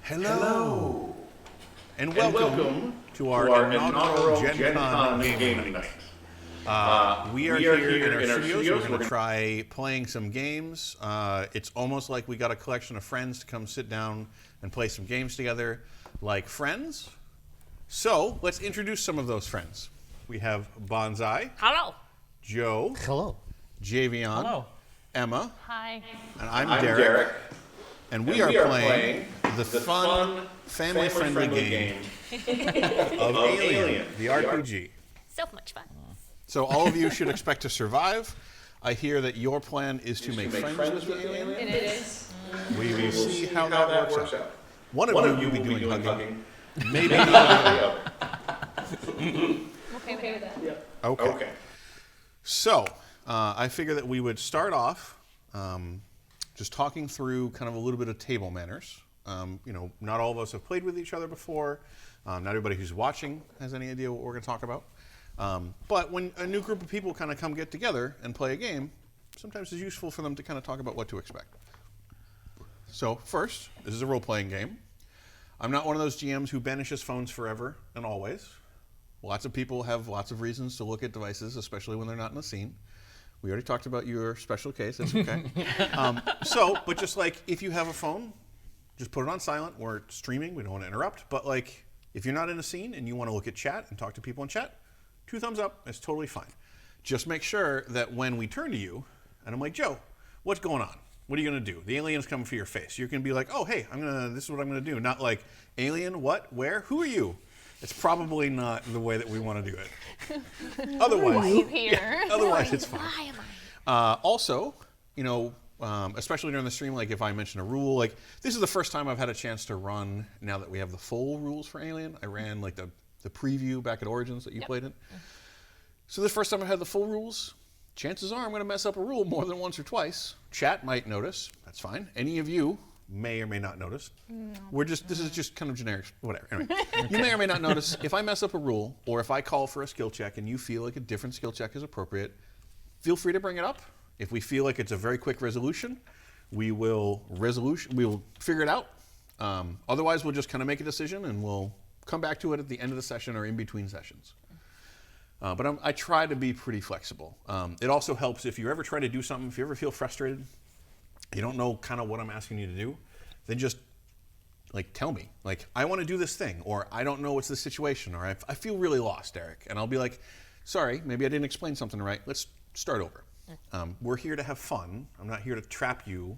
Hello. And welcome to our inaugural Gen Con game night. We are here in our studios. We're going to try playing some games. It's almost like we got a collection of friends to come sit down and play some games together, like friends. So let's introduce some of those friends. We have Banzai. Hello. Joe. Hello. Javion. Hello. Emma. Hi. And I'm Derek. And we are playing the fun, family-friendly game of Alien, the RPG. So much fun. So all of you should expect to survive. I hear that your plan is to make friends with the alien. It is. We will see how that works out. One of you will be doing hugging. Maybe not the other. Okay with that. Yeah. Okay. So I figure that we would start off just talking through kind of a little bit of table manners. Not all of us have played with each other before. Not everybody who's watching has any idea what we're going to talk about. But when a new group of people kind of come get together and play a game, sometimes it's useful for them to kind of talk about what to expect. So first, this is a role-playing game. I'm not one of those GMs who banishes phones forever and always. Lots of people have lots of reasons to look at devices, especially when they're not in the scene. We already talked about your special case. That's okay. But just like if you have a phone, just put it on silent. We're streaming. We don't want to interrupt. But like if you're not in a scene and you want to look at chat and talk to people in chat, 2 thumbs up. It's totally fine. Just make sure that when we turn to you, and I'm like, Joe, what's going on? What are you going to do? The alien's coming for your face. You're going to be like, oh, hey, this is what I'm going to do. Not like, alien, what, where, who are you? It's probably not the way that we want to do it. Otherwise, Why are you here? Yeah, otherwise it's fine. Why am I? Also, especially during the stream, like if I mention a rule, like this is the first time I've had a chance to run now that we have the full rules for Alien. I ran like the preview back at Origins that you played in. So this first time I had the full rules. Chances are I'm going to mess up a rule more than once or twice. Chat might notice. That's fine. Any of you may or may not notice. No. This is just kind of generic, whatever. Anyway, you may or may not notice if I mess up a rule or if I call for a skill check and you feel like a different skill check is appropriate, feel free to bring it up. If we feel like it's a very quick resolution, we will figure it out. Otherwise, we'll just kind of make a decision and we'll come back to it at the end of the session or in between sessions. But I try to be pretty flexible. It also helps if you ever try to do something, if you ever feel frustrated, you don't know kind of what I'm asking you to do, then just like tell me, like I want to do this thing, or I don't know what's the situation, or I feel really lost, Eric, and I'll be like, sorry, maybe I didn't explain something right. Let's start over. We're here to have fun. I'm not here to trap you.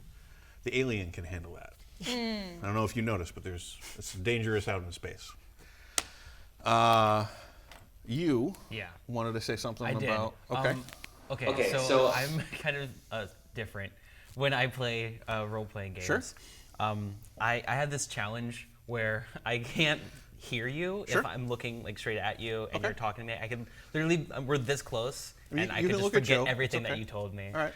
The alien can handle that. I don't know if you noticed, but it's dangerous out in space. You wanted to say something about... Okay, so I'm kind of different. When I play role-playing games, sure. I have this challenge where I can't hear you if I'm looking like straight at you and you're talking to me. I can literally, we're this close, and I can just forget everything that you told me. All right.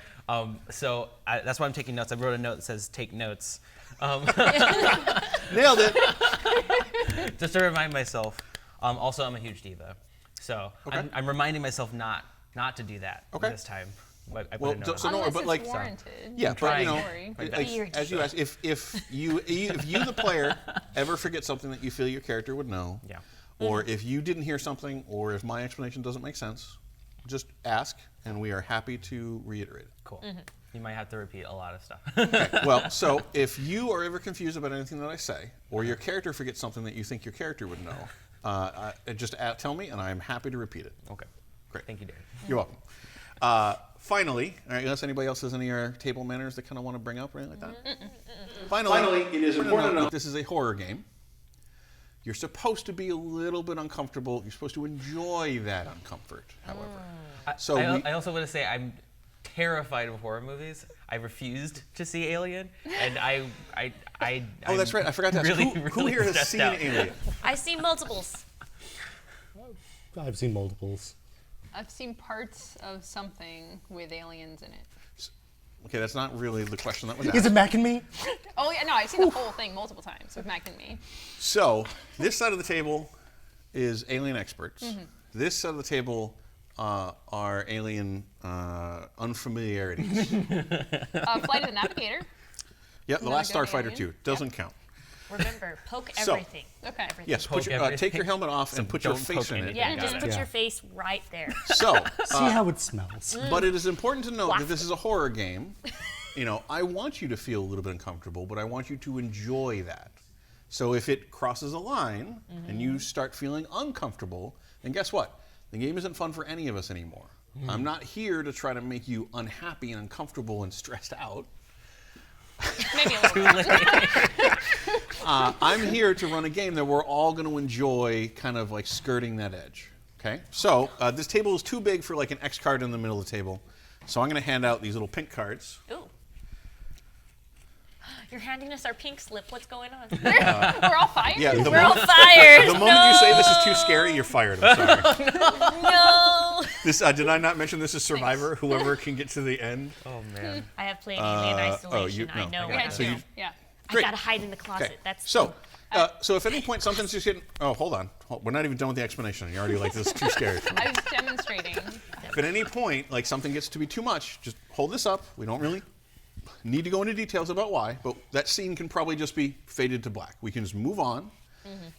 That's why I'm taking notes. I wrote a note that says "take notes." Nailed it. Just to remind myself. Also, I'm a huge diva, so I'm reminding myself not to do that this time. But I put a note on it. But like, warranted. Yeah, but as you asked, if you the player ever forget something that you feel your character would know, or if you didn't hear something, or if my explanation doesn't make sense, just ask, and we are happy to reiterate it. Cool. You might have to repeat a lot of stuff. Okay. Well, so if you are ever confused about anything that I say, or your character forgets something that you think your character would know, just tell me, and I'm happy to repeat it. Okay. Great. Thank you, Darren. You're welcome. Finally, unless anybody else has any other table manners they kind of want to bring up or anything like that. Finally, it is important to note this is a horror game. You're supposed to be a little bit uncomfortable. You're supposed to enjoy that uncomfort, however. I also want to say I'm terrified of horror movies. I refused to see Alien, and oh, that's right. I forgot to ask. Who here has seen Alien? I've seen multiples. I've seen multiples. I've seen parts of something with aliens in it. Okay, that's not really the question that was asked. Is it Mac and Me? Oh yeah, no, I've seen the whole thing multiple times with Mac and Me. So this side of the table is alien experts. This side of the table are alien unfamiliarities. Flight of the Navigator. Yeah, the last Starfighter too. Doesn't count. Remember, poke So- everything. Okay. Everything. Yes, Poke take everything. your helmet off and put your don't face poke in it. anything. Yeah, Got just it. put Yeah. your face right there. So, See how it smells. but it is important to note that this Waft. is a horror game. You know, I want you to feel a little bit uncomfortable, but I want you to enjoy that. So if it crosses a line and you start feeling uncomfortable, then guess what? The game isn't fun for any of us anymore. I'm not here to try to make you unhappy and uncomfortable and stressed out. Maybe a little bit. I'm here to run a game that we're all going to enjoy, kind of like skirting that edge. Okay? So this table is too big for like an X card in the middle of the table. So I'm going to hand out these little pink cards. Ooh. You're handing us our pink slip. What's going on? We're all fired? Yeah, the We're all moment, fired. the moment you say this is too scary, you're fired. I'm sorry. No. This did I not mention this is Survivor? Whoever can get to the end. Oh man. I have played Alien Isolation. no, I know I what got I'm it. So doing. you- Yeah. I Great. gotta hide in the closet. Okay. That's So if at any point something's just getting, hold on, we're not even done with the explanation. You're already like, this is too scary for me. I was demonstrating. If at any point like something gets to be too much, just hold this up. We don't really need to go into details about why, but that scene can probably just be faded to black. We can just move on.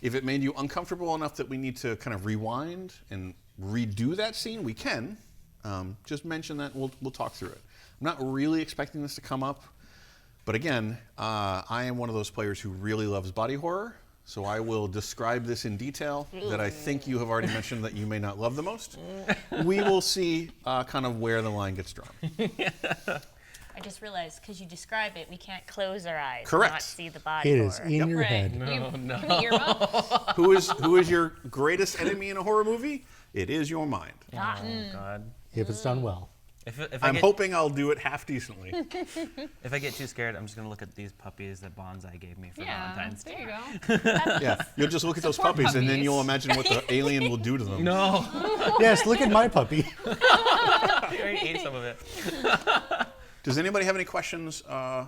If it made you uncomfortable enough that we need to kind of rewind and redo that scene, we can. Just mention that. We'll talk through it. I'm not really expecting this to come up, but again, I am one of those players who really loves body horror. So I will describe this in detail that I think you have already mentioned that you may not love the most. We will see kind of where the line gets drawn. I just realized because you describe it, we can't close our eyes. Correct. And not see the body. It is horror. in your Right. head. No. Earmuffs? Who is your greatest enemy in a horror movie? It is your mind. Ah, Oh god. If it's done well. If I'm hoping I'll do it half decently. If I get too scared, I'm just gonna look at these puppies that Banzai gave me for Yeah. Valentine's Day. There you go. Yeah, you'll just look at those Support puppies and then puppies. you'll imagine what the alien will do to them. No. Yes, look at my puppy. I already ate some of it. Does anybody have any questions at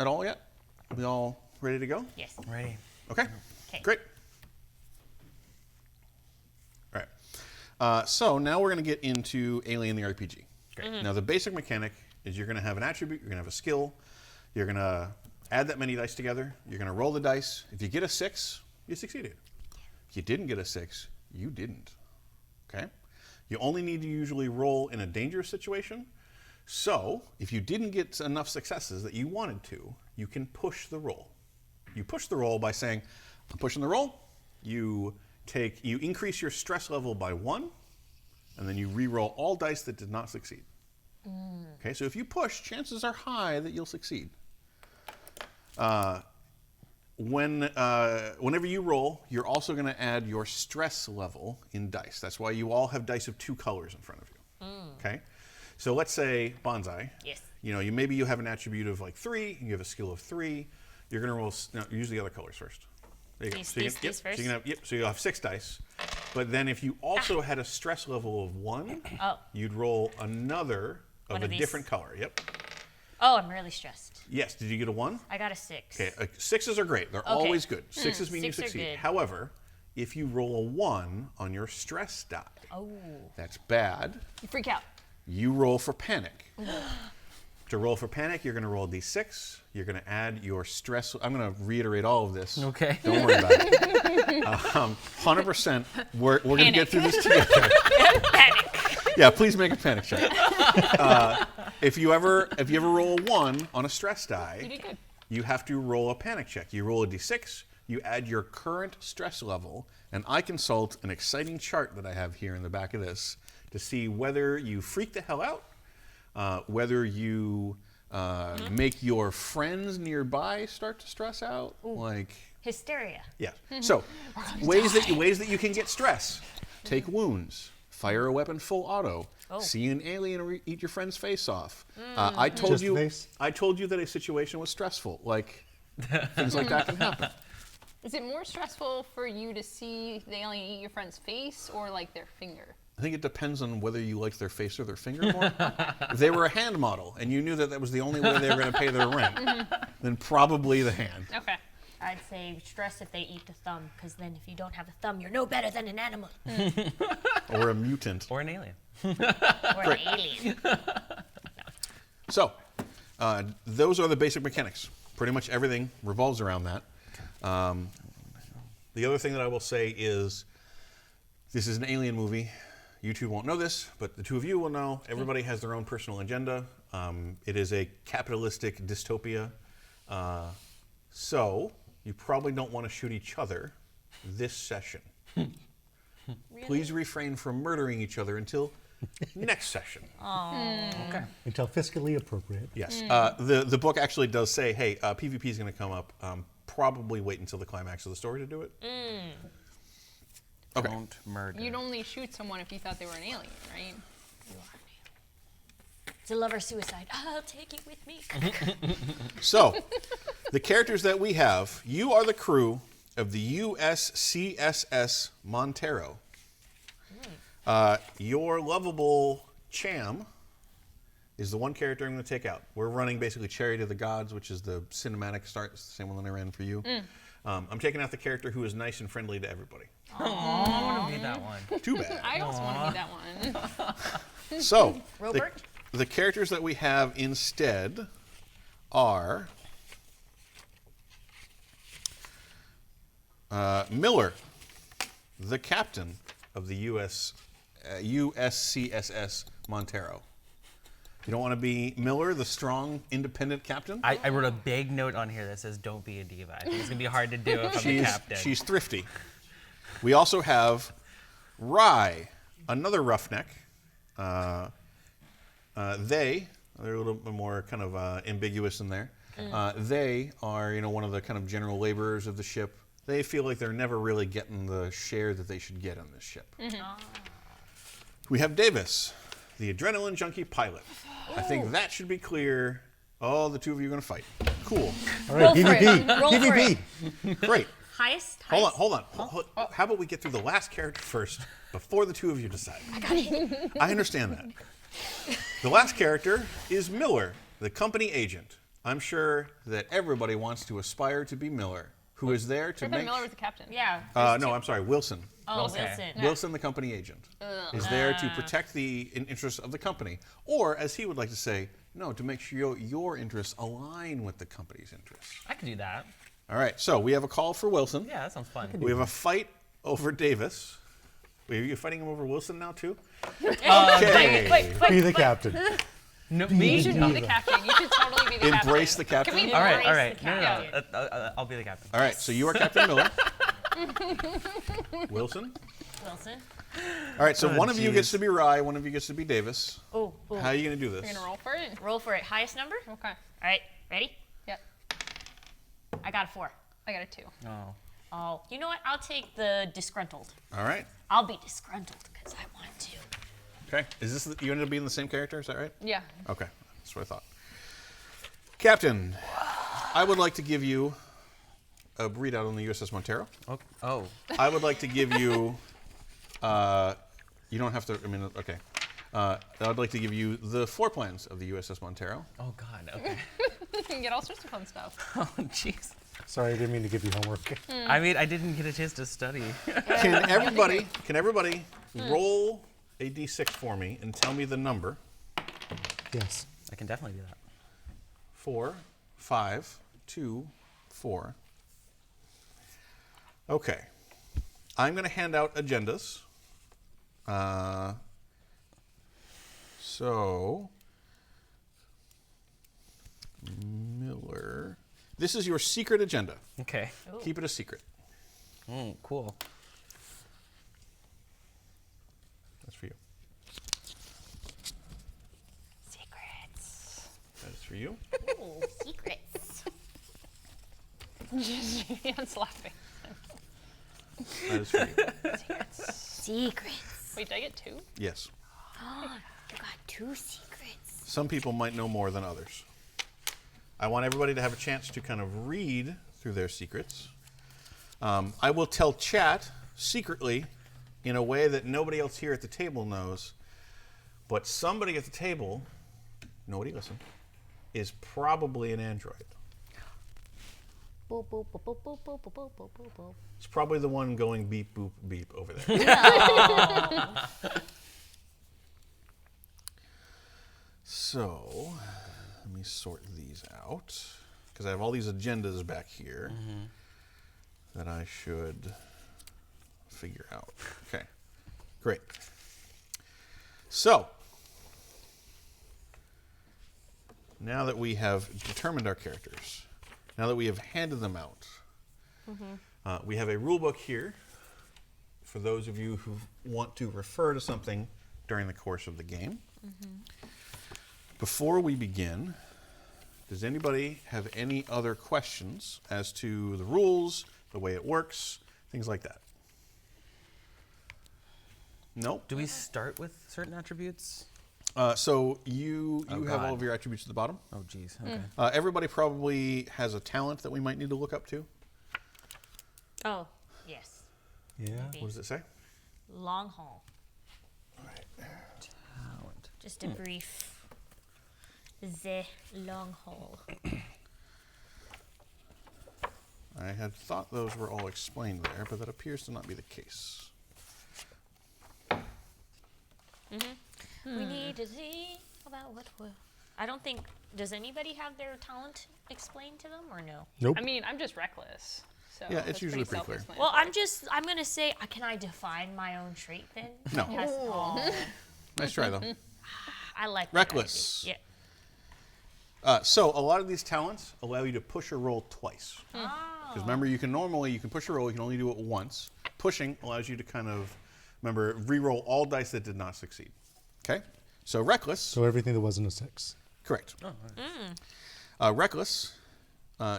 all yet? Are we all ready to go? yes. Ready. Okay, Okay. great. All right. So now we're going to get into Alien the RPG. Great. Now the basic mechanic is you're going to have an attribute, you're going to have a skill, you're going to add that many dice together, you're going to roll the dice. If you get a 6, you succeeded. If you didn't get a 6, you didn't. Okay? You only need to usually roll in a dangerous situation. So if you didn't get enough successes that you wanted to, you can push the roll. You push the roll by saying, I'm pushing the roll. You increase your stress level by 1, and then you re-roll all dice that did not succeed. Okay, so if you push, chances are high that you'll succeed. Whenever you roll, you're also going to add your stress level in dice. That's why you all have dice of 2 colors in front of you. Okay, so let's say Banzai. Yes. You know, maybe you have an attribute of like 3, and you have a skill of 3. You're going to roll. No, use the other colors first. There you go. These So first? you can have, so you'll have 6 dice. But then if you also had a stress level of 1, Oh. you'd roll another of One a of these? different color. Yep. Oh, I'm really stressed. Yes. Did you get a 1? I got a 6. Okay. 6s are great. They're always good. 6s mean you 6 are succeed. good. However, if you roll a 1 on your stress die, Oh. that's bad. You freak out. You roll for panic. To roll for panic, you're going to roll a d6. You're going to add your stress. I'm going to reiterate all of this. Okay. Don't worry about it. 100%. We're going to get through this together. Panic. Yeah, please make a panic check. If you ever roll a 1 on a stress die, You did good. you have to roll a panic check. You roll a d6. You add your current stress level, and I consult an exciting chart that I have here in the back of this to see whether you freak the hell out, whether you make your friends nearby start to stress out, like Hysteria. yeah. So ways that you can get stress: take wounds, fire a weapon full auto, see an alien eat your friend's face off. I told Just you face? I told you that a situation was stressful. Like things like that can happen. Is it more stressful for you to see the alien eat your friend's face or like their finger? I think it depends on whether you liked their face or their finger more. If they were a hand model and you knew that that was the only way they were going to pay their rent, then probably the hand. Okay. I'd say stress if they eat the thumb, because then if you don't have a thumb, you're no better than an animal Or a mutant. Or an alien. or an alien. So, those are the basic mechanics. Pretty much everything revolves around that. The other thing that I will say is this is an alien movie. You two won't know this, but the two of you will know. Everybody has their own personal agenda. It is a capitalistic dystopia. So you probably don't want to shoot each other this session. Really? Please refrain from murdering each other until next session. Okay. Until fiscally appropriate. Yes. The book actually does say, hey, PvP is going to come up. Probably wait until the climax of the story to do it. Okay. Don't murder. You'd only shoot someone if you thought they were an alien, right? It's a lover suicide. I'll take you with me. So, the characters that we have, you are the crew of the USCSS Montero. Your lovable Cham is the one character I'm going to take out. We're running basically Chariot of the Gods, which is the cinematic start. It's the same one that I ran for you. I'm taking out the character who is nice and friendly to everybody. I want to be that one. Too bad. I also want to be that one. So, Robert? the characters that we have instead are Miller, the captain of the USCSS Montero. You don't want to be Miller, the strong, independent captain? I wrote a big note on here that says, don't be a diva. I think it's going to be hard to do if I'm the captain. She's thrifty. We also have Rye, another roughneck. They're a little bit more kind of ambiguous in there. They are, one of the kind of general laborers of the ship. They feel like they're never really getting the share that they should get on this ship. We have Davis, the adrenaline junkie pilot. I think that should be clear. Oh, the two of you are going to fight. Cool. All right, Roll for PvP. it. Roll for PvP. Great. Highest? Hold on. How about we get through the last character first before the two of you decide? I got it. I understand that. The last character is Miller, the company agent. I'm sure that everybody wants to aspire to be Miller, who is there to I thought make... Miller was the captain. Yeah. no, I'm sorry, Wilson. Oh, Okay. Wilson. Wilson, the company agent, is there to protect the interests of the company. Or, as he would like to say, no, to make sure your interests align with the company's interests. I could do that. All right, so we have a call for Wilson. Yeah, that sounds fun. We have a fight over Davis. Wait, are you fighting him over Wilson now, too? Wait, Be the captain. No, You me? should be the captain. You should totally be the captain. Embrace the captain. Can we All right, embrace all right. the No, captain? I'll be the captain. All right, so you are Captain Miller. Wilson. Wilson. All right, so Oh, one of you geez. gets to be Rye, one of you gets to be Davis. Oh, How are you going to do You're this? gonna roll for it? roll for it. Highest number? Okay. All right, ready? Yep. I got a 4. I got a 2. Oh. Oh, you know what? I'll take the disgruntled. All right. I'll be disgruntled because I want to. Okay. Is this you ended up being the same character? Is that right? Yeah. Okay, that's what I thought. Captain, I would like to give you a readout on the USS Montero. Oh. I would like to give you. You don't have to. I mean, okay. I would like to give you the floor plans of the USS Montero. Oh, God. Okay. You can get all sorts of fun stuff. Oh, jeez. Sorry, I didn't mean to give you homework. I mean, I didn't get a chance to study. Can everybody roll a d6 for me and tell me the number? Yes. I can definitely do that. 4, 5, 2, 4. Okay. I'm going to hand out agendas. So, Miller. This is your secret agenda. Okay. Keep it a secret. Cool. That's for you. Secrets. That is for you. Ooh, secrets. Javian's laughing. That is for you. Secrets. Wait, did I get 2? Yes. You got 2 secrets. Some people might know more than others. I want everybody to have a chance to kind of read through their secrets. I will tell chat secretly in a way that nobody else here at the table knows, but somebody at the table, nobody listen, is probably an android. Boop, boop, boop, boop, boop, boop, boop, boop, boop, boop, boop. It's probably the one going beep, boop, beep over there. So, let me sort these out, because I have all these agendas back here. that I should figure out. Okay, great. So, now that we have determined our characters, now that we have handed them out, we have a rule book here for those of you who want to refer to something during the course of the game. Before we begin, does anybody have any other questions as to the rules, the way it works, things like that? Nope. Do we start with certain attributes? So you have God. all of your attributes at the bottom. Oh, geez. Okay. Everybody probably has a talent that we might need to look up to. Oh, yes. Yeah. What does it say? Long haul. Talent. Just a brief. The long haul. I had thought those were all explained there, but that appears to not be the case. We need to see about what will. I don't think. Does anybody have their talent explained to them or no? Nope. I mean, I'm just reckless. So Yeah, it's that's usually pretty clear. self-explanatory. Well, I'm gonna say, can I define my own trait then? No. Because, Nice try, though. I like that Reckless. idea. So a lot of these talents allow you to push a roll twice. Because remember, you can push a roll, you can only do it once. Pushing allows you to kind of, remember, re-roll all dice that did not succeed. Okay? So reckless. So everything that wasn't a 6. Correct. Oh, nice. Reckless,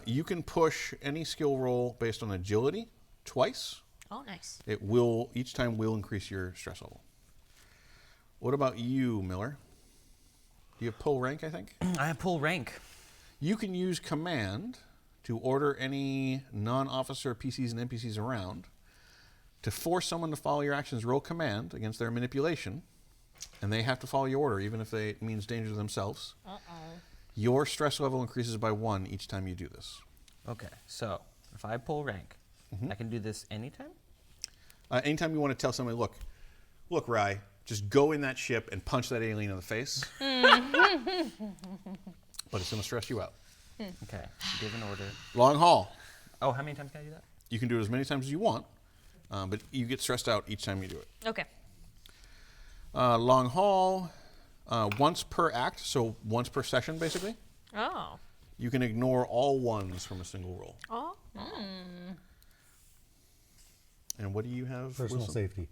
you can push any skill roll based on agility twice. Oh, nice. Each time will increase your stress level. What about you, Miller? You have pull rank, I think? I have pull rank. You can use command to order any non-officer PCs and NPCs around to force someone to follow your actions. Roll command against their manipulation, and they have to follow your order, even if it means danger to themselves. Your stress level increases by 1 each time you do this. Okay, so if I pull rank, I can do this anytime? Anytime you want to tell somebody, look, Rye, just go in that ship and punch that alien in the face. But it's going to stress you out. Okay, give an order. Long haul. Oh, how many times can I do that? You can do it as many times as you want, but you get stressed out each time you do it. Okay. Long haul, once per act, so once per session, basically. Oh. You can ignore all ones from a single roll. Oh. And what do you have? Personal Wilson? safety.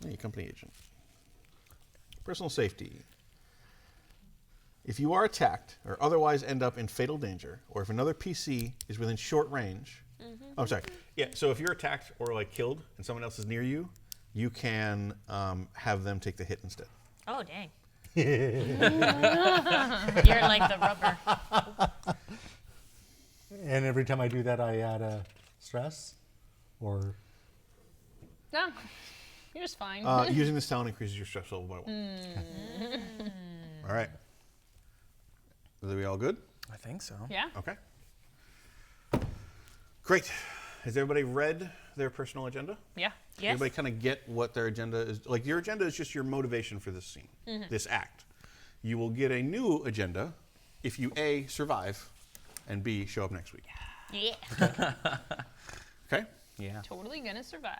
Hey, company agent. Personal safety. If you are attacked or otherwise end up in fatal danger, or if another PC is within short range, oh, I'm sorry. Yeah, so if you're attacked or like killed and someone else is near you, you can have them take the hit instead. Oh, dang. You're like the rubber. And every time I do that, I add a stress? Or No, you're just fine. Using this talent increases your stress level by 1. All right. Are we all good? I think so. yeah. Okay. Great. Has everybody read their personal agenda? Yeah. Yes. Everybody kind of get what their agenda is. Like, your agenda is just your motivation for this scene, this act. You will get a new agenda if you A, survive, and B, show up next week. Yeah. Okay? Yeah. Totally gonna survive.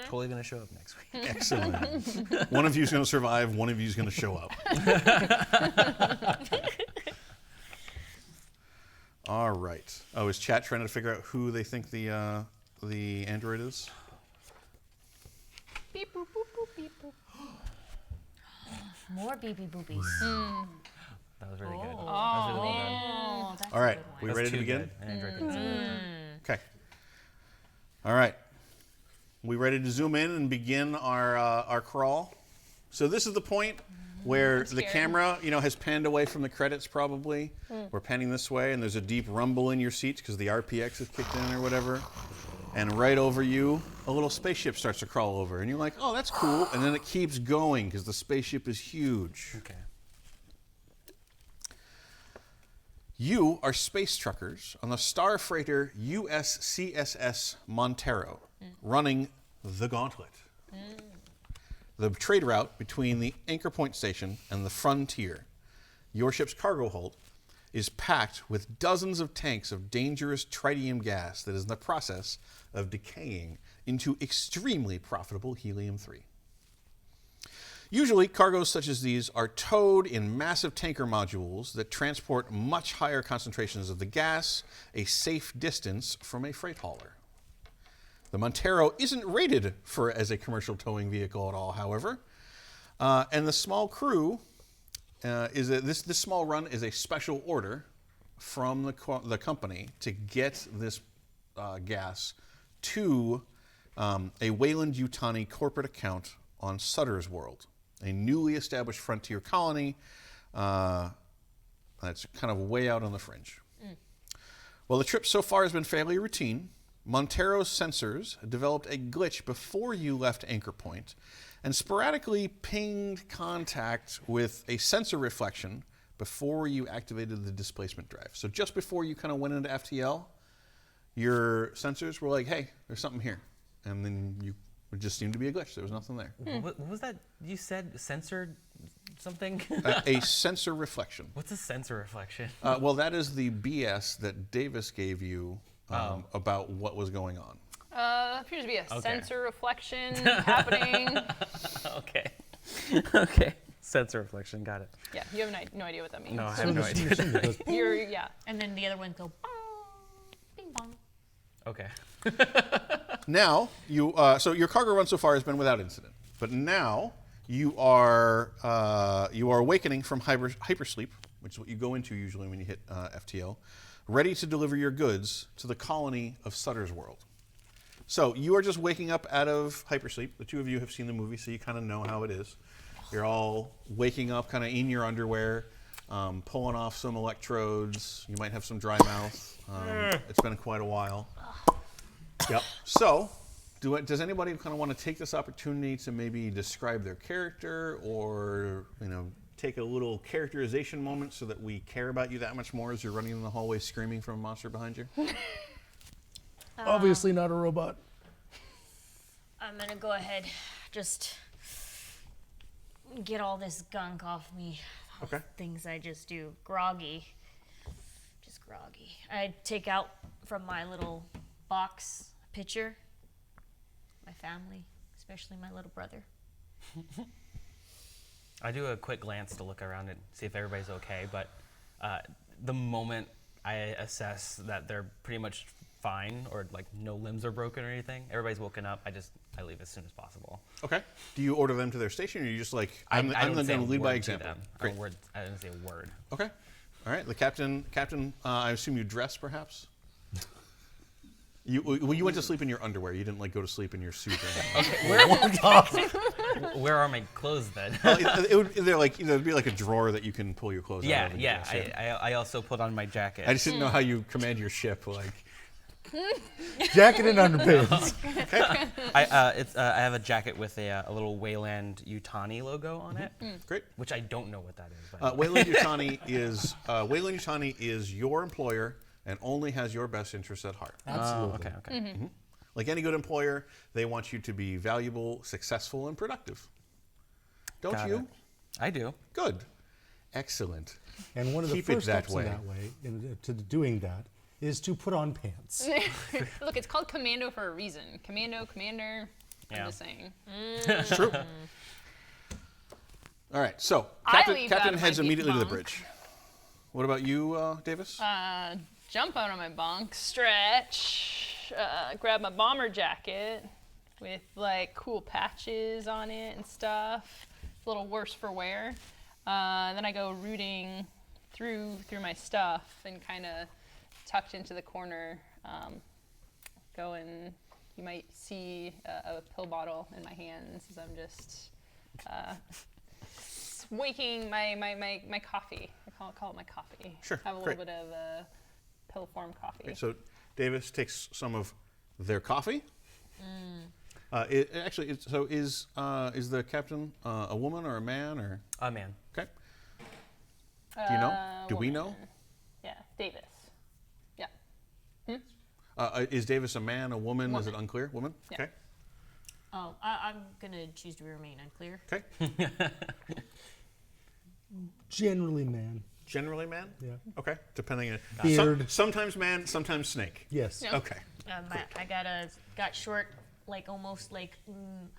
Totally gonna show up next week. Excellent. One of you is going to survive, one of you is going to show up. All right. Oh, is chat trying to figure out who they think the android is? Beep boop boop boop beep boop. More beepy boobies. That was really good. That Oh. was really well done. Oh, that's All right. a good one. We That's ready to too begin? good. I enjoyed it. Okay. All right. We ready to zoom in and begin our crawl? So this is the point where the scared. camera, has panned away from the credits probably. We're panning this way, and there's a deep rumble in your seats because the RPX has kicked in or whatever. And right over you, a little spaceship starts to crawl over. And you're like, oh, that's cool. And then it keeps going because the spaceship is huge. Okay. You are space truckers on the star freighter USCSS Montero, running the Gauntlet. The trade route between the Anchor Point Station and the Frontier. Your ship's cargo hold is packed with dozens of tanks of dangerous tritium gas that is in the process of decaying into extremely profitable helium-3. Usually, cargoes such as these are towed in massive tanker modules that transport much higher concentrations of the gas a safe distance from a freight hauler. The Montero isn't rated as a commercial towing vehicle at all, however, and the small crew this small run is a special order from the company to get this gas to a Weyland-Yutani corporate account on Sutter's World, a newly established frontier colony that's kind of way out on the fringe. Well, the trip so far has been fairly routine. Montero's sensors developed a glitch before you left Anchor Point and sporadically pinged contact with a sensor reflection before you activated the displacement drive. So just before you kind of went into FTL, your sensors were like, hey, there's something here. And then it just seemed to be a glitch. There was nothing there. What was that you said? Censored something? A sensor reflection. What's a sensor reflection? Well, that is the BS that Davis gave you about what was going on. Appears to be a sensor reflection happening. Okay. Okay. Sensor reflection. Got it. Yeah, you have no idea what that means. No, I have no idea. Yeah. And then the other ones go bong, bing bong. Okay. Now, so your cargo run so far has been without incident. But now you are awakening from hypersleep, which is what you go into usually when you hit FTL, ready to deliver your goods to the colony of Sutter's World. So you are just waking up out of hypersleep. The two of you have seen the movie, so you kind of know how it is. You're all waking up kind of in your underwear, pulling off some electrodes. You might have some dry mouth. It's been quite a while. Yep. So does anybody kind of want to take this opportunity to maybe describe their character or, take a little characterization moment so that we care about you that much more as you're running in the hallway screaming from a monster behind you? Obviously not a robot. I'm gonna go ahead, just get all this gunk off me. Okay. Things I just do. Groggy. Just groggy. I take out from my little box a picture. My family, especially my little brother. I do a quick glance to look around and see if everybody's okay, but the moment I assess that they're pretty much fine or like no limbs are broken or anything, everybody's woken up, I leave as soon as possible. Okay. Do you order them to their station, or are you just like, I'm going to lead by example? Great. I didn't say a word. Okay. All right. The captain. I assume you dress, perhaps. You went to sleep in your underwear. You didn't go to sleep in your suit. Or Okay. Where are my clothes then? There'd be like a drawer that you can pull your clothes out of. Yeah. I also put on my jacket. I just didn't know how you command your ship. Jacket and underpants. Okay. I have a jacket with a little Weyland-Yutani logo on it. Great. Which I don't know what that is. Weyland-Yutani is your employer and only has your best interests at heart. Absolutely. Okay. Mm-hmm. Like any good employer, they want you to be valuable, successful, and productive. Don't Got you? it. I do. Good. Excellent. And one of the Keep it first that steps way. in that way, to doing that, is to put on pants. Look, it's called commando for a reason. Commando, commander. Yeah. I'm just saying. It's true. All right. So I leave out Captain of heads my immediately to the bunk. bridge. What about you, Davis? Jump out of my bunk, stretch, grab my bomber jacket with cool patches on it and stuff. It's a little worse for wear. Then I go rooting through my stuff and kind of tucked into the corner. You might see a pill bottle in my hands as I'm just waking my coffee. I call it my coffee. Sure, Have a great. little bit of pill form coffee. Okay, so Davis takes some of their coffee. Is the captain a woman or a man or? A man. Okay. Do you know? Do we know? Yeah, Davis. Yeah. Is Davis a man, a woman? Is it Woman. unclear? Woman. Yeah. Okay. Oh, I'm gonna choose to remain unclear. Okay. Generally, man. Generally man? Yeah. Okay. Depending on Beard. sometimes man, sometimes snake. Yes. Yeah. Okay. I got short, like almost like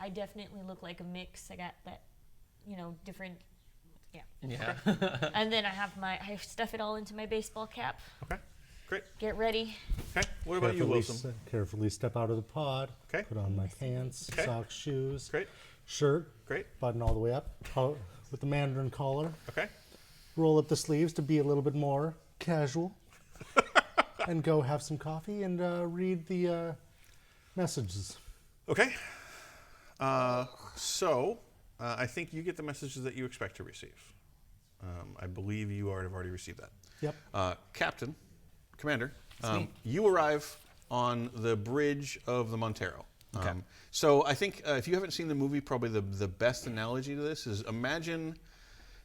I definitely look like a mix. I got that, different. Yeah. Yeah. And then I stuff it all into my baseball cap. Okay. Great. Get ready. Okay. What about you, Wilson? Carefully step out of the pod. Okay. Put on my pants, Okay. socks, shoes. Great. Shirt. Great. Button all the way up. With the Mandarin collar. Okay. Roll up the sleeves to be a little bit more casual. And go have some coffee and read the messages. Okay. So I think you get the messages that you expect to receive. I believe you have already received that. Yep. Captain, Commander, you arrive on the bridge of the Montero. Okay. So I think if you haven't seen the movie, probably the best analogy to this is imagine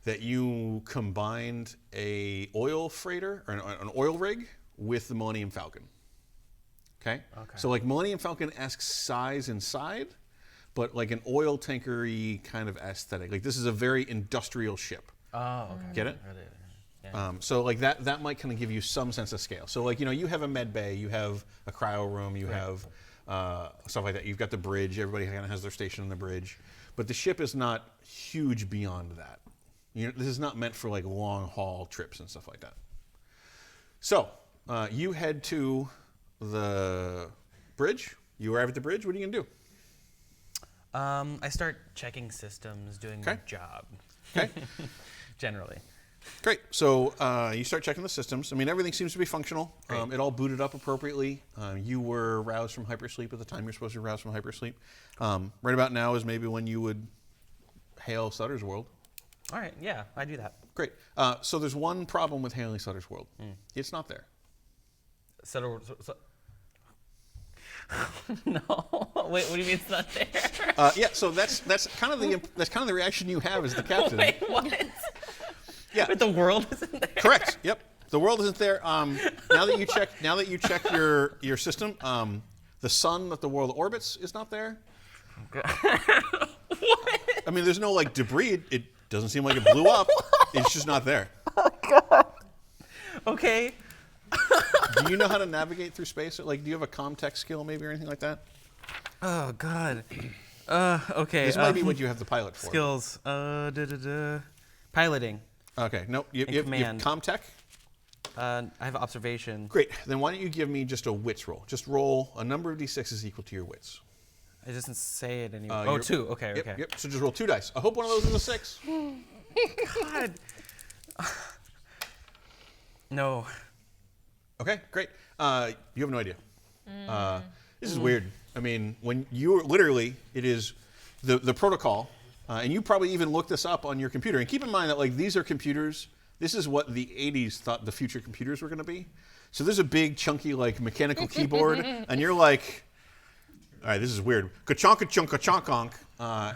that you combined a oil freighter or an oil rig with the Millennium Falcon. Okay? So like Millennium Falcon-esque size inside, but like an oil tanker-y kind of aesthetic. Like this is a very industrial ship. Oh, okay. Get it? Yeah. So like that might kind of give you some sense of scale. So like, you have a med bay, you have a cryo room, you have stuff like that. You've got the bridge, everybody kind of has their station on the bridge. But the ship is not huge beyond that. This is not meant for like long haul trips and stuff like that. So you head to the bridge. You arrive at the bridge. What are you gonna do? I start checking systems, doing my job. Okay. Generally. Great. So you start checking the systems. I mean, everything seems to be functional. It all booted up appropriately. You were roused from hypersleep at the time you're supposed to be roused from hypersleep. Right about now is maybe when you would hail Sutter's World. All right. Yeah, I do that. Great. So there's one problem with hailing Sutter's World. It's not there. No. Wait, what do you mean it's not there? Yeah. So that's kind of the reaction you have as the captain. Wait, what? Yeah. But the world isn't there. Correct. Yep. The world isn't there. Now that you check your system, the sun that the world orbits is not there. What? I mean, there's no like debris. It doesn't seem like it blew up. It's just not there. Oh God. Okay. Do you know how to navigate through space? Like, do you have a Comtech skill maybe or anything like that? Oh God. Okay. This might be what you have the pilot for. Skills. Piloting. Okay. Nope. You have command. Comtech. I have observation. Great. Then why don't you give me just a wits roll? Just roll a number of d6s equal to your wits. It doesn't say it anymore. 2. Okay. Yep, Okay. Yep. So just roll 2 dice. I hope one of those is a 6. God. No. Okay. Great. You have no idea. This is weird. I mean, when you're literally, it is the protocol, and you probably even looked this up on your computer. And keep in mind that like these are computers. This is what the 80s thought the future computers were going to be. So there's a big, chunky, like mechanical keyboard, and you're like, all right, this is weird. Ka-chonk-a-chonk-a-chonk-onk,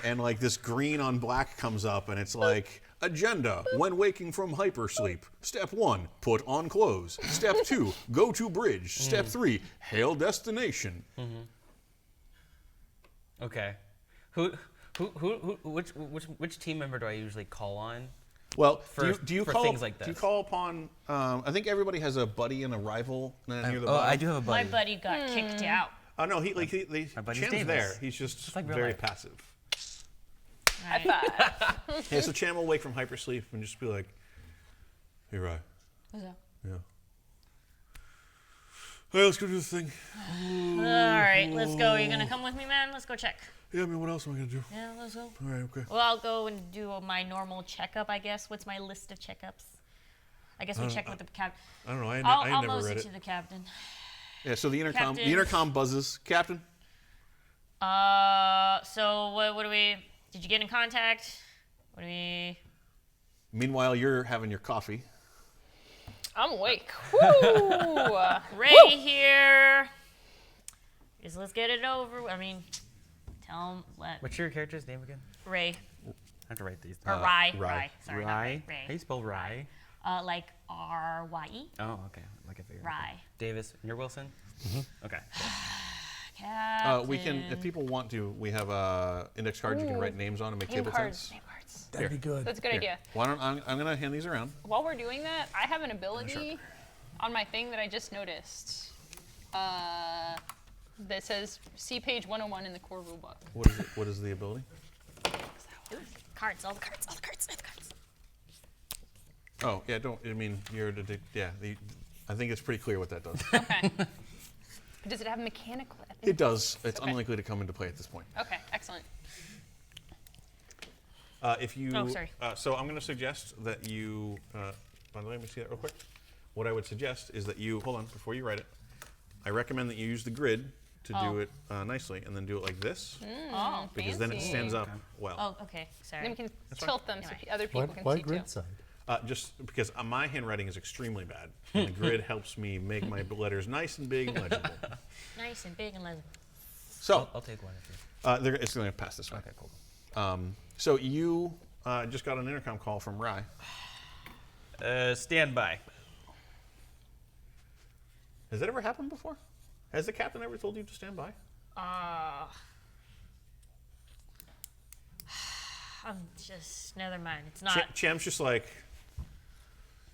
and like this green on black comes up, and it's like, agenda, when waking from hypersleep. Step 1, put on clothes. Step 2, go to bridge. Step 3, hail destination. Okay. Which team member do I usually call on? Well, For things like this. Do you call upon? I think everybody has a buddy and a rival near the bottom. I do have a buddy. My buddy got kicked out. Oh no, My buddy's Cham's Davis. there. He's just like real very life. passive. High five. Yeah, so Cham will wake from hypersleep and just be like, "Hey, Rye. What's up? Yeah. Hey, let's go do this thing. All right, let's go. Are you gonna come with me, man? Let's go check. Yeah, I mean, what else am I gonna do? Yeah, let's go. All right, okay. Well, I'll go and do my normal checkup, I guess. What's my list of checkups? I guess we check with the captain. I don't know. I I'll never mosey read to it. the captain. Yeah, so the Captain. intercom buzzes. Captain. So what do we? Did you get in contact? What do we? Meanwhile, you're having your coffee. I'm awake. Woo! Ray here. Just let's get it over. I mean, tell him what. What's your character's name again? Ray I have to write these. or Rye. Rye. Sorry, not Rye. Ray. How do you spell Rye? Like R-Y-E. Oh, okay. Like I figured. Rye. Davis, and you're Wilson. Okay. Captain. We can, if people want to, we have index cards you can write names on and make Name table cards. tents. Name cards. cards. That'd be good. That's a good idea. Why don't I'm going to hand these around. While we're doing that, I have an ability on my thing that I just noticed. That says see page 101 in the core rulebook. What is it? What is the ability? Cards, all the cards, all the cards, all the cards. Oh, yeah, I think it's pretty clear what that does. Okay. Does it have mechanical? It does. It's Okay. unlikely to come into play at this point. Okay, excellent. If you, Oh, sorry. So I'm going to suggest that you, let me see that real quick. What I would suggest is that you, hold on, before you write it, I recommend that you use the grid to do it nicely, and then do it like this, Oh, because then it fancy. stands up well. oh, okay. Sorry. Then we can tilt them so other Why, people can why see grid too. side? Just because my handwriting is extremely bad, and the grid helps me make my letters nice and big and legible. Nice and big and leather. So, I'll take one. If you. it's going to pass this way. Okay, cool. So you just got an intercom call from Rye. Stand by. Has that ever happened before? Has the captain ever told you to stand by? I'm just, never mind. It's not. Cham's just like,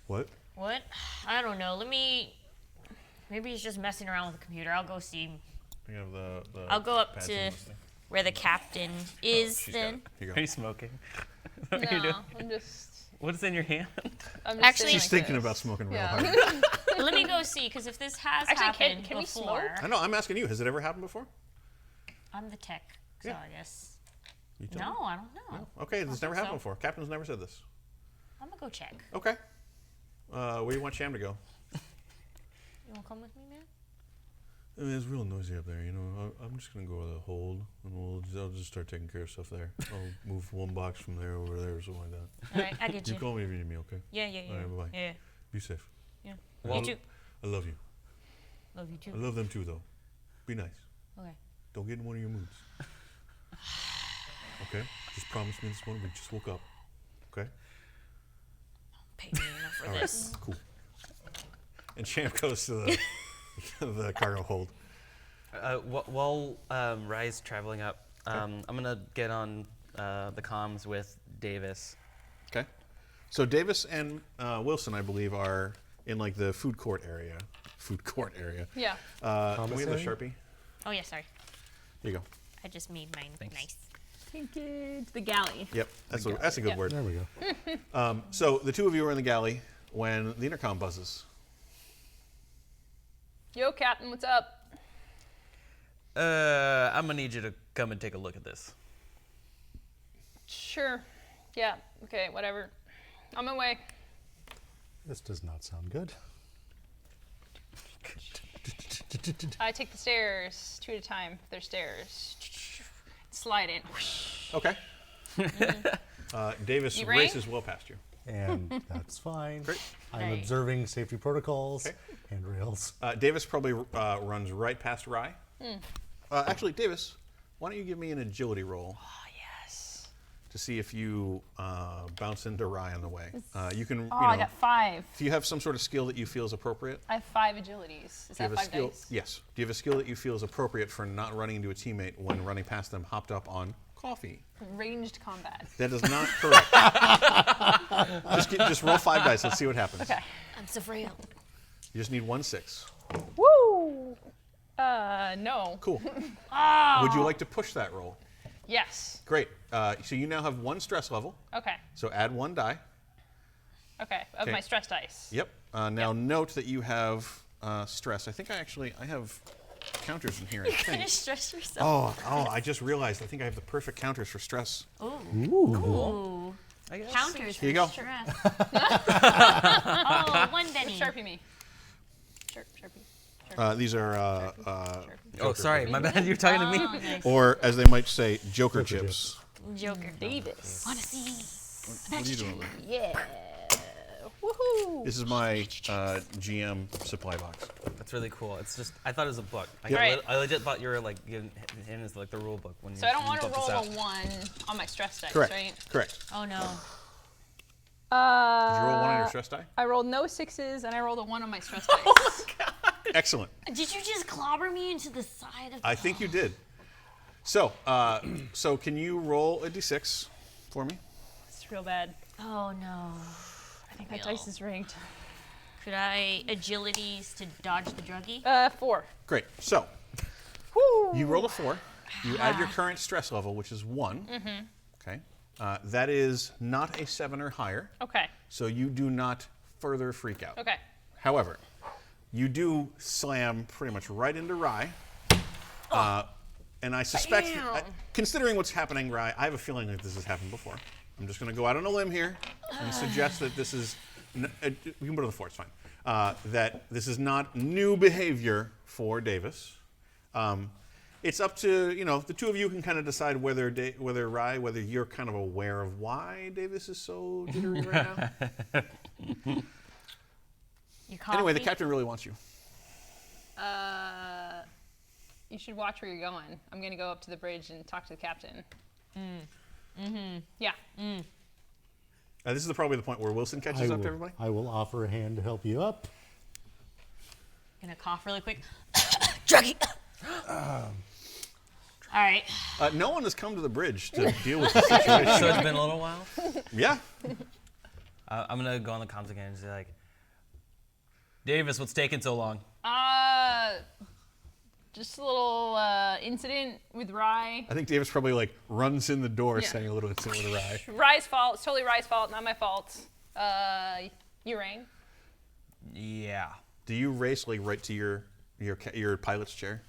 what? What? I don't know. Maybe he's just messing around with the computer. I'll go see. We have the I'll go up pads to on this thing. where the captain is She's got then. it. Here you Are go. you smoking? What are you doing? No, I'm just What's in your hand? I'm just Actually- sitting She's like thinking this. about smoking real Yeah. hard. Let me go see, because if this has Actually, happened can we before, I know, I'm asking you, has it ever happened before? I'm the tech, so Yeah. I guess. You tell No, me. I don't know. No? Okay, this never think happened so. before. Captain's never said this. I'm gonna go check. Okay. Where do you want Cham to go? You wanna come with me, man? I mean, it's real noisy up there, you know. I'm just gonna go to the hold, and I'll just start taking care of stuff there. I'll move one box from there over there or something like that. All right, I get You you. call me if you need me, okay? Yeah. All right, bye-bye. Yeah. Be safe. Yeah. Well, You too. I love you. Love you I too. love them too, though. Be nice. Okay. Don't get in one of your moods. Okay? Just promise me this one. We just woke up. Okay? Pay me enough for All right. this. Cool. And Champ goes to the the cargo hold. While Rye's traveling up, I'm gonna get on the comms with Davis. Okay. So Davis and Wilson, I believe, are in like the food court area. Food court area. Yeah. Can we have the Commissary? Sharpie? Oh yeah, sorry. Here you go. I just made mine nice. Think it's the galley. Yep. That's a good Yep. word. There we go. So the two of you are in the galley when the intercom buzzes. Yo, Captain, what's up? I'm gonna need you to come and take a look at this. Sure. Yeah. Okay. Whatever. On my way. This does not sound good. I take the stairs two at a time. They're stairs. Slide in. Okay. Davis You rang? races well past you. And that's fine. Great. I'm Right. observing safety protocols, Okay. handrails. Davis probably runs right past Rye. Actually, Davis, why don't you give me an agility roll Oh, yes. to see if you bounce into Rye on the way. You can, Oh, I got 5. if you have some sort of skill that you feel is appropriate. I have 5 agilities. Is Do you that have a 5 skill? dice? Yes. Do you have a skill that you feel is appropriate for not running into a teammate when running past them hopped up on coffee? Ranged combat. That is not correct. just roll 5 dice. Let's see what happens. Okay. I'm so frail. You just need 1 6. Woo! No. Cool. Would you like to push that roll? Yes. Great. So you now have 1 stress level. Okay. So add 1 die. Okay. Of Okay. my stress dice. Yep. Now note that you have stress. I think I have counters in here. I think. Stress yourself. Oh! I just realized. I think I have the perfect counters for stress. Ooh. I guess. Counters Here you for go. stress. Oh, 1 Benny. Sharpie me. Sharpie. These are, Oh, sorry, my bad. You're talking to me. Oh, nice. or as they might say, Joker chips. Joker. Davis. Wanna see? What are you doing with it? Yeah. Woohoo! This is my GM supply box. That's really cool. It's just I thought it was a book. Right. I legit thought you were like giving him as like the rule book when So you I don't want to built this roll out. a 1 on my stress dice, Correct. right? Correct. Oh no. Did you roll 1 on your stress die? I rolled no 6s and I rolled a 1 on my stress dice. Excellent. Did you just clobber me into the side of the I think you did. So, so can you roll a d6 for me? real bad. Oh no. I think my dice is rigged. Could I agilities to dodge the druggie? 4. Great. So, Woo! you roll a 4. You add your current stress level, which is 1. Okay. That is not a 7 or higher. Okay. So you do not further freak out. Okay. However, you do slam pretty much right into Rye. And I suspect, considering what's happening, Rye, I have a feeling that this has happened before. I'm just going to go out on a limb here and suggest that this is, you can put it on the floor, it's fine, that this is not new behavior for Davis. It's up to, the two of you can kind of decide whether Rye, whether you're kind of aware of why Davis is so jittery right now. Anyway, the captain really wants you. You should watch where you're going. I'm going to go up to the bridge and talk to the captain. Yeah. This is probably the point where Wilson catches up to everybody. I will offer a hand to help you up. Gonna cough really quick. Druggie! All right. No one has come to the bridge to deal with the situation. So it's been a little while? Yeah. I'm going to go on the comms again and say, like, Davis, what's taking so long? Just a little incident with Rye. I think Davis probably runs in the door saying a little incident with Rye. Rye's fault. It's totally Rye's fault, not my fault. You rang. Yeah. Do you race right to your pilot's chair?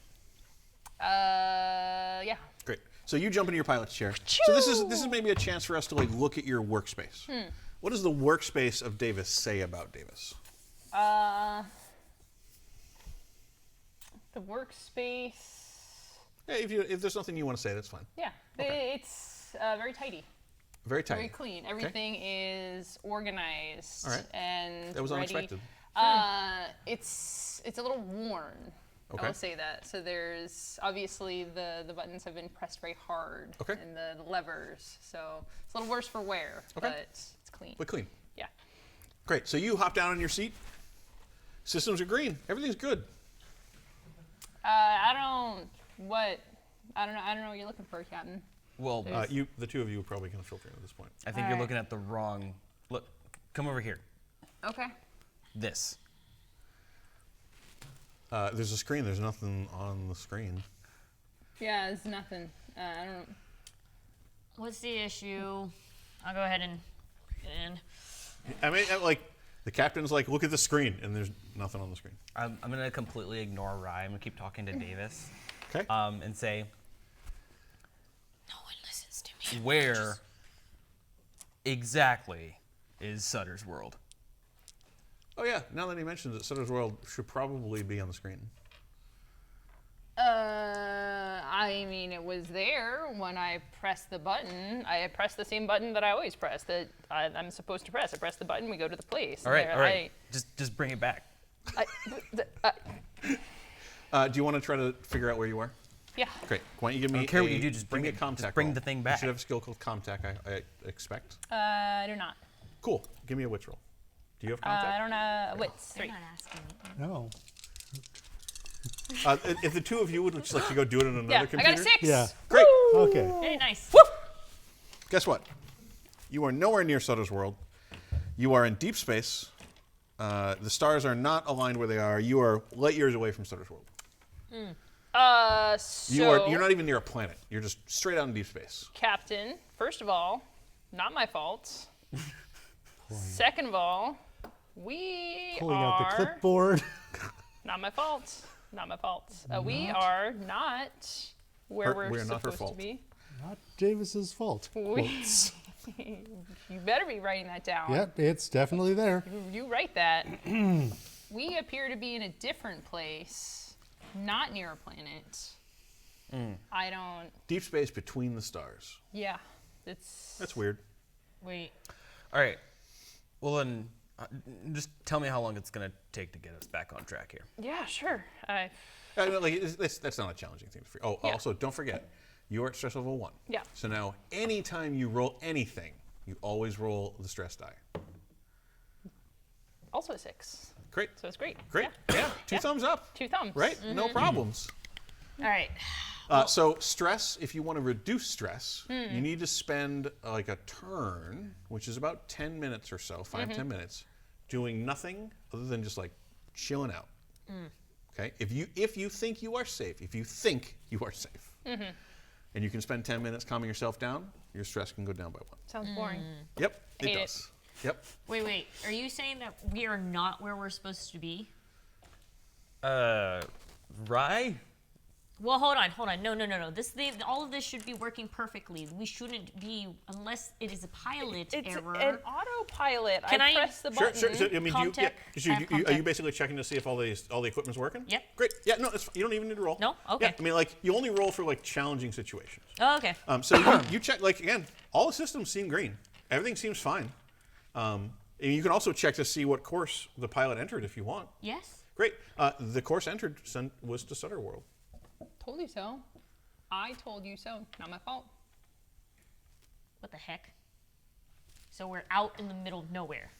Yeah. Great. So you jump into your pilot's chair. So this is maybe a chance for us to look at your workspace. What does the workspace of Davis say about Davis? The workspace. Yeah, if there's nothing you want to say, that's fine. Yeah, Okay. it's very tidy. Very tidy. Very clean. Everything is organized All right. and That was ready. unexpected. It's a little worn. Okay. I will say that. So there's obviously the buttons have been pressed very hard. Okay. And the levers. So it's a little worse for wear, Okay. but it's clean. But clean. Yeah. Great. So you hop down in your seat. Systems are green. Everything's good. I don't know what you're looking for, Captain. Well, The two of you are probably going to filter in at this point. I think you're looking at the wrong... Look, come over here. Okay. This. There's a screen. There's nothing on the screen. Yeah, there's nothing. I don't know. What's the issue? I'll go ahead and get in. I mean, the captain's look at the screen, and there's nothing on the screen. I'm going to completely ignore Rye. I'm going to keep talking to Davis. Okay. And say, No one listens to me. where exactly is Sutter's World? Oh yeah. Now that he mentions it, Sutter's World should probably be on the screen. I mean, it was there when I pressed the button. I pressed the same button that I always press, that I'm supposed to press. I press the button, we go to the place. All right. Just bring it back. Do you want to try to figure out where you are? Yeah. Great. Why don't you give me? I don't care what you do, just give bring me it. a contact Just bring roll. the thing You back. should have a skill called contact. I expect. I do not. Cool. Give me a wits roll. Do you have I contact? don't know. Wits, They're 3. not asking me. No. If the two of you would just like to go do it on another Yeah, computer. I got a 6. Yeah. Great. Okay. Very nice. Guess what? You are nowhere near Sutter's World. You are in deep space. The stars are not aligned where they are. You are light years away from Sutter's World. So You're not even near a planet. You're just straight out in deep space. Captain, first of all, not my fault. Second of all, we Pulling are out the clipboard. not my fault. Not my fault. We are not where we're not her supposed to fault. be. Not Davis's fault. We- Quotes. You better be writing that down. Yep, it's definitely there. You write that. We appear to be in a different place, not near a planet. I don't. Deep space between the stars. Yeah, it's. That's weird. Wait. All right. Well, then, just tell me how long it's going to take to get us back on track here. Yeah, sure. I mean, that's not a challenging thing for you. Oh, Yeah. also, don't forget, you are at stress level 1. Yeah. So now, anytime you roll anything, you always roll the stress die. Also a 6. Great. So it's great. Great. Yeah. Yeah. Two thumbs up. 2 thumbs. Right? No problems. All right. So stress, if you want to reduce stress, you need to spend like a turn, which is about 10 minutes or so, 10 minutes, doing nothing other than just like chilling out. Okay? If you think you are safe, and you can spend 10 minutes calming yourself down, your stress can go down by 1. Sounds boring. Yep, it Hate it. does. Yep. Wait. Are you saying that we are not where we're supposed to be? Rye? Well, hold on. No. All of this should be working perfectly. We shouldn't be, unless it is a pilot It's error. an autopilot. Can I- press the Sure, button. sure. I mean, Comtech. are you Comtech. basically checking to see if all the equipment's working? Yep. Great. Yeah, no, you don't even need to roll. No? Okay. Yeah, I mean, like, you only roll for, like, challenging situations. Oh, okay. So you check, like, again, all the systems seem green. Everything seems fine. And you can also check to see what course the pilot entered if you want. Yes. Great. The course entered was to Sutter World. Told you so. I told you so. Not my fault. What the heck? So we're out in the middle of nowhere.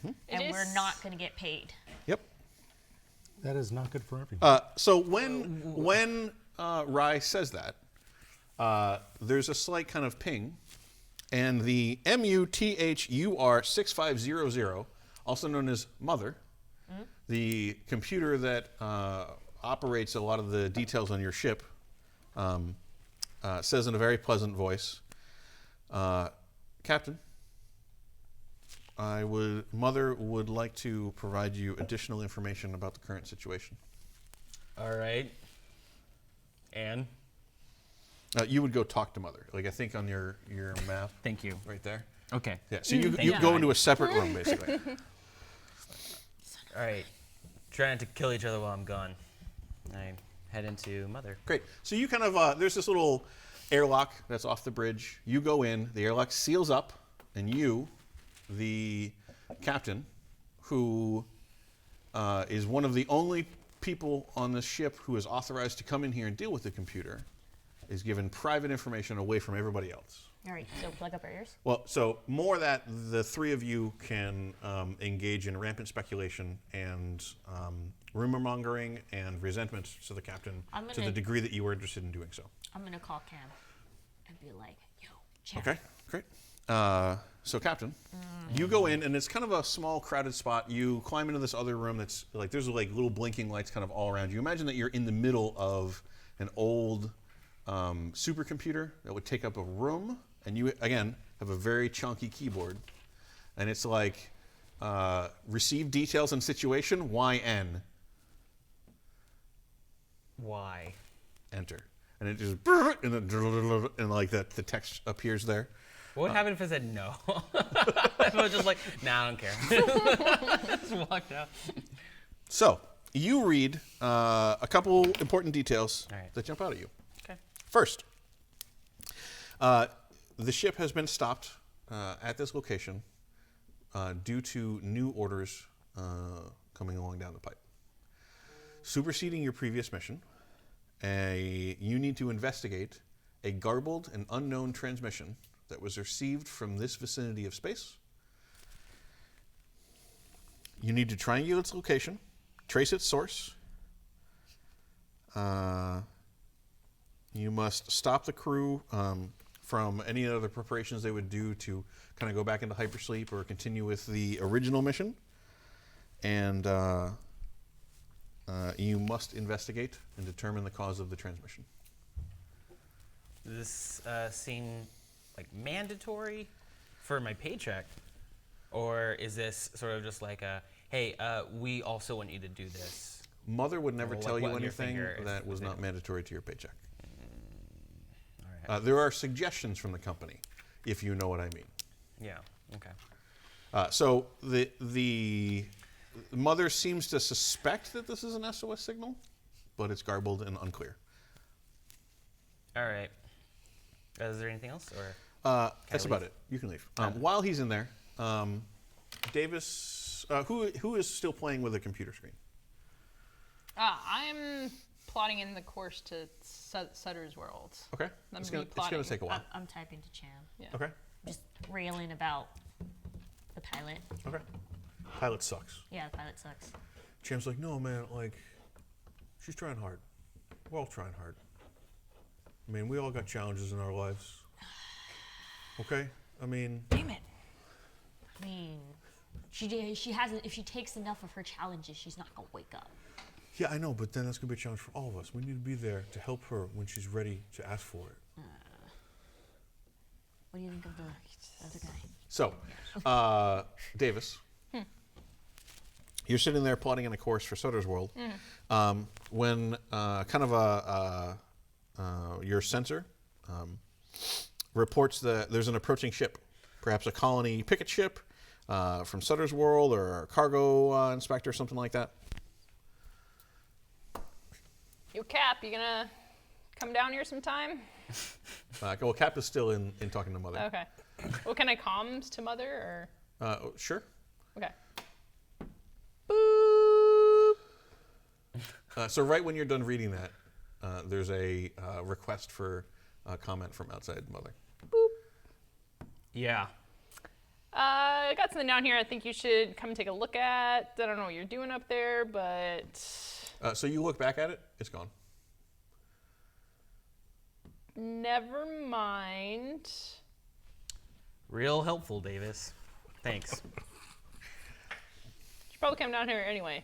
And It we're is- not going to get paid. Yep. That is not good for everyone. So when Rye says that, there's a slight kind of ping, and the MUTHUR 6500, also known as Mother, the computer that operates a lot of the details on your ship, says in a very pleasant voice, Captain, Mother would like to provide you additional information about the current situation. All right. And? You would go talk to Mother, like I think on your map. Thank you. Right there. Okay. Yeah. So you Thank go you. into a separate room basically. All right. Try not to kill each other while I'm gone. I head into Mother. Great. So you kind of there's this little airlock that's off the bridge. You go in. The airlock seals up, and you, the captain, who is one of the only people on this ship who is authorized to come in here and deal with the computer, is given private information away from everybody else. All right, so plug up our ears. Well, so more that the three of you can engage in rampant speculation and rumor mongering and resentment to the captain to the degree that you were interested in doing so. I'm going to call Cam and be like, yo, check. Okay, great. So, Captain, you go in, and it's kind of a small, crowded spot. You climb into this other room that's like, there's like little blinking lights kind of all around you. Imagine that you're in the middle of an old supercomputer that would take up a room, and you, again, have a very chunky keyboard. And it's like, receive details and situation, YN. Why? Enter. And it just, and like the text appears there. What would happen if I said no? I was just like, nah, I don't care. Just walked out. So, you read a couple important details that jump out at you. Okay. First, the ship has been stopped at this location due to new orders coming along down the pipe. Superseding your previous mission, you need to investigate a garbled and unknown transmission that was received from this vicinity of space. You need to triangulate its location, trace its source. You must stop the crew from any other preparations they would do to kind of go back into hypersleep or continue with the original mission. And you must investigate and determine the cause of the transmission. Does this seem like mandatory for my paycheck? Or is this sort of just like a, hey, we also want you to do this? Mother would never Or tell like you what your anything finger is that was within not it. mandatory to your paycheck. All right. There are suggestions from the company, if you know what I mean. Yeah, okay. So the Mother seems to suspect that this is an SOS signal, but it's garbled and unclear. All right. Is there anything else? Or That's about it. You can leave. While he's in there, Davis, who is still playing with a computer screen? I'm plotting in the course to Sutter's World. Okay. I'm It's going to replotting. take a while. I'm typing to Cham. Yeah. Okay. Just railing about the pilot. Okay. Pilot sucks. Yeah, the pilot sucks. Cham's like, no, man, like, she's trying hard. We're all trying hard. I mean, we all got challenges in our lives. Okay? I mean... Damn it. I mean, she hasn't... If she takes enough of her challenges, she's not going to wake up. Yeah, I know, but then that's going to be a challenge for all of us. We need to be there to help her when she's ready to ask for it. What do you think of the other guy? So, Davis, you're sitting there plotting in a course for Sutter's World when kind of your sensor reports that there's an approaching ship, perhaps a colony picket ship from Sutter's World or a cargo inspector, something like that. Yo, Cap, you gonna come down here sometime? Well, Cap is still in talking to Mother. Okay. Well, can I comms to Mother or? Sure. Okay. So right when you're done reading that, there's a request for comment from outside Mother. Yeah. I got something down here I think you should come and take a look at. I don't know what you're doing up there, but... So you look back at it, it's gone. Never mind. Real helpful, Davis. Thanks. Should probably come down here anyway.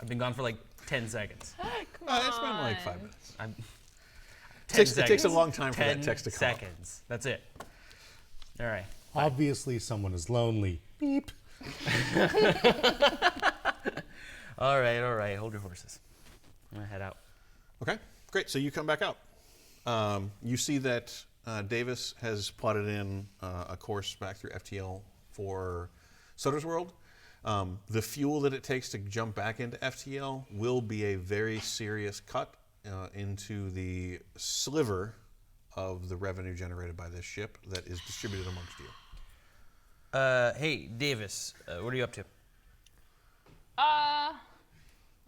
I've been gone for like 10 seconds. Come on. It's been like 5 minutes. I'm, It takes a long time for 10 that text to come seconds. That's it. All right. Obviously, someone is lonely. Beep. All right. Hold your horses. I'm gonna head out. Okay, great. So you come back out. You see that Davis has plotted in a course back through FTL for Sutter's World. The fuel that it takes to jump back into FTL will be a very serious cut into the sliver of the revenue generated by this ship that is distributed amongst you. Hey, Davis, what are you up to?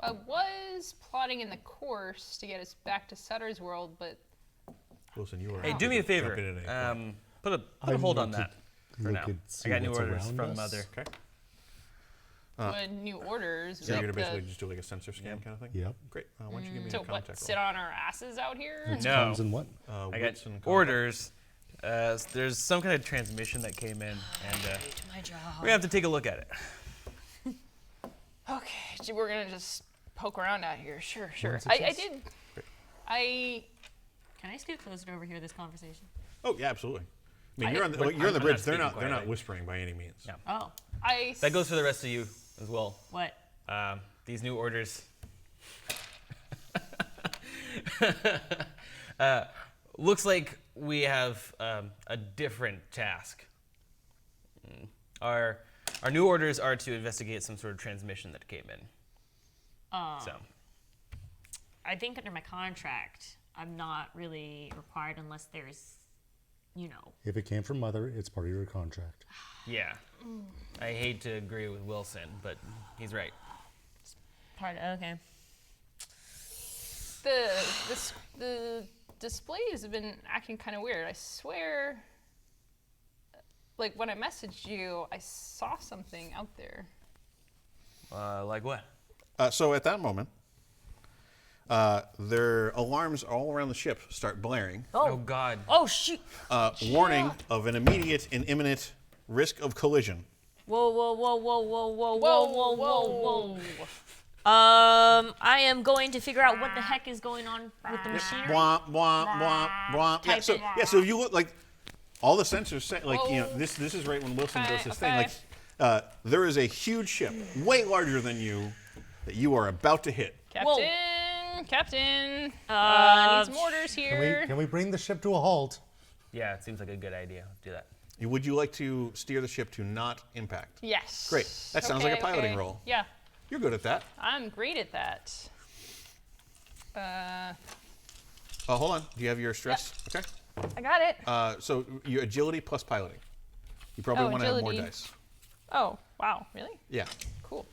I was plotting in the course to get us back to Sutter's World, but Wilson, you are. Hey, do me a favor. Jump in at any point. Put a hold on that for now. I got new orders from Mother. Okay. what new orders. So you're like gonna basically the- just do like a sensor scan kind of thing? Yep. Great. Why don't you give me So a what? contact Sit on our asses out here? It's No. comms and what? roll? I Wits got and contact. orders. There's some kind of transmission that came in, and My job. we're gonna have to take a look at it. Okay, so we're gonna just poke around out here. Sure. One I success. did. I Can I scoot closer to overhear this conversation? Oh yeah, absolutely. I mean, I- you're on the, Look, you're on the I'm bridge. not They're speaking not quietly. whispering by any means. Yeah. Oh, That goes for the rest of you as well. what? These new orders. Looks like we have a different task. Our new orders are to investigate some sort of transmission that came in. So I think under my contract, I'm not really required unless there's, If it came from Mother, it's part of your contract. yeah, I hate to agree with Wilson, but he's right. okay. the displays have been acting kind of weird. I swear, like when I messaged you, I saw something out there. Like what? So at that moment, their alarms all around the ship start blaring, Oh God. Oh, shoot. warning of an immediate and imminent risk of collision. Whoa, whoa, whoa, whoa, whoa, whoa, Whoa, whoa, whoa, whoa. I am going to figure out what the heck is going on with the machinery. Womp, womp, womp, womp. Yeah, Type so it. so if you look, like, all the sensors say, like, Whoa. this is right when Wilson Okay, does his thing. okay. Like, there is a huge ship, way larger than you, that you are about to hit. Captain, Uh, need some orders here. Can we bring the ship to a halt? Yeah, it seems like a good idea. Do that. Would you like to steer the ship to not impact? Yes. Great. That sounds like a piloting okay. role. Yeah, You're good at that. I'm great at that. Hold on. Do you have your stress? Okay. I got it. So your agility plus piloting. You probably want to have more agility. dice. Oh, wow, really? Yeah. Cool.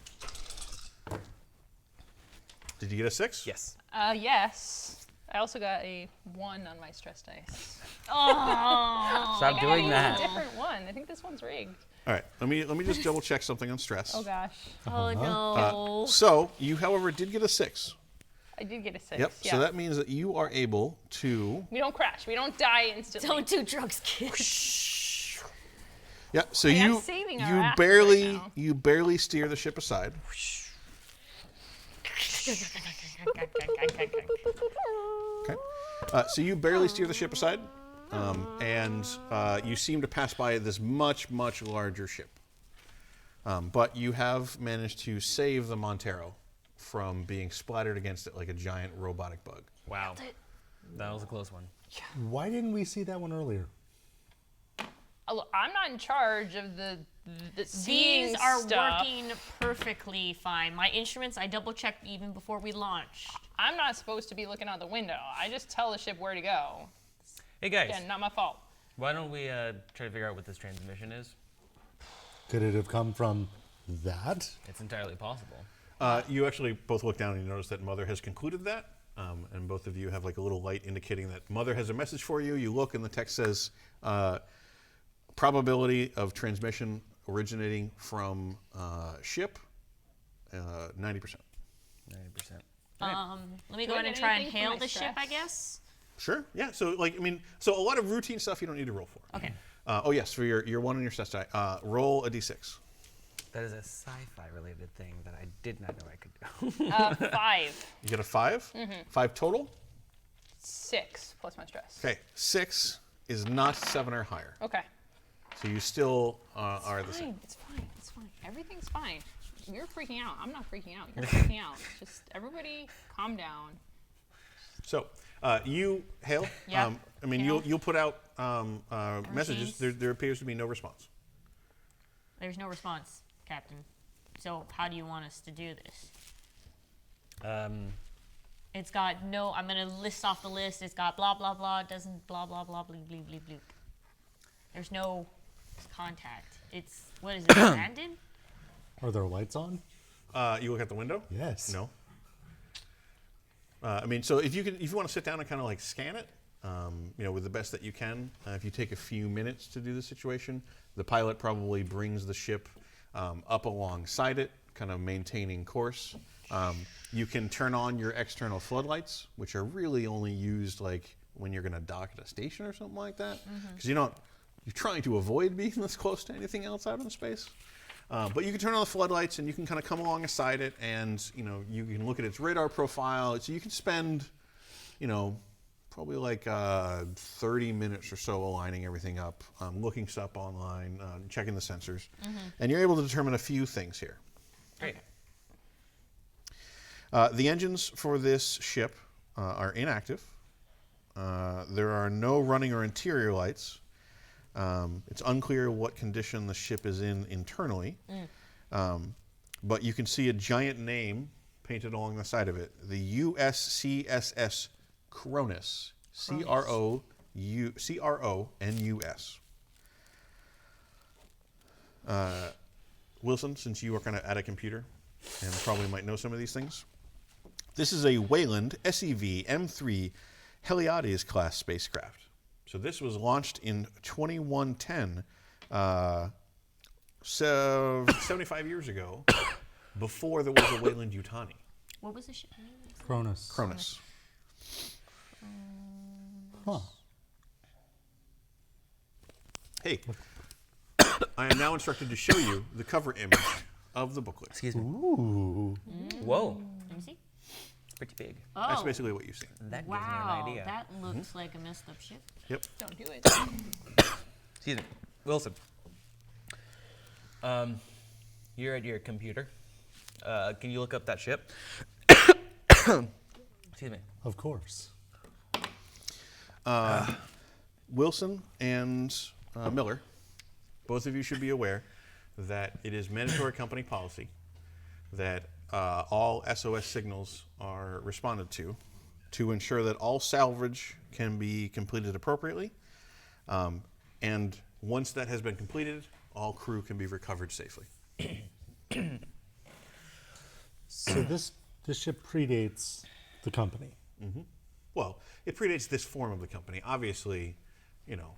Did you get a 6? Yes. Yes. I also got a 1 on my stress dice. Stop I doing use that. a different one. I think this one's rigged. All right. Let me just double check something on stress. Oh gosh. Oh, no. So you, however, did get a 6. I did get a 6. Yep. Yeah. So that means that you are able to. We don't crash. We don't die instantly. Don't do drugs, kids. Yeah. So Hey, I'm you saving our you asses barely right now. you barely steer the ship aside. Okay. So you barely steer the ship aside, and you seem to pass by this much larger ship. But you have managed to save the Montero from being splattered against it like a giant robotic bug. Wow. That was a close one. Why didn't we see that one earlier? Look, I'm not in charge of the These seeing are stuff. working perfectly fine. My instruments, I double checked even before we launched. I'm not supposed to be looking out the window. I just tell the ship where to go. Hey guys, Again, not my fault. why don't we try to figure out what this transmission is? Could it have come from that? It's entirely possible. You actually both look down and you notice that Mother has concluded that, and both of you have like a little light indicating that Mother has a message for you. You look and the text says, probability of transmission originating from ship, 90%. 90%. Let me Do go I ahead and get try and anything for hail my the ship, I stress? guess. Sure. Yeah. So like so a lot of routine stuff you don't need to roll for. Okay. Oh yes, for your 1 on your stress die, roll a d6. That is a sci-fi related thing that I did not know I could do. 5. You get a 5. 5 total. 6 plus my stress. Okay. 6 is not 7 or higher. Okay. So you still are the same. It's fine. It's fine. Everything's fine. You're freaking out. I'm not freaking out. You're freaking out. Just everybody calm down. So you hail. Yeah. I mean, Hail. you'll put out messages. Routines. There appears to be no response. There's no response, Captain. So how do you want us to do this? It's got no, I'm going to list off the list. It's got blah, blah, blah, doesn't blah, blah, blah, bleep, bleep, bleep, bleep. There's no contact. It's, what is it, abandoned? Are there lights on? You look at the window. Yes. No. I mean, so if you want to sit down and kind of like scan it, with the best that you can. If you take a few minutes to do the situation, the pilot probably brings the ship up alongside it, kind of maintaining course. You can turn on your external floodlights, which are really only used like when you're going to dock at a station or something like that, because you're trying to avoid being this close to anything else out in space. But you can turn on the floodlights and you can kind of come alongside it, and you can look at its radar profile. So you can spend, probably like 30 minutes or so aligning everything up, looking stuff online, checking the sensors, and you're able to determine a few things here. Great. The engines for this ship are inactive. There are no running or interior lights. It's unclear what condition the ship is in internally, but you can see a giant name painted along the side of it, the USCSS Cronus, C-R-O-N-U-S. Wilson, since you are kind of at a computer and probably might know some of these things, this is a Wayland SEV M3 Heliades class spacecraft. So this was launched in 2110, 75 years ago, before there was a Wayland Yutani. What was the ship? Cronus. Cronus. Huh. Hey, I am now instructed to show you the cover image of the booklet. Excuse me. Ooh. Whoa. Let me see. It's pretty big. Oh, That's basically what you see. That wow. gives me an idea. That looks like a messed up ship. Yep. Don't do it. Excuse me. Wilson. You're at your computer. Can you look up that ship? Excuse me. Of course. Wilson and Miller, both of you should be aware that it is mandatory company policy that all SOS signals are responded to ensure that all salvage can be completed appropriately. And once that has been completed, all crew can be recovered safely. So this ship predates the company. Well, it predates this form of the company. Obviously,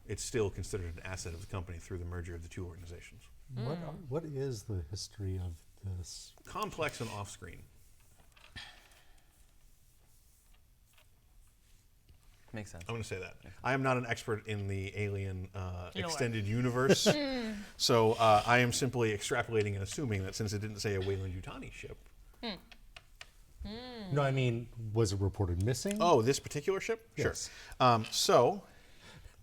it's still considered an asset of the company through the merger of the two organizations. What is the history of this? Complex and off-screen. Makes sense. I'm going to say that. I am not an expert in the Alien extended universe, so I am simply extrapolating and assuming that since it didn't say a Weyland-Yutani ship. No, I mean, was it reported missing? Oh, this particular ship? Yes. Sure. So,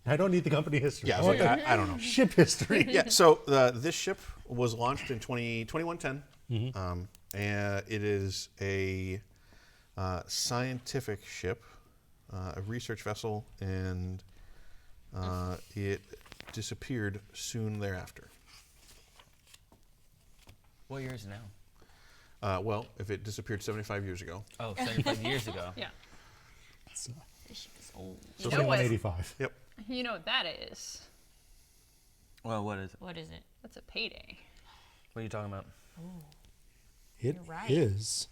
I don't need the company history. yeah, I want the I don't know. ship history. Yeah, so this ship was launched in 2110, and it is a scientific ship, a research vessel, and it disappeared soon thereafter. What year is it now? Well, if it disappeared 75 years ago. Oh, 75 years ago. Yeah. This ship is old. So You know what? 185. Yep. You know what that is? Well, what is it? What is it? That's a payday. What are you talking about? It You're right. is.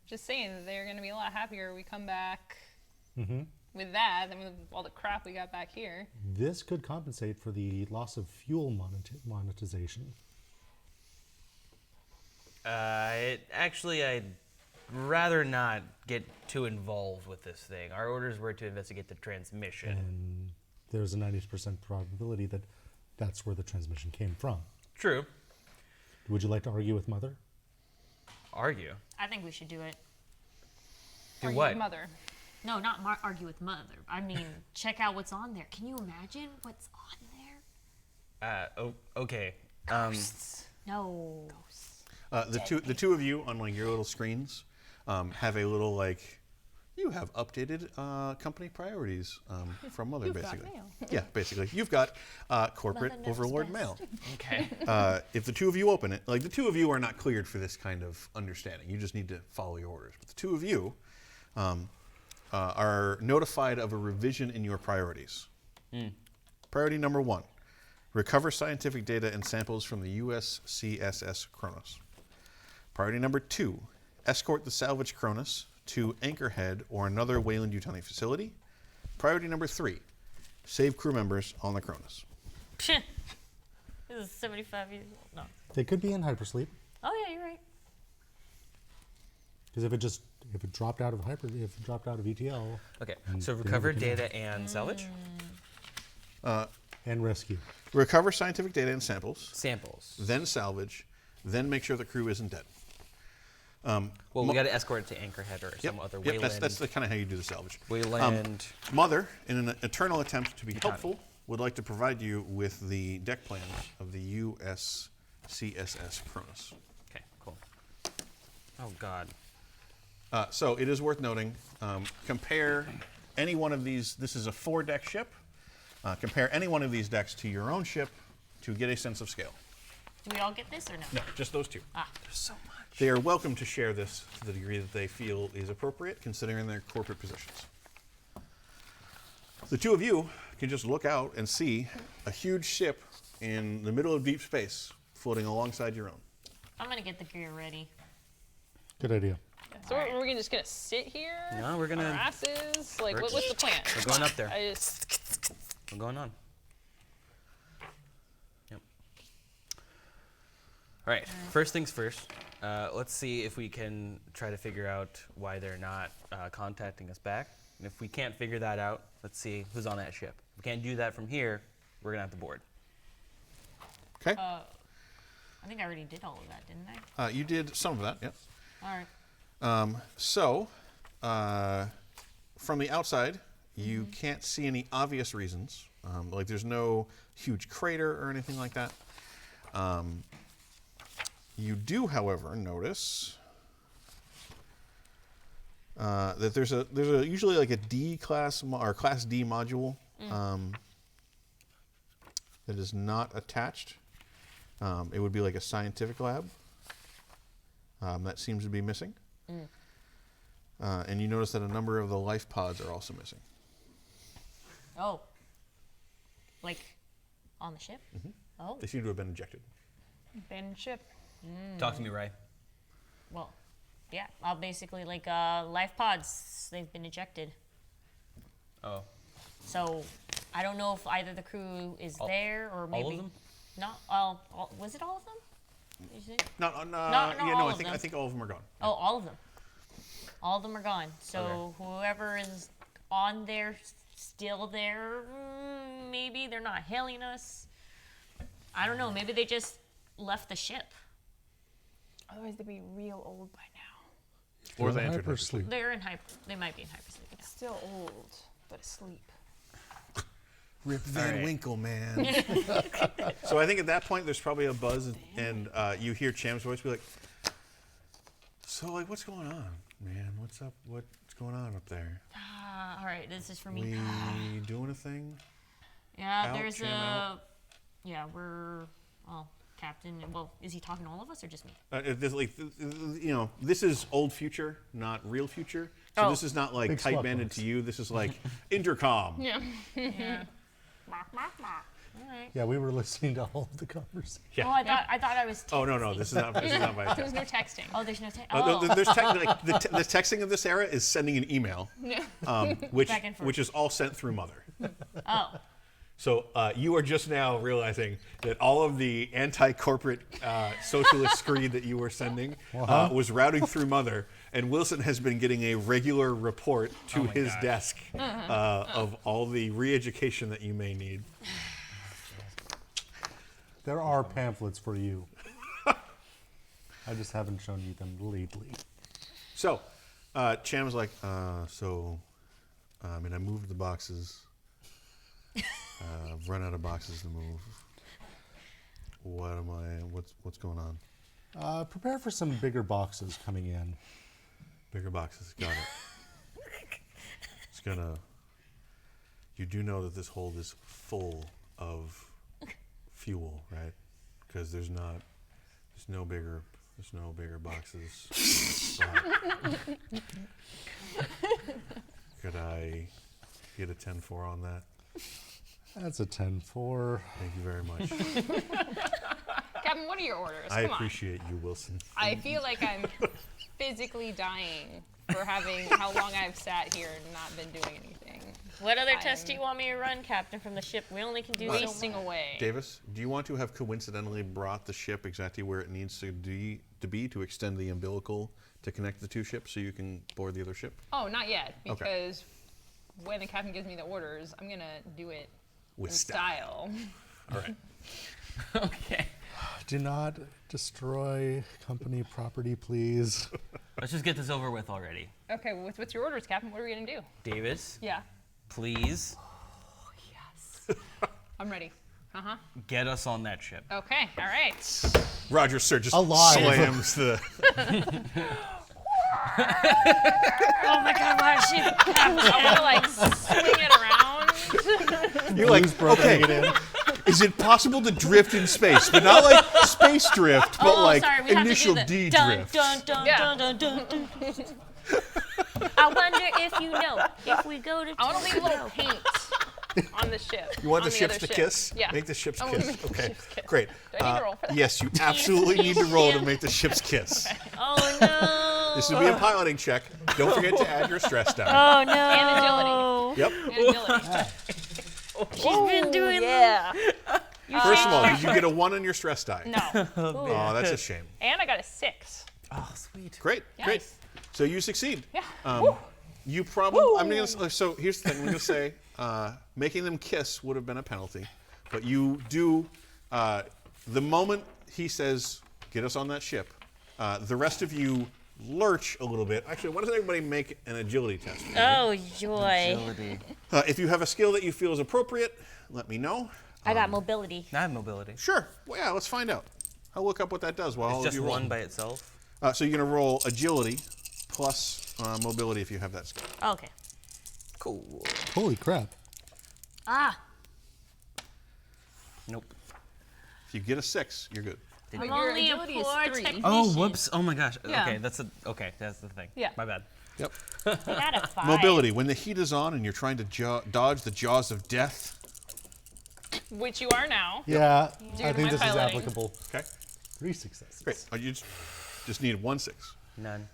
Just saying that they're going to be a lot happier we come back with that than with all the crap we got back here. This could compensate for the loss of fuel monetization. Actually, I'd rather not get too involved with this thing. Our orders were to investigate the transmission. And there's a 90% probability that that's where the transmission came from. True. Would you like to argue with Mother? Argue. I think we should do it. Do Or what? your mother. No, not argue with Mother. I mean, check out what's on there. Can you imagine what's on there? Okay. No. The two of you on like your little screens have a little like you have updated company priorities from Mother, You've got basically. mail. Yeah, basically. You've got corporate Mother knows overlord best. mail. Okay. If the two of you open it, like the two of you are not cleared for this kind of understanding. You just need to follow your orders. But the two of you are notified of a revision in your priorities. Priority number 1, recover scientific data and samples from the USCSS Kronos. Priority number 2, escort the salvage Kronos to Anchorhead or another Weyland-Yutani facility. Priority number 3, save crew members on the Kronos. This is 75 years old. No. They could be in hypersleep. Oh, yeah, you're right. Because if it dropped out of ETL Okay. So recover data and salvage? and rescue. Recover scientific data and samples, Samples. then salvage, then make sure the crew isn't dead. Well, we got to escort it to Anchorhead or some other Yep, Wayland. that's kind of how you do the salvage. Wayland. Mother, in an eternal attempt to be helpful, would like to provide you with the deck plans of the USCSS Kronos. Okay, cool. Oh, God. So it is worth noting, compare any one of these. This is a 4-deck ship. Compare any one of these decks to your own ship to get a sense of scale. Do we all get this or no? No, just those two. There's so much. They are welcome to share this to the degree that they feel is appropriate, considering their corporate positions. The two of you can just look out and see a huge ship in the middle of deep space floating alongside your own. I'm going to get the gear ready. Good idea. So we're we just gonna sit here? No, we're gonna- on our asses? Like, we're what's the plan? We're going up there. I just What's going on? Yep. All right. First things first. Let's see if we can try to figure out why they're not contacting us back. And if we can't figure that out, let's see who's on that ship. If we can't do that from here, we're gonna have to board. Okay? I think I already did all of that, didn't I? You did some of that, yep. All right. From the outside, you can't see any obvious reasons. Like there's no huge crater or anything like that. You do, however, notice that there's usually like a D class or class D module that is not attached. It would be like a scientific lab. That seems to be missing. And you notice that a number of the life pods are also missing. Oh. Like on the ship? Oh. They seem to have been ejected. abandoned ship. Talk to me, Ray. Well, yeah. Basically, like life pods, they've been ejected. Oh. So I don't know if either the crew is there or maybe All of them? not. All, was it all of them? Is it? No, not yeah, all no, of I think them. all of them are gone. Oh, all of them. All of them are gone. So whoever is on there, still there. Maybe they're not hailing us. I don't know. Maybe they just left the ship. Otherwise, they'd be real old by now. Or they entered hypersleep. They're in They might be in hypersleep. Yeah. Still old, but asleep. Rip Van Winkle, man. So I think at that point there's probably a buzz, and you hear Cham's voice be like, "So like, what's going on, man? What's up? What's going on up there? All right, this is for me. We doing a thing? Yeah, Out, there's Cham a. out? Yeah, we're. Well, Captain. Well, is he talking to all of us or just me? This is old future, not real future. So this is not like Big tight swap banded box. to you. This is like intercom. Yeah. Yeah. All right. Yeah, we were listening to all of the conversation. Yeah. Oh, I thought I was. Oh no, this is not by There's text. no texting. Oh, there's no. There's the texting of this era is sending an email, which Back and forth. which is all sent through Mother. Oh. So you are just now realizing that all of the anti-corporate socialist screed that you were sending was routing through Mother, and Wilson has been getting a regular report to his desk of all the re-education that you may need. There are pamphlets for you. I just haven't shown you them lately. So Cham's like, I moved the boxes. I've run out of boxes to move. What's going on? Prepare for some bigger boxes coming in. Bigger boxes, got it. It's gonna. You do know that this hold is full of fuel, right? Because there's no bigger boxes. Could I get a 10-4 on that? That's a 10-4. Thank you very much. Captain, what are your orders? I Come on. appreciate you, Wilson. I feel like I'm physically dying for having how long I've sat here and not been doing anything. What other test do you want me to run, Captain, from the ship? We only can do so Wasting much. away. Davis, do you want to have coincidentally brought the ship exactly where it needs to be to extend the umbilical to connect the two ships so you can board the other ship? Oh, not yet, Okay. because when the captain gives me the orders, I'm gonna do it With in style. style. All right. Okay. Do not destroy company property, please. Let's just get this over with already. Okay, well, what's your orders, Captain? What are we gonna do? Davis, Yeah. please Yes. I'm ready. Uh-huh. get us on that ship. Okay, all right. Roger, sir, just Alive. slams the. Oh my God, why is she? I wanna like swing it around. You're like, okay, It in. is it possible to drift in space? But not like space drift, but Oh, like sorry, we have to initial do the D dun, drift. dun, dun, Yeah. dun, dun, dun, dun. I wonder if you know if we go to. I wanna leave a little paint on the ship. You want on the ships other to ship. kiss? Yeah. Make the ships I wanna kiss. make the Okay, ships kiss. great. Do I need to roll for that? Yes, you absolutely need to roll to make the ships kiss. Oh no! This would be a piloting check. Don't forget to add your stress die. Oh no! And agility. Yep. And agility. She's been doing Yeah. First of all, did you get a 1 on your stress die? No. Oh, that's a shame. And I got a 6. Oh, sweet. Great, great. Yes. So you succeed. Yeah. You probably. I'm gonna. So here's the thing. I'm gonna say, making them kiss would have been a penalty, but you do. The moment he says, "Get us on that ship," the rest of you lurch a little bit. Actually, why doesn't everybody make an agility test? for me? Oh joy! Agility. If you have a skill that you feel is appropriate, let me know. I got mobility. I have mobility. Sure. Well, yeah. Let's find out. I'll look up what that does while all It's of just you roll. one by itself. So you're gonna roll agility plus mobility if you have that skill. Okay. Cool. Holy crap. Ah, Nope. If you get a 6, you're good. I'm Your only a agility is poor 3. technician. Oh, whoops. Oh my gosh. Yeah. Okay, that's the thing. Yeah. My bad. Yep. I got a 5. Mobility. When the heat is on and you're trying to dodge the jaws of death. Which you are now. Yeah, Due I to think my this is piloting. applicable. Okay. 3 successes. Great. Oh, you just need 1 6. None.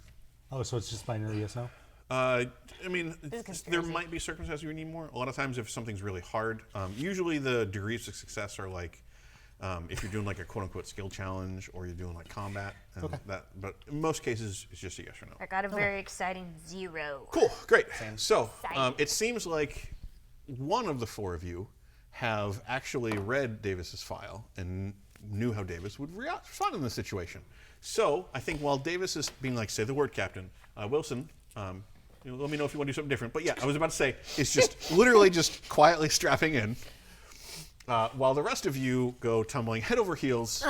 Oh, so it's just binary yes no? I mean, is there conspiracy. might be circumstances where you need more. A lot of times, if something's really hard, usually the degrees of success are like if you're doing like a quote-unquote skill challenge or you're doing like combat. Okay. But in most cases, it's just a yes or no. I got a very exciting 0. Cool, great. So it seems like one of the 4 of you have actually read Davis's file and knew how Davis would respond in this situation. So I think while Davis is being like, say the word, Captain, Wilson, let me know if you want to do something different. But yeah, I was about to say, it's just literally just quietly strapping in. While the rest of you go tumbling head over heels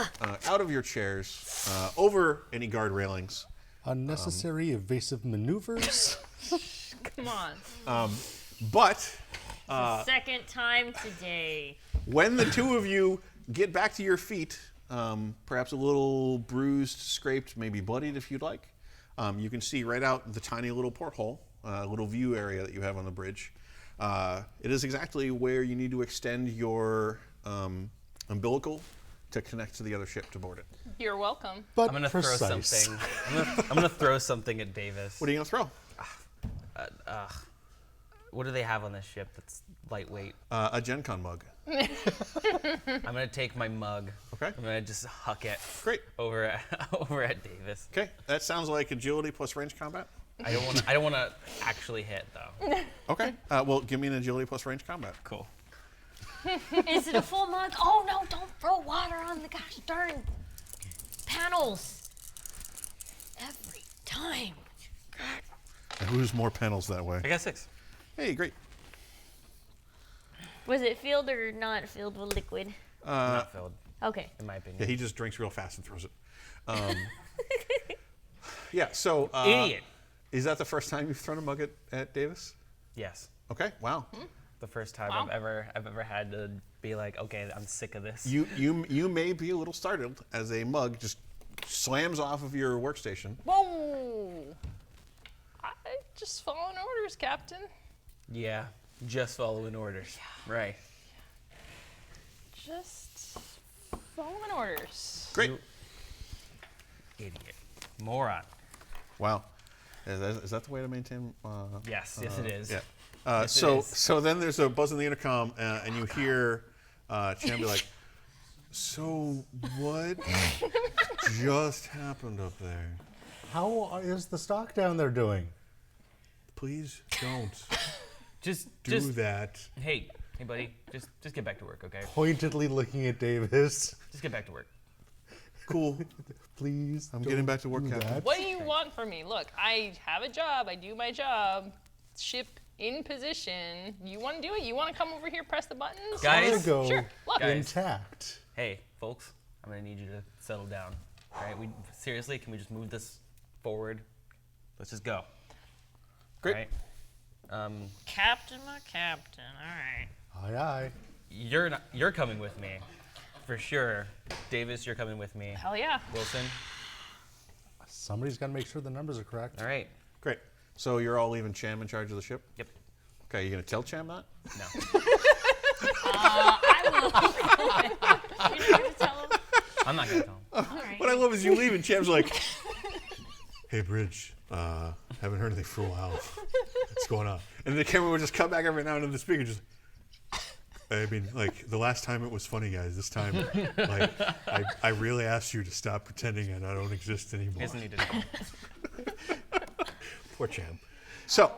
out of your chairs, over any guard railings. Unnecessary evasive maneuvers. Come on. But Second time today. when the 2 of you get back to your feet, perhaps a little bruised, scraped, maybe bloodied if you'd like, you can see right out the tiny little porthole, little view area that you have on the bridge. It is exactly where you need to extend your umbilical to connect to the other ship to board it. You're welcome. But I'm gonna precise. throw something. I'm gonna throw something at Davis. What are you going to throw? What do they have on this ship that's lightweight? A Gen Con mug. I'm gonna take my mug. Okay. I'm gonna just huck it Great. over at Davis. Okay, that sounds like agility plus range combat. I don't wanna actually hit though. Okay, well, give me an agility plus range combat. Cool. Is it a full mug? Oh no, don't throw water on the gosh darn panels. Every time. And who's more panels that way? I got 6. Hey, great. Was it filled or not filled with liquid? Not filled, Okay. in my Yeah, opinion. he just drinks real fast and throws it. Yeah, so... Idiot. Is that the first time you've thrown a mug at Davis? Yes. Okay, wow. The first time Wow. I've ever had to be like, okay, I'm sick of this. You may be a little startled as a mug just slams off of your workstation. Whoa! I just following orders, Captain. Yeah, just following orders. Right. Just following orders. Great. Idiot. Moron. Wow. Is that the way to maintain? Yes, yes it is. Yeah. Yes, it so is. so then there's a buzz in the intercom, and you hear Chan be like, "So what just happened up there? How is the stock down there doing? Please don't Just do that." Hey, buddy, just get back to work, okay? Pointedly looking at Davis. Just get back to work. Cool. Please. I'm getting back to work, do Captain. that. What do you want from me? Look, I have a job. I do my job. Ship in position. You want to do it? You want to come over here, press the buttons? Guys? Cargo Sure. Look. Guys. intact. Hey, folks, I'm gonna need you to settle down. All right, seriously, can we just move this forward? Let's just go. Great. All right? Captain, my captain. All right. Aye, aye. You're coming with me, for sure. Davis, you're coming with me. Hell yeah. Wilson, Somebody's got to make sure the numbers are correct. all right. Great. So you're all leaving Cham in charge of the ship? Yep. Okay, you gonna tell Cham that? No, I will. You're gonna tell him? I'm not gonna tell him. All right. What I love is you leave and Cham's like, "Hey, Bridge, haven't heard anything for a while. What's going on?" And the camera would just cut back every now and then to the speaker, just. I mean, like, the last time it was funny, guys. This time, like, I really asked you to stop pretending and I don't exist He anymore. doesn't need to know. Poor Cham. So,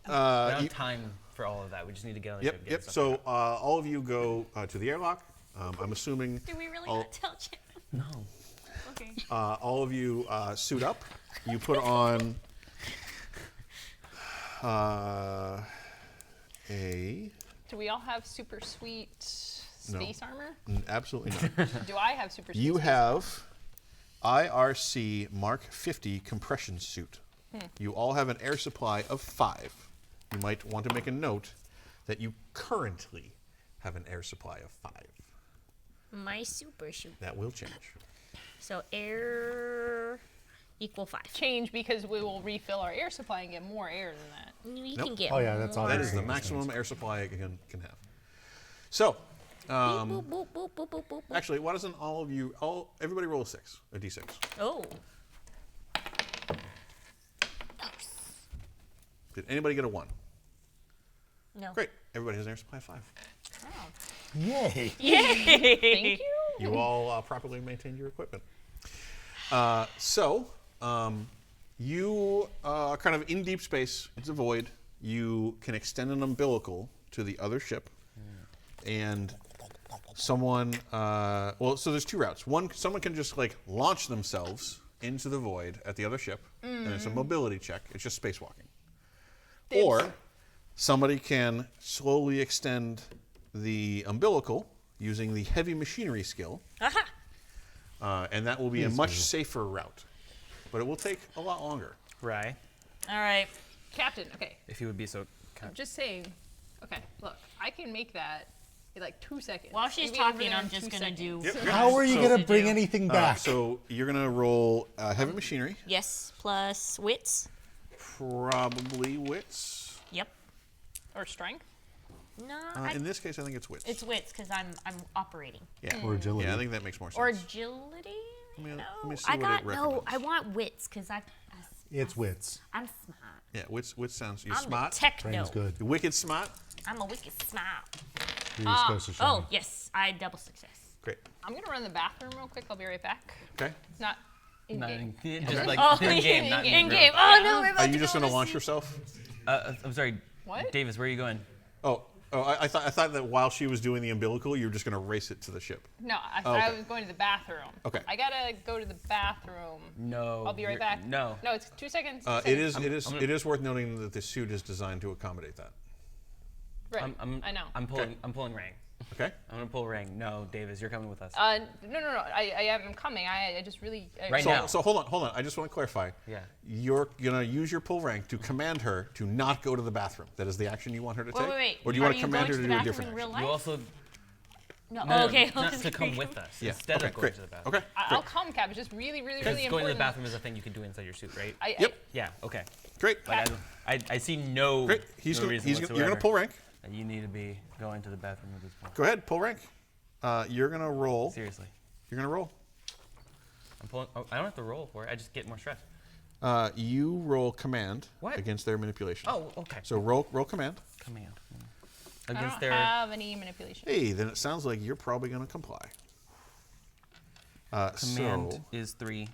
We don't have time for all of that. We just need to get on the ship. yep, and get yep. stuff So, done. all of you go to the airlock. I'm assuming Do we really all, not tell Chip? No. Okay. all of you suit up. You put on a... Do we all have super sweet space armor? Absolutely not. Do I have super sweet You space have IRC Mark 50 compression suit. You all have an air supply of 5. You might want to make a note that you currently have an air supply of 5. My super shoot. That will change. So air equal 5. change because we will refill our air supply and get more air than that. We Nope. can get Oh, yeah, that's more. That is the Alright. maximum air supply it can have. So, Boop, boop, boop, boop, boop, boop, boop. actually, why doesn't everybody roll a 6, a d6? Oh. Did anybody get a 1? No. Great. Everybody has an air supply of 5. Oh. Yay. Yay! Thank you. You all properly maintained your equipment. You are kind of in deep space. It's a void. You can extend an umbilical to the other ship, and someone. So there's two routes. One, someone can just like launch themselves into the void at the other ship, and it's a mobility check. It's just spacewalking. Or somebody can slowly extend the umbilical using the heavy machinery skill, and that will be a much safer route, but it will take a lot longer. Right. All right. Captain, okay. If you would be so kind. I'm just saying. Okay, look, I can make that in like 2 seconds. While she's You'll be over talking, there I'm in just 2 gonna do. seconds. How are you So- going to bring anything back? So you're gonna roll heavy machinery, Yes, plus wits. probably wits. Yep. Or strength. No, In this case, I think it's wits. it's wits because I'm operating. Yeah. Or agility. Yeah, I think that makes more sense. Or agility. Let me No, see I what got it no. recommends. I want wits because It's wits. I'm smart. Yeah, wits sounds. You're I'm smart. a techno. Brain's good. You're wicked smart. I'm a wicked smart. You're supposed to show Oh me. yes, I double success. Great. I'm gonna run the bathroom real quick. I'll be right back. Okay. Not in Not game. just like Oh, in game, not in In real. game. Oh no, we're about Are to you just go gonna to launch sea. yourself? I'm sorry. What? Davis, where are you going? I thought that while she was doing the umbilical, you were just gonna race it to the ship. No, I thought I okay. was going to the bathroom. Okay. I gotta go to the bathroom. No. I'll be right you're- back. No. No, it's 2 seconds. 2 It seconds. is. It is worth noting that the suit is designed to accommodate that. Right. I know. I'm pulling Rang. Okay. I'm gonna pull Rang. No, Davis, you're coming with us. No. I am coming. I just really. Right So, now. so hold on. I just want to clarify. Yeah. You're gonna use your pull rank to command her to not go to the bathroom. That is the action you want her to take. Wait. Or do you Are want to command her going to the do a bathroom different in action? real life? You also No. Okay. not to come with us. Yeah. Instead Okay. of going Great. to the bathroom. Okay. I'll come, Cap. It's just really Because important. going to the bathroom is a thing you can do inside your suit, right? Yep. Yeah. Okay. Great. Like, I see no. Great. no reason You're whatsoever gonna pull rank. that you need to be going to the bathroom at this point. Go ahead. Pull rank. You're gonna roll. Seriously. You're gonna roll. I'm pulling. Oh, I don't have to roll for it. I just get more stress. You roll command What? against their manipulation. Oh, okay. So roll command. Command. I Against don't their. have any manipulation. Hey, then it sounds like you're probably gonna comply. Command So is 3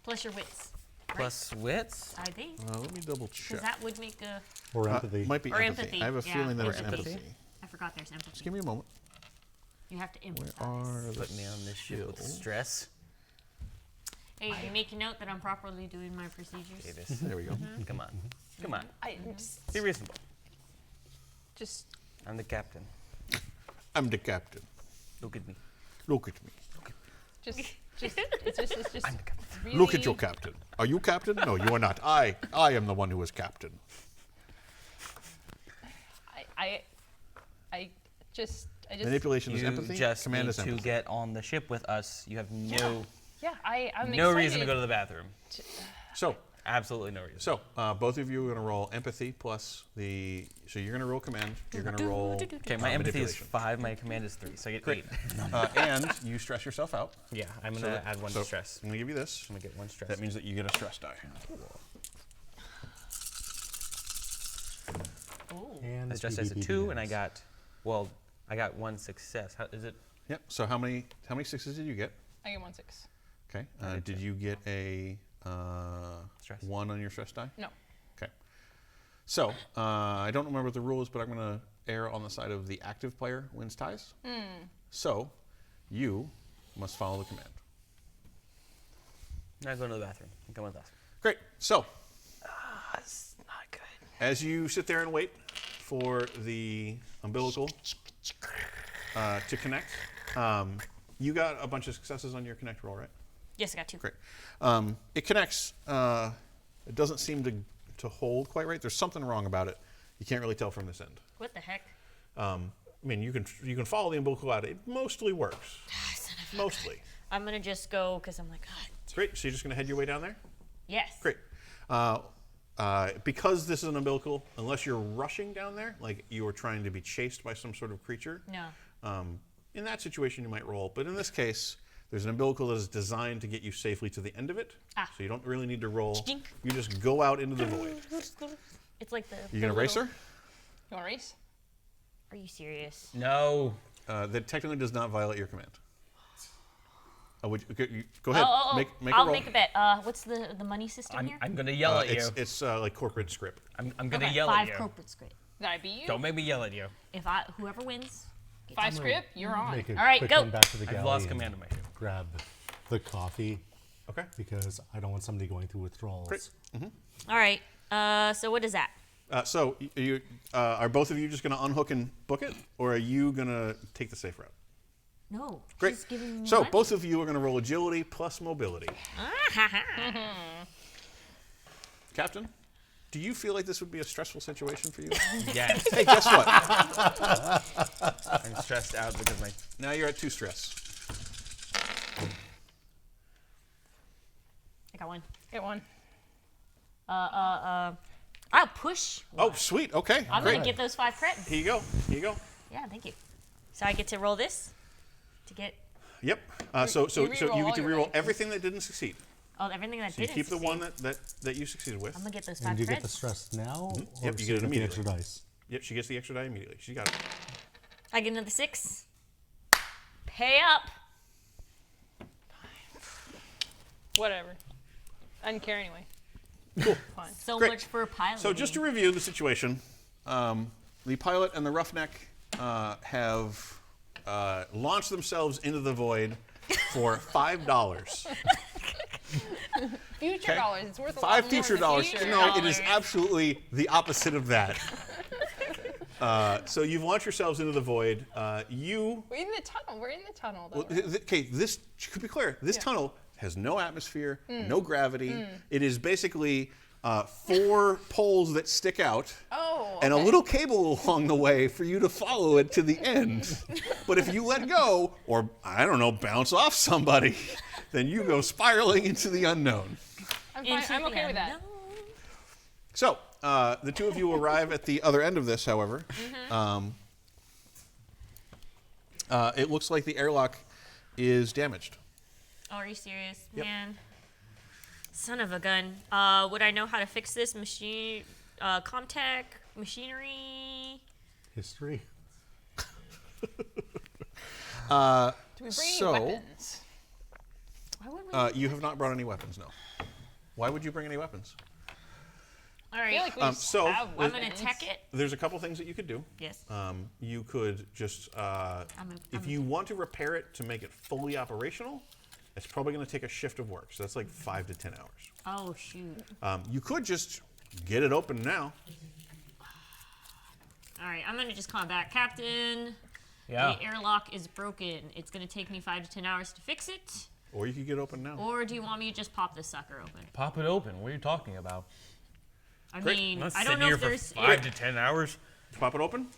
Plus your wits. plus wits. I think. let me double check. Because that would make a. Or empathy. Might be Or empathy. empathy, I have a yeah. feeling that Or it's empathy. empathy. I forgot there's empathy. Just give me a moment. You have to Where empathize. are the Put me on this ship with skills? stress. Hey, you make a note that I'm properly doing my procedures. Davis. There we go. Come on. Come on. I just, Be reasonable. just I'm the captain. I'm the captain. Look at me. Look at me. it's just I'm the captain. really. Look at your captain. Are you captain? No, you are not. I am the one who is captain. I just. Manipulation is You empathy. just Command need is to empathy. get on the ship with us. You have no I'm no excited. reason to go to the bathroom. So, Absolutely no reason. both of you are going to roll empathy plus the. So you're going to roll command. You're going to roll. Okay, my empathy is manipulation. 5. My command is 3, so I get Great. 8. And you stress yourself out. Yeah, I'm gonna add 1 So stress. I'm going to give you this. I'm gonna get 1 stress. That means that you get a stress die. Ooh. And I the stress as a PvP 2, and I begins. got 1 success. How is it? Yep. So how many sixes did you get? I get 1/6. Okay. Did you get a Stress. 1 on your stress die? No. Okay. So I don't remember the rules, but I'm going to err on the side of the active player wins ties. So you must follow the command. I'm not going to the bathroom. I'm going with us. Great. So That's not good. as you sit there and wait for the umbilical to connect, you got a bunch of successes on your connect roll, right? Yes, I got 2. Great. It connects. It doesn't seem to hold quite right. There's something wrong about it. You can't really tell from this end. What the heck? I mean, you can follow the umbilical out. It mostly works. Son of a- Mostly. I'm gonna just go because I'm like, God. Great. So you're just going to head your way down there? Yes. Great. Because this is an umbilical, unless you're rushing down there, like you are trying to be chased by some sort of creature, No. in that situation you might roll. But in this case, there's an umbilical that is designed to get you safely to the end of it. Ah. So you don't really need to roll. Dink. You just go out into the void. It's like the. You going to race her? You want to race? Are you serious? No. that technically does not violate your command. Go ahead. Make a roll. I'll make a bet. What's the money system here? I'm gonna yell at you. It's like corporate script. I'm gonna Okay, yell at 5 you. corporate script. Did I beat you? Don't make me yell at you. If whoever wins. 5 script, you're on. Make a All right, quick go. run back to the galley. I've lost and command of my ship. Grab the coffee Okay. because I don't want somebody going through withdrawals. Great. All right. So what is that? So you are both of you just going to unhook and book it, or are you going to take the safe route? No. Great. She's giving me So money. both of you are going to roll agility plus mobility. Captain, do you feel like this would be a stressful situation for you? Yes. Hey, guess what? I'm stressed out because my. Now you're at 2 stress. I got one. Get one. I'll push. Oh, sweet. Okay. I'm Great. gonna get those 5 credits. Here you go. Here you go. Yeah, thank you. So I get to roll this to get Yep. So you you reroll get all to your reroll ranks. everything that didn't succeed. everything that So you didn't keep the succeed. one that you succeeded with. I'm gonna get those And 5 do you get the credits. stress now? Or Yep, you so get it the immediately. extra dice? Yep, she gets the extra die immediately. She got it. I get another 6. Pay up. Whatever. I didn't care anyway. Cool. Fine. So Great. much for piloting. So just to review the situation, the pilot and the roughneck have launched themselves into the void for $5. Future Okay. dollars. It's worth a 5 lot more future in the dollars. future. No, it is absolutely the opposite of that. So you've launched yourselves into the void. We're in the tunnel. We're in the tunnel, though. Okay, this should be clear. This tunnel has no atmosphere, no gravity. It is basically 4 poles that stick out. Oh, And a okay. little cable along the way for you to follow it to the end. But if you let go, or I don't know, bounce off somebody, then you go spiraling into the unknown. I'm fine. I'm okay with that. So the 2 of you arrive at the other end of this, however. It looks like the airlock is damaged. Oh, are you serious, Yep. man? Son of a gun. Would I know how to fix this machine? Comtech, machinery. History? Do we bring So- any weapons? Why would we? You have not brought any weapons, no. Why would you bring any weapons? All I right. feel like we just so have I'm weapons. gonna tech it. There's a couple things that you could do. Yes. You could just, if you want to repair it to make it fully operational, it's probably going to take a shift of work. So that's like 5 to 10 hours. Oh shoot. You could just get it open now. All right. I'm gonna just call back, Captain. Yeah. The airlock is broken. It's gonna take me 5 to 10 hours to fix it. Or you could get open now. Or do you want me to just pop this sucker open? Pop it open. What are you talking about? I Great. mean, I'm not I sitting don't know here if for there's. 5 to 10 hours. Pop it open?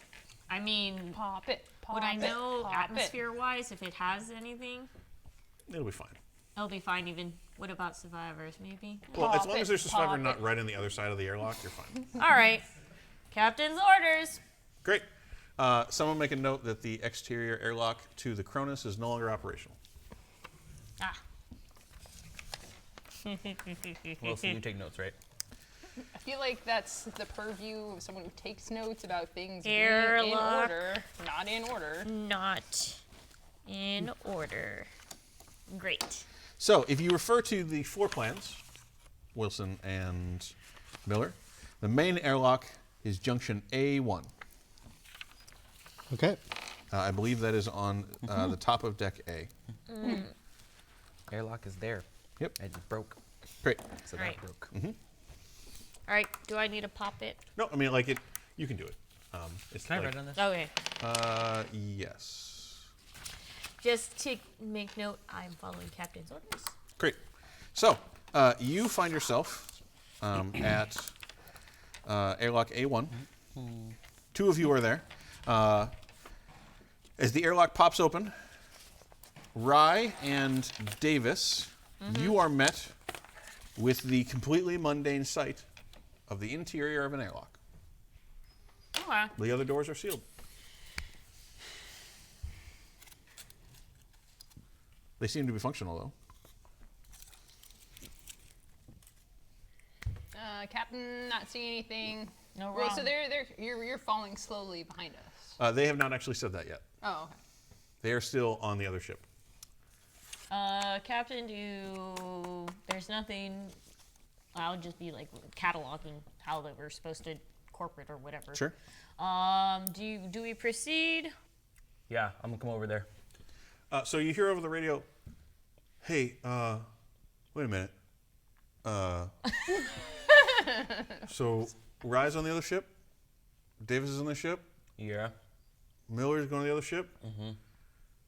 I mean, Pop it. Pop would I it, know pop it. atmosphere-wise if it has anything? It'll be fine. It'll be fine. Even. What about survivors? Maybe. Well, as Pop long it, as there's a survivor pop not it. right on the other side of the airlock, you're fine. All right. Captain's orders. Great. Someone make a note that the exterior airlock to the Cronus is no longer operational. Ah. Wilson, you take notes, right? I feel like that's the purview of someone who takes notes about things being in Airlock. order, not in order. Not in order. Great. So, if you refer to the floor plans, Wilson and Miller, the main airlock is junction A1. Okay. I believe that is on the top of deck A. Airlock is there. Yep. It broke. Great. So Right. that broke. All right. Do I need to pop it? No, I mean, like it. You can do it. It's Can I like, write on this? Okay. Yes. Just to make note, I'm following Captain's orders. Great. So, you find yourself at airlock A1. 2 of you are there. As the airlock pops open, Rye and Davis, you are met with the completely mundane sight of the interior of an airlock. Okay. The other doors are sealed. They seem to be functional, though. Captain, not seeing anything. No Well, wrong. so you're falling slowly behind us. They have not actually said that yet. Oh, okay. They are still on the other ship. Captain, there's nothing. I'll just be like cataloging how they were supposed to corporate or whatever. Sure. Do we proceed? Yeah, I'm gonna come over there. So you hear over the radio, hey, wait a minute. So Rye's on the other ship? Davis is on the ship? Yeah. Miller's going to the other ship? Mm-hmm.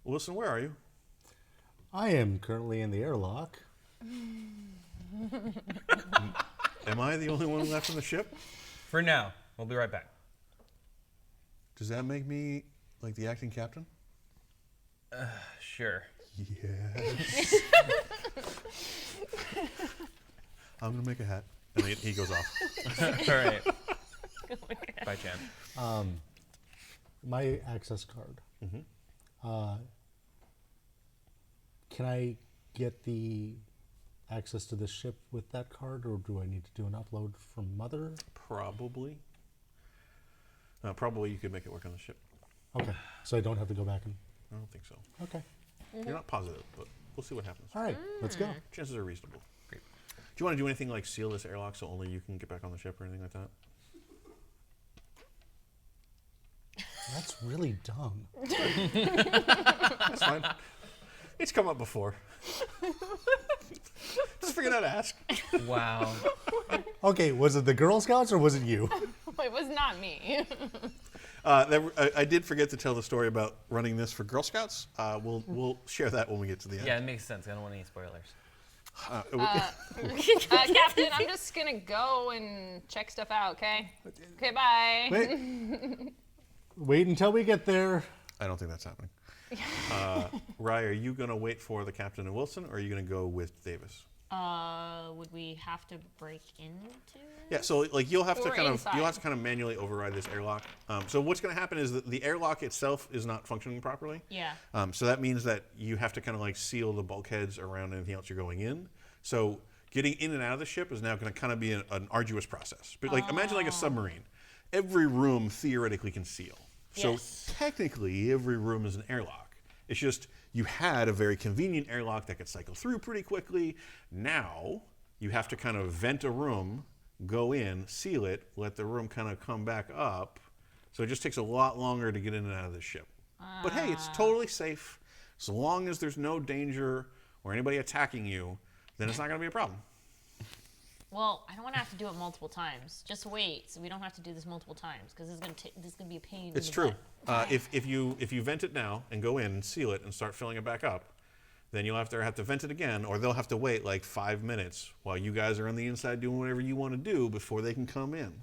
Wilson, where are you? I am currently in the airlock. Am I the only one left on the ship? For now, we'll be right back. Does that make me like the acting captain? Sure. Yes. I'm going to make a hat. And he goes off. All right. Bye, Chan. My access card. Mm-hmm. Can I get the access to the ship with that card, or do I need to do an upload from Mother? Probably. Probably you could make it work on the ship. Okay, so I don't have to go back and... I don't think so. Okay. You're not positive, but we'll see what happens. All right, let's go. Chances are reasonable. Great. Do you want to do anything like seal this airlock so only you can get back on the ship or anything like that? That's really dumb. That's fine. It's come up before. Just figured out to ask. Wow. Okay, was it the Girl Scouts or was it you? It was not me. I did forget to tell the story about running this for Girl Scouts. We'll share that when we get to the end. Yeah, it makes sense. I don't want any spoilers. Captain, I'm just gonna go and check stuff out, okay? Okay, bye. Wait until we get there. I don't think that's happening. Rye, are you going to wait for the captain and Wilson, or are you going to go with Davis? Would we have to break into it? Yeah, so like you'll have to Or kind inside. of manually override this airlock. So what's going to happen is that the airlock itself is not functioning properly. Yeah. So that means that you have to kind of like seal the bulkheads around anything else you're going in. So getting in and out of the ship is now going to kind of be an arduous process. But like imagine like a submarine. Every room theoretically can seal. So Yes. technically every room is an airlock. It's just you had a very convenient airlock that could cycle through pretty quickly. Now you have to kind of vent a room, go in, seal it, let the room kind of come back up. So it just takes a lot longer to get in and out of the ship. But hey, it's totally safe. So long as there's no danger or anybody attacking you, then it's not going to be a problem. Well, I don't want to have to do it multiple times. Just wait, so we don't have to do this multiple times, because this is gonna be a pain. It's in the true. butt. If you vent it now and go in and seal it and start filling it back up, then you'll have to vent it again, or they'll have to wait like 5 minutes while you guys are on the inside doing whatever you want to do before they can come in.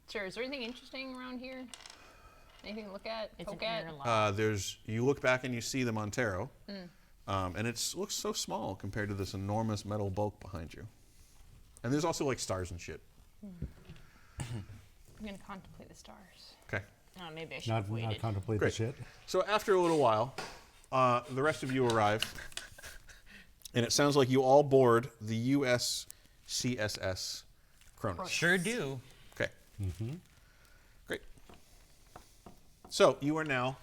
Sure, is there anything interesting around here? Anything to look at, It's an poke at? airlock. You look back and you see the Montero, and it looks so small compared to this enormous metal bulk behind you. And there's also like stars and shit. I'm gonna contemplate the stars. Okay. Oh, maybe I should Not have waited. contemplate Great. the shit. So after a little while, the rest of you arrive, and it sounds like you all board the USCSS Cronus. Sure do. Okay. Great. So you are now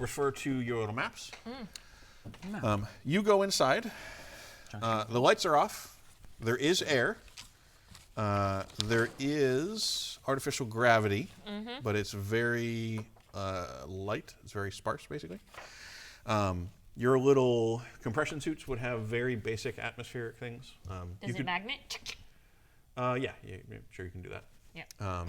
refer to your little maps. You go inside. The lights are off. There is air. There is artificial gravity, but it's very light. It's very sparse, basically. Your little compression suits would have very basic atmospheric things. Does it magnet? Yeah, sure you can do that. Yeah.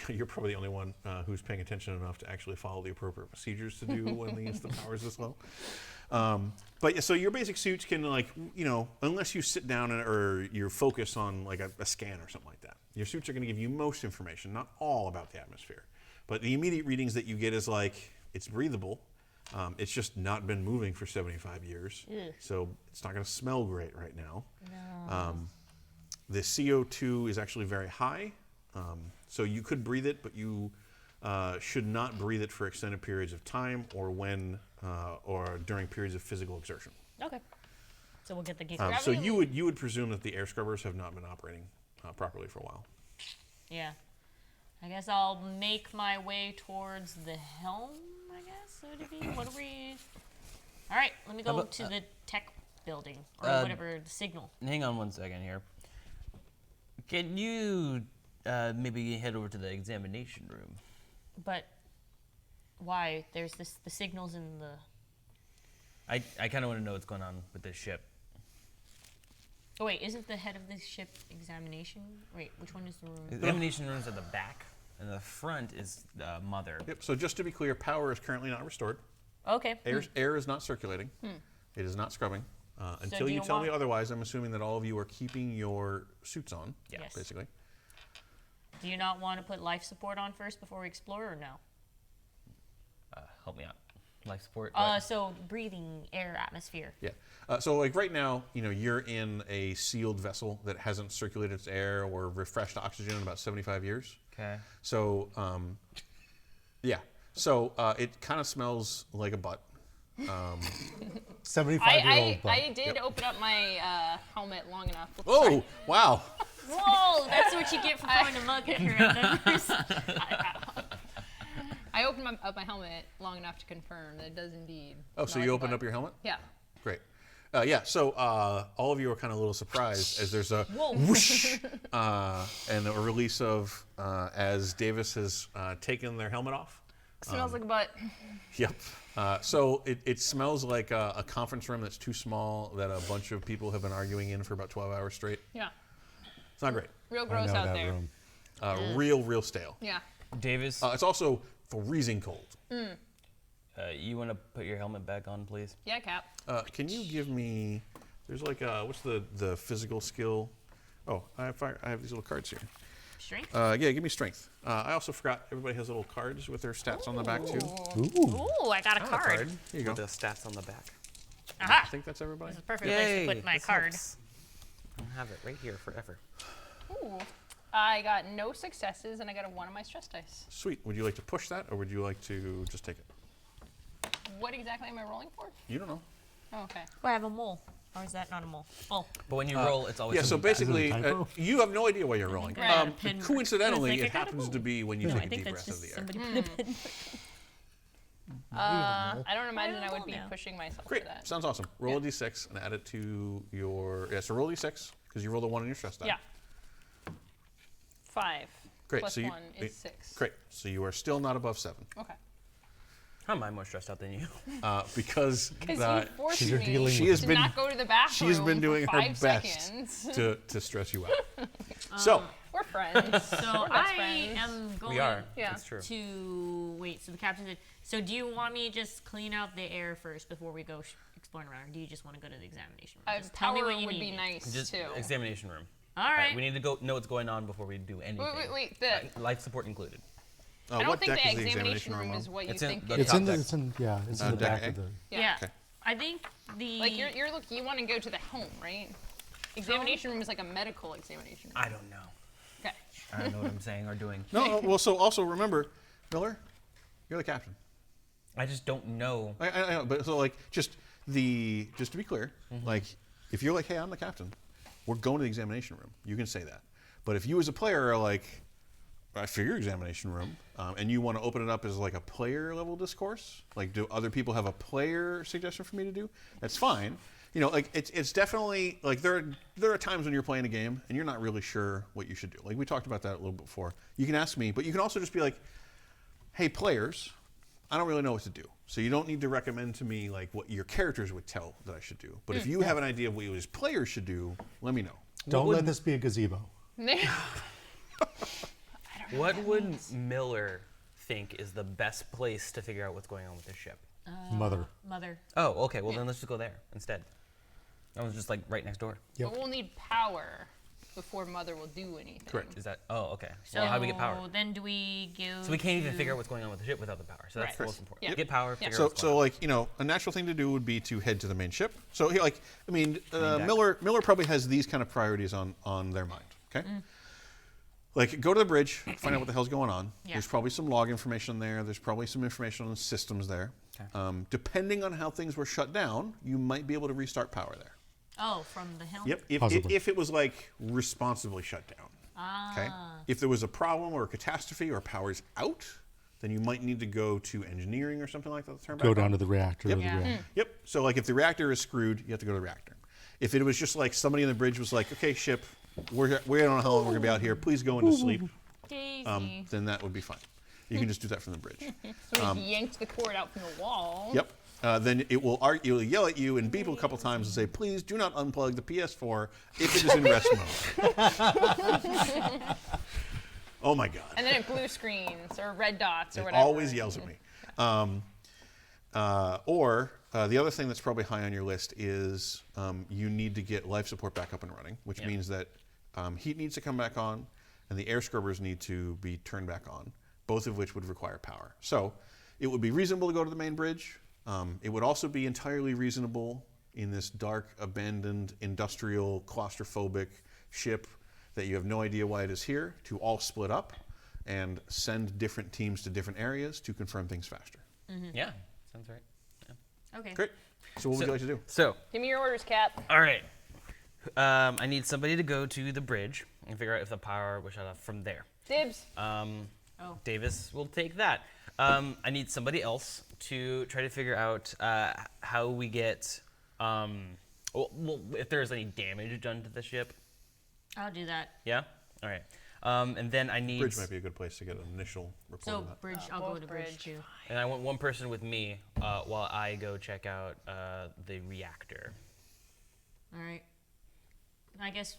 You're probably the only one who's paying attention enough to actually follow the appropriate procedures to do when the power is this low. But yeah, so your basic suits can, like, unless you sit down or you focus on like a scan or something like that, your suits are going to give you most information, not all about the atmosphere. But the immediate readings that you get is like, it's breathable. It's just not been moving for 75 years. So it's not going to smell great right now. No. The CO2 is actually very high. So you could breathe it, but you should not breathe it for extended periods of time or or during periods of physical exertion. Okay. So we'll get the geek. So you would presume that the air scrubbers have not been operating properly for a while. Yeah. I guess I'll make my way towards the helm, I guess. What are we? All right, let me go to the tech building or whatever, the signal. Hang on one second here. Can you maybe head over to the examination room? But why? There's the signals in the. I kind of want to know what's going on with this ship. Oh wait, isn't the head of the ship examination? Wait, which one is the room? Examination room's at the back, and the front is Mother. Yep. So just to be clear, power is currently not restored. Okay. Air is not circulating. It is not scrubbing. Until do you you tell me want- otherwise, I'm assuming that all of you are keeping your suits on. Yes. Basically. Do you not want to put life support on first before we explore, or no? Help me out. Life support. So breathing air atmosphere. Yeah. So like right now, you're in a sealed vessel that hasn't circulated its air or refreshed oxygen in about 75 years. Okay. So, yeah. So it kind of smells like a butt. 75-year-old butt. I did open up my helmet long enough. Oh, wow. Whoa, that's what you get for throwing a mug at your endeavors. I opened up my helmet long enough to confirm that it does indeed. Oh, so smell you like a opened butt. up your helmet? Yeah. Great. Yeah, so all of you are kind of a little surprised as there's a whoosh and a release of, as Davis has taken their helmet off. Smells like a butt. Yep. So it smells like a conference room that's too small that a bunch of people have been arguing in for about 12 hours straight. Yeah. It's not great. Real I gross know out that there. room. Real stale. Yeah. Davis, It's also freezing cold. you want to put your helmet back on, please? Yeah, Cap. Can you give me? There's like what's the physical skill? Oh, I have these little cards here. Strength. Yeah, give me strength. I also forgot everybody has little cards with their stats on the back too. Ooh. Ooh, I got a card. Here you go. With the stats on the back. I Aha! think that's everybody. This is a perfect place to put my this card. helps. I'll have it right here forever. Ooh. I got no successes and I got a 1 on my stress dice. Sweet. Would you like to push that, or would you like to just take it? What exactly am I rolling for? You don't know. Oh, okay. Oh, I have a mole. Or is that not a mole? Oh, But when you roll, it's always Yeah. So something bad. basically, Is it a typo? you have no idea why you're rolling. I got a pin- Coincidentally, it's like it I got a happens mole. to be when you no, take I a think deep that's breath of just the air. somebody put a pin. I don't imagine I would know be now. pushing myself Great. for that. Sounds awesome. Roll a d6 and add it to your. Yeah. So roll d6 because you rolled a 1 on your stress die. Yeah. 5. Great. Plus so you, 1 is 6. Great. So you are still not above 7 Okay. How am I more stressed out than you? because Because that you forced She's me dealing she with has to been not go to the bathroom she has been doing for her 5 best seconds. to stress you out. So We're friends. So We're best I friends. am going We are. Yeah. That's true. to wait. So the captain said. So do you want me to just clean out the air first before we go exploring around, or do you just want to go to the examination room? Just tell me Power what you would be need. nice Just too. examination room. All right. We need to go know what's going on before we do anything. Wait. Life support included. I don't what think deck the is the examination room on? is what you It's in think. the it It's is. in Top the, deck. it's in, yeah, it's in the deck back A? of the. Yeah. Okay. I think the Like you're looking, you want to go to the home, right? Examination room is like a medical examination room. I don't know. Okay. I don't know what I'm saying or doing. No, well, so also remember, Miller, you're the captain. I just don't know. I know, but so like just to be clear, like if you're like, hey, I'm the captain, we're going to the examination room. You can say that. But if you as a player are like, I figure examination room, and you want to open it up as like a player level discourse, like do other people have a player suggestion for me to do? That's fine. Like it's definitely like there are times when you're playing a game and you're not really sure what you should do. Like we talked about that a little bit before. You can ask me, but you can also just be like, hey, players, I don't really know what to do. So you don't need to recommend to me like what your characters would tell that I should do. But if you have an idea of what you as players should do, let me know. Don't let this be a gazebo. What would Miller think is the best place to figure out what's going on with this ship? Mother. mother. Oh, okay. Well, then let's just go there instead. That was just like right next door. Yep. But we'll need power before Mother will do anything. Correct. Is that? Oh, okay. So Well, how do we get power? then do we go? So we can't even to- figure out what's going on with the ship without the power. So that's Right. the most important. Yeah. Get power. Figure out So, what's going on. like, a natural thing to do would be to head to the main ship. So, here, like, I mean, deck. Miller probably has these kind of priorities on their mind. Okay, like, go to the bridge, find out what the hell's going on. Yeah. There's probably some log information there. There's probably some information on the systems there. Okay. Depending on how things were shut down, you might be able to restart power there. Oh, from the helm. Yep, Possibly. if it was like responsibly shut down. Okay, if there was a problem or a catastrophe or power's out, then you might need to go to engineering or something like that to turn back Go on. down to the reactor. Yep. Or the reactor. Yep. So like if the reactor is screwed, you have to go to the reactor. If it was just like somebody in the bridge was like, okay, ship, we don't know how long we're gonna be out here. Please go into sleep. Daisy. Then that would be fine. You can just do that from the bridge. So he yanked the cord out from the wall. Yep. Then it will yell at you and beep a couple times and say, please do not unplug the PS4 if it is in rest mode. Oh my God. And then it blue screens or red dots or It whatever. always yells at me. The other thing that's probably high on your list is you need to get life support back up and running, which means that heat needs to come back on and the air scrubbers need to be turned back on, both of which would require power. So it would be reasonable to go to the main bridge. It would also be entirely reasonable in this dark, abandoned, industrial, claustrophobic ship that you have no idea why it is here to all split up and send different teams to different areas to confirm things faster. Yeah, sounds right. Yeah. Okay. Great. So what would you like to do? So, Give me your orders, Cap. all right. I need somebody to go to the bridge and figure out if the power was shut off from there. Dibs. Davis will take that. I need somebody else to try to figure out how we get, if there's any damage done to the ship. I'll do that. Yeah? All right. And then I need... Bridge might be a good place to get an initial report So on that. bridge, I'll go to bridge too. And I want one person with me while I go check out the reactor. All right. I guess.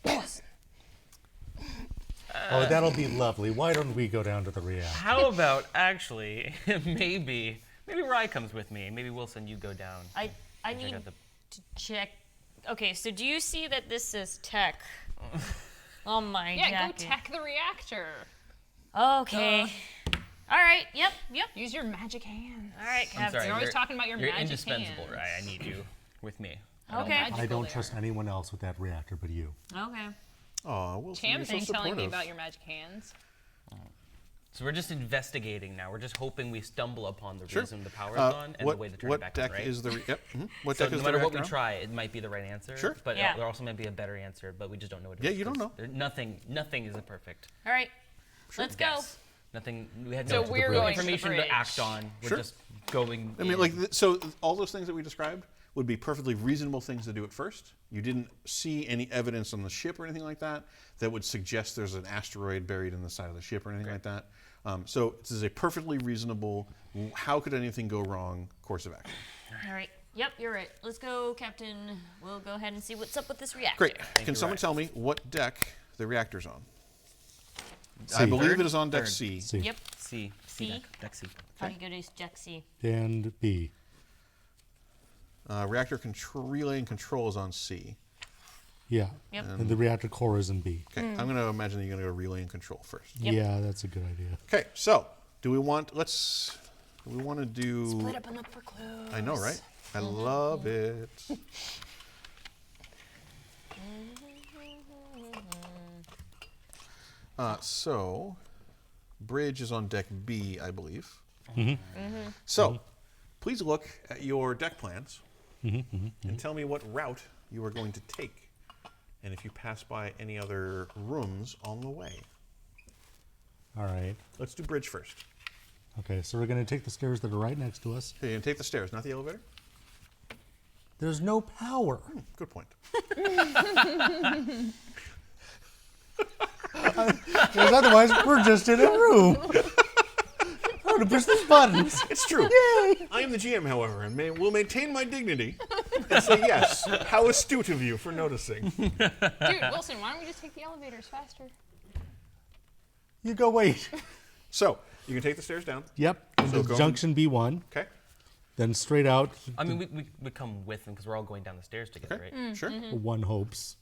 Oh, that'll be lovely. Why don't we go down to the reactor? How about actually, maybe Rye comes with me. Maybe Wilson, you go down. I check need out the- to check. Okay, so do you see that this says tech on my Yeah, jacket? go tech the reactor. Okay. All right. Yep. Use your magic hands. All right, I'm Captain. sorry, You're always talking about your you're magic indispensable, hands. Rye. I need you with me. Okay. I don't trust anyone else with that reactor but you. Okay. Oh, Wilson, you're Cham's so been telling me supportive. about your magic hands. So we're just investigating now. We're just hoping we stumble upon the Sure. reason the power's on and what the way to turn what it back deck on, right? is the what So deck no is matter the what we reactor on? try, it might be the right answer. Sure. But Yeah. there also might be a better answer, but we just don't know what it Yeah, is. you don't know. Nothing is perfect. All right. Let's go. Guess. Nothing. We had So no we're real going to the information to bridge. act on. We're Sure. just going. I mean, like, so all those things that we described would be perfectly reasonable things to do at first. You didn't see any evidence on the ship or anything like that that would suggest there's an asteroid buried in the side of the ship or anything like that. So this is a perfectly reasonable, how could anything go wrong course of action. All right. Yep, you're right. Let's go, Captain. We'll go ahead and see what's up with this reactor. Great. Thank Can you, someone Ryan. tell me what deck the reactor's on? C. I believe Third? it is on deck Third. C. C. Yep. C. C. Deck C. How do you go to Jack C? And B. Reactor relay and control is on C. Yeah. Yep. And the reactor core is in B. Okay, I'm going to imagine that you're going to go relay and control first. Yep. Yeah, that's a good idea. Okay, so do we want to do... Split up and look for clues. I know, right? I love it. So, bridge is on deck B, I believe. So, please look at your deck plans and tell me what route you are going to take, and if you pass by any other rooms on the way. All right. Let's do bridge first. Okay, so we're going to take the stairs that are right next to us. Okay, you're going to take the stairs, not the elevator? There's no power. Good point. Because otherwise, we're just in a room. I'm going to push these buttons. It's true. I am the GM, however, and will maintain my dignity and say yes. How astute of you for noticing. Dude, Wilson, why don't we just take the elevators faster? You go wait. So, you can take the stairs down. Yep. So Into go- junction B1. Okay. Then straight out. I mean, we come with them because we're all going down the stairs together, Okay. right? Sure. One hopes.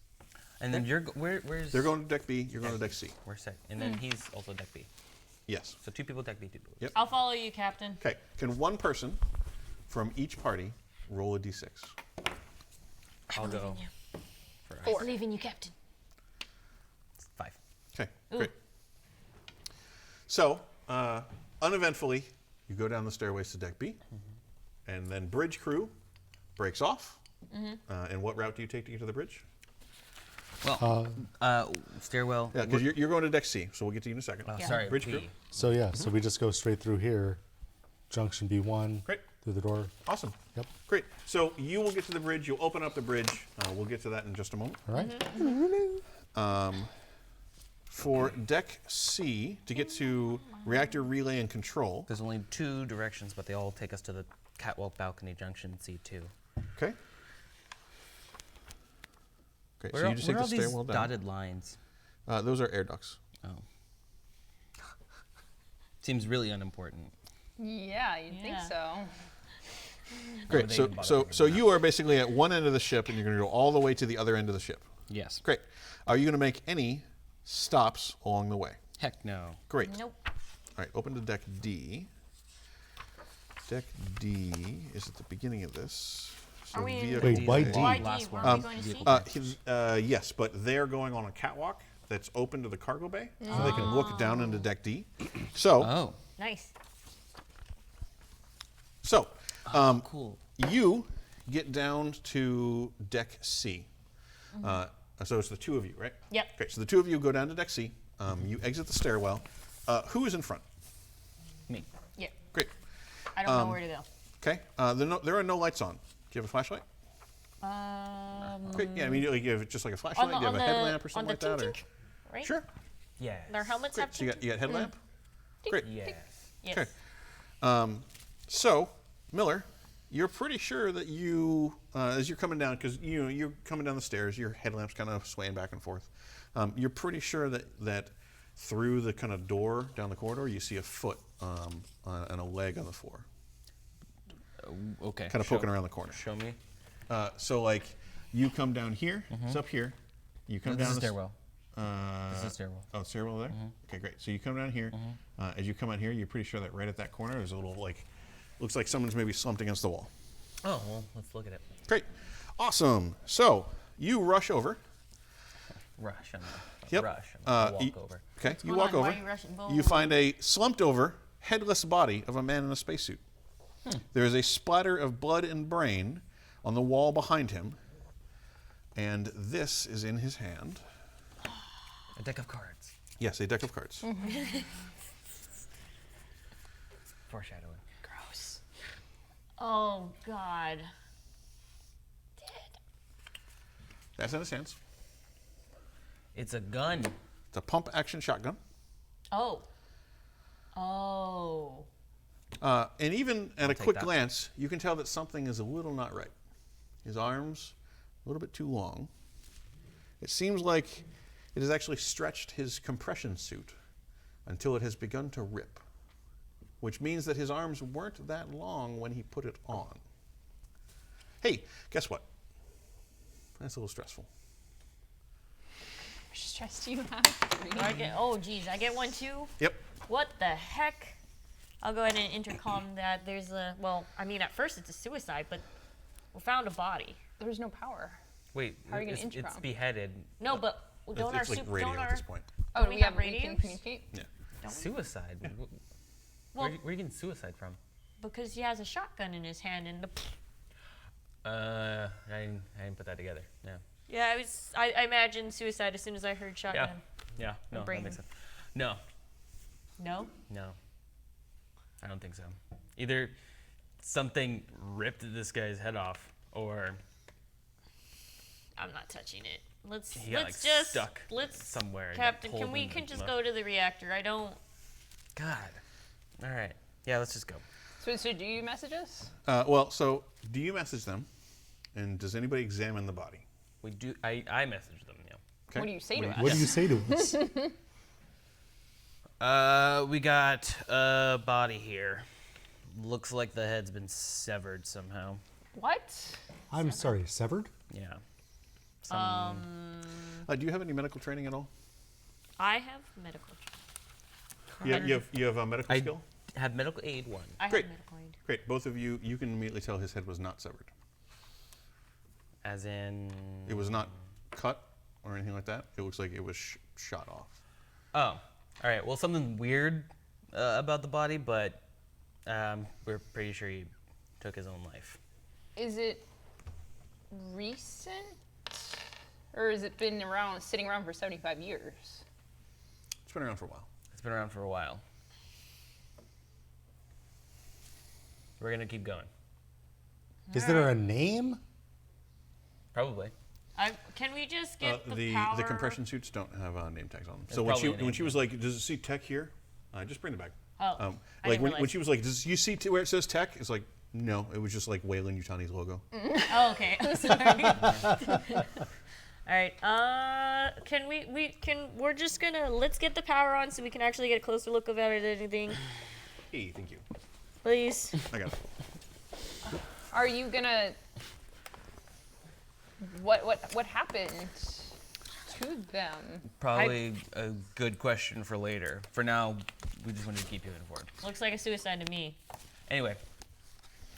And then where's They're going to deck B. You're going to deck C. We're set. And then he's also deck B. Yes. So 2 people deck B, 2 people. Yep. I'll follow you, Captain. Okay. Can one person from each party roll a d6? I'll go. I believe in you, Captain. 5. Okay. Great. So, uneventfully, you go down the stairways to deck B, and then bridge crew breaks off. And what route do you take to get to the bridge? Well, stairwell. Yeah, because you're going to deck C, so we'll get to you in a second. Yeah. Sorry, Bridge B. crew. So yeah, so we just go straight through here, junction B1, Great. through the door. Awesome. Yep. Great. So you will get to the bridge. You'll open up the bridge. We'll get to that in just a moment. All right. For deck C, to get to reactor relay and control. There's only 2 directions, but they all take us to the catwalk balcony junction C2. Okay. Great. Where So are, you just where take are the these stairwell down. dotted lines? Those are air ducts. Oh. Seems really unimportant. Yeah, you'd think Yeah. so. Great. they So even bother so bringing so them you are basically at one end of the ship, and you're going to go all the way to the other end of the ship. Yes. Great. Are you going to make any stops along the way? Heck no. Great. Nope. All right. Open to deck D. Deck D is at the beginning of this. So Are we in- vehicle Wait, why D? D? Why D? Last Where one. are we going to see? Yes, but they're going on a catwalk that's open to the cargo bay, so they can look down into deck D. So, Oh. Nice. so Cool. you get down to deck C. So it's the 2 of you, right? Yep. Okay, so the 2 of you go down to deck C. You exit the stairwell. Who is in front? Me. Yeah. Great. I don't know where to go. Okay. There are no lights on. Do you have a flashlight? Great. Yeah, I mean, you have just like a flashlight. Do you have a headlamp or something like that? Or? tink, right? Sure. Yeah. Their helmets have So you got headlamp. Great. Yes. Yes. Okay. So, Miller, you're pretty sure that you, as you're coming down, because you're coming down the stairs, your headlamp's kind of swaying back and forth. You're pretty sure that through the kind of door down the corridor, you see a foot and a leg on the floor, Okay. kind of poking around the corner. Show me. So, like, you come down here. It's up here. You come This down is the stairwell. This is a stairwell. Oh, stairwell there? Okay, great. So you come down here. As you come out here, you're pretty sure that right at that corner, there's a little, like, looks like someone's maybe slumped against the wall. Oh, well, let's look at it. Great. Awesome. So you rush over. Rush. I'm gonna Yep. rush. I'm gonna you- walk over. Okay, you going walk on? Why over. are you rushing? You find a slumped over, headless body of a man in a spacesuit. There is a splatter of blood and brain on the wall behind him, and this is in his hand. A deck of cards. Yes, a deck of cards. Foreshadowing. Gross. Oh God. That's in his hands. It's a gun. It's a pump action shotgun. Oh. Oh. And even at a take quick that. glance, you can tell that something is a little not right. His arms, a little bit too long. It seems like it has actually stretched his compression suit until it has begun to rip, which means that his arms weren't that long when he put it on. Hey, guess what? That's a little stressful. How much stress do you have? I get. Oh geez, I get one too. Yep. What the heck? I'll go ahead and intercom that. There's a. Well, I mean, at first it's a suicide, but we found a body. There's no power. Wait, How are you gonna it's intercom? beheaded. No, but don't It's like radio don't at our this point. Oh, we we have have we can radios? communicate? Yeah. Suicide. Well- Where are you getting suicide from? because he has a shotgun in his hand and the. I didn't put that together. Yeah. Yeah, I imagined suicide as soon as I heard shotgun. Yeah. No, that brain. makes sense. No. No. No. I don't think so. Either something ripped this guy's head off, or I'm not touching it. Let's He got, let's like, just stuck let's somewhere and got Captain, pulled can we in can just the- go to the reactor? I don't. God. All right. Yeah, let's just go. So do you message us? So do you message them? And does anybody examine the body? We do. I messaged them. Yeah. Okay. What do you say to us? What do you say to us? We got a body here. Looks like the head's been severed somehow. What? I'm sorry, severed? Yeah. Do you have any medical training at all? I have medical. You have a medical I skill? have medical aid 1. I Great. have medical aid. Great. Both of you, you can immediately tell his head was not severed. As in. It was not cut or anything like that. It looks like it was shot off. Oh. All right. Well, something weird about the body, but we're pretty sure he took his own life. Is it recent? Or has it been sitting around for 75 years? It's been around for a while. It's been around for a while. We're gonna keep going. Is there a name? Probably. Can we just get the power? The compression suits don't have name tags on them. There's So probably when she was like, "Does it see tech here?" Just bring it back. Oh, I like didn't when realize. she was like, "Does you see where it says tech?" It's like, no, it was just like Wayland Yutani's logo. Oh, okay. I'm sorry. All right. We're just gonna let's get the power on so we can actually get a closer look of everything, Hey, thank you. please. I got it. Are you gonna? What happened to them? Probably a good question for later. For now, we just wanted to keep you informed. Looks like a suicide to me. Anyway,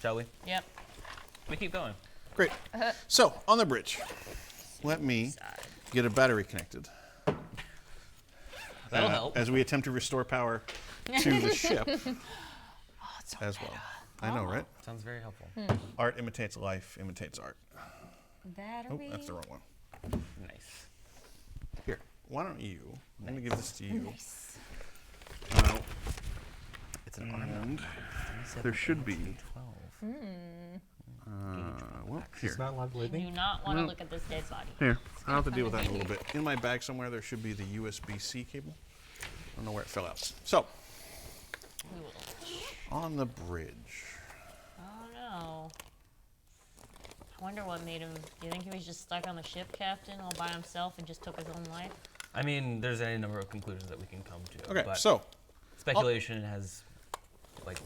shall we? Yep. We keep going. Great. So on the bridge, let me get a battery connected. That'll help. As we attempt to restore power to the ship as well. I know, right? Sounds very helpful. Art imitates life, imitates art. Oh, Battery. that's the wrong one. Nice. Here, why don't you? I'm going to give this to you. Nice. It's an And there should be. 12. Well, here. It's not Do living. not want to look at this dead body. Here. I'll have to deal with that in a little bit. In my bag somewhere, there should be the USB-C cable. I don't know where it fell out. So, We will. on the bridge. Oh no. I wonder what made him. Do you think he was just stuck on the ship, Captain, all by himself and just took his own life? I mean, there's any number of conclusions that we can come to. Okay, but so speculation has like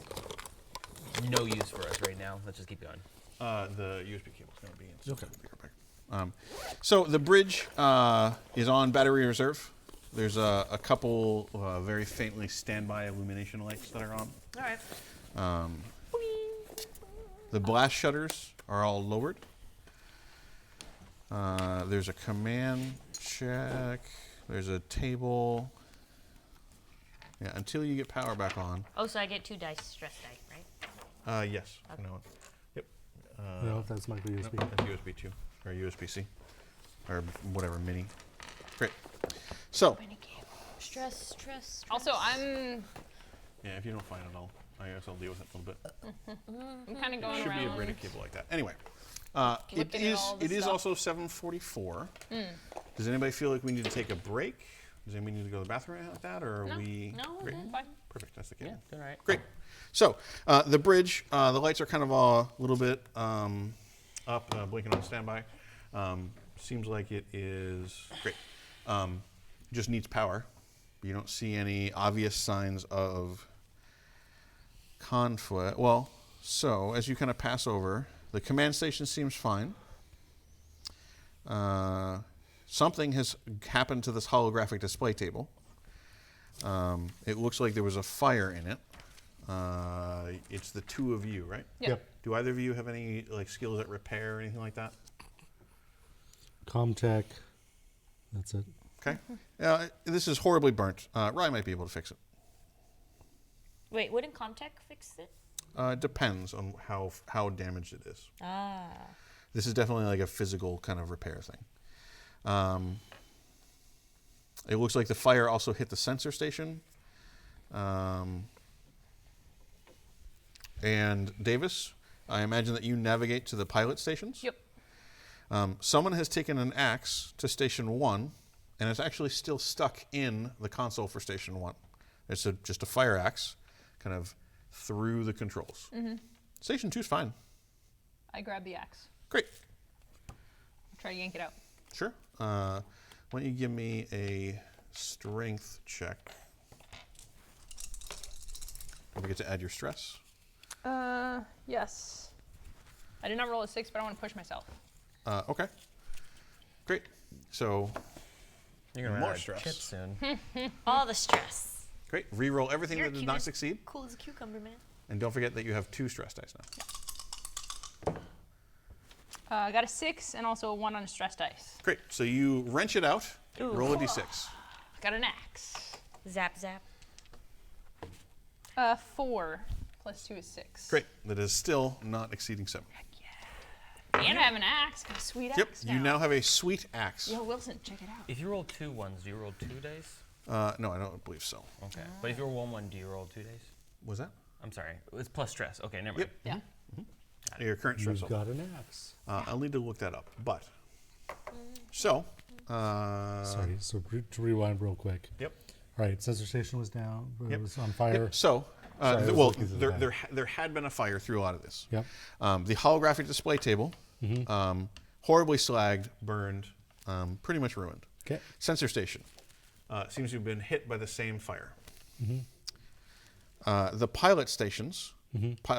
no use for us right now. Let's just keep going. the USB cable is going to be in. Okay. Be right back. So the bridge is on battery reserve. There's a couple very faintly standby illumination lights that are on. All right. The blast shutters are all lowered. There's a command check. There's a table. Yeah, until you get power back on. Oh, so I get 2 dice, stress die, right? Yes. Okay. No. Yep. No, that's micro USB. No, that's USB 2 or USB-C or whatever mini. Great. So Stress. Also, I'm yeah, if you don't find it, I guess I'll deal with it a little bit. kind of going Should be a around. braided cable like that. Anyway, it Looking at all the is stuff. also 7:44. Does anybody feel like we need to take a break? Does anybody need to go to the bathroom like that, or are we? No, we're Great. good. Fine. Perfect. That's the cable. All right. Great. So the bridge, the lights are kind of a little bit up, blinking on standby. Seems like it is great. Just needs power. You don't see any obvious signs of conflict. Well, so as you kind of pass over, the command station seems fine. Something has happened to this holographic display table. It looks like there was a fire in it. It's the two of you, right? Yep. Do either of you have any like skills at repair or anything like that? Comtech. That's it. Okay. This is horribly burnt. Rye might be able to fix it. Wait, wouldn't Comtech fix it? Depends on how damaged it is. Ah. This is definitely like a physical kind of repair thing. It looks like the fire also hit the sensor station. And Davis, I imagine that you navigate to the pilot stations. Yep. Someone has taken an axe to Station 1, and it's actually still stuck in the console for Station 1. It's just a fire axe, kind of through the controls. Station 2 is fine. I grab the axe. Great. Try to yank it out. Sure. Why don't you give me a strength check? Don't forget to add your stress. Yes. I did not roll a 6, but I want to push myself. Okay. Great. So, You're gonna More run out of stress. chips soon. All the stress. great. Re-roll everything You're that did cute not as- succeed. Cool as a cucumber, man. And don't forget that you have 2 stress dice now. I got a 6 and also a 1 on a stress dice. Great. So you wrench it out, Ooh. roll a d6. I got an axe. Zap. 4 plus 2 is 6. Great. That is still not exceeding 7. And I have an axe. Got a sweet Yep. axe You now have a sweet axe. Yo, Wilson, check it out. If you roll 2 ones, do you roll 2 dice? No, I don't believe so. Okay. But if you roll 1 1, do you roll 2 dice? Was that? I'm sorry. It's plus stress. Okay, never mind. Yep. Yeah. Your current stress You've level. got an axe. I'll need to look that up. But so. Sorry, so to rewind real quick. Yep. All right, sensor station was down. It Yep. was on fire. Yep. So, Sorry, I was well, looking through the there had been a fire through a lot of this. Yep. The holographic display table, horribly slagged, burned, pretty much ruined. Okay. Sensor station seems to have been hit by the same fire. The pilot stations,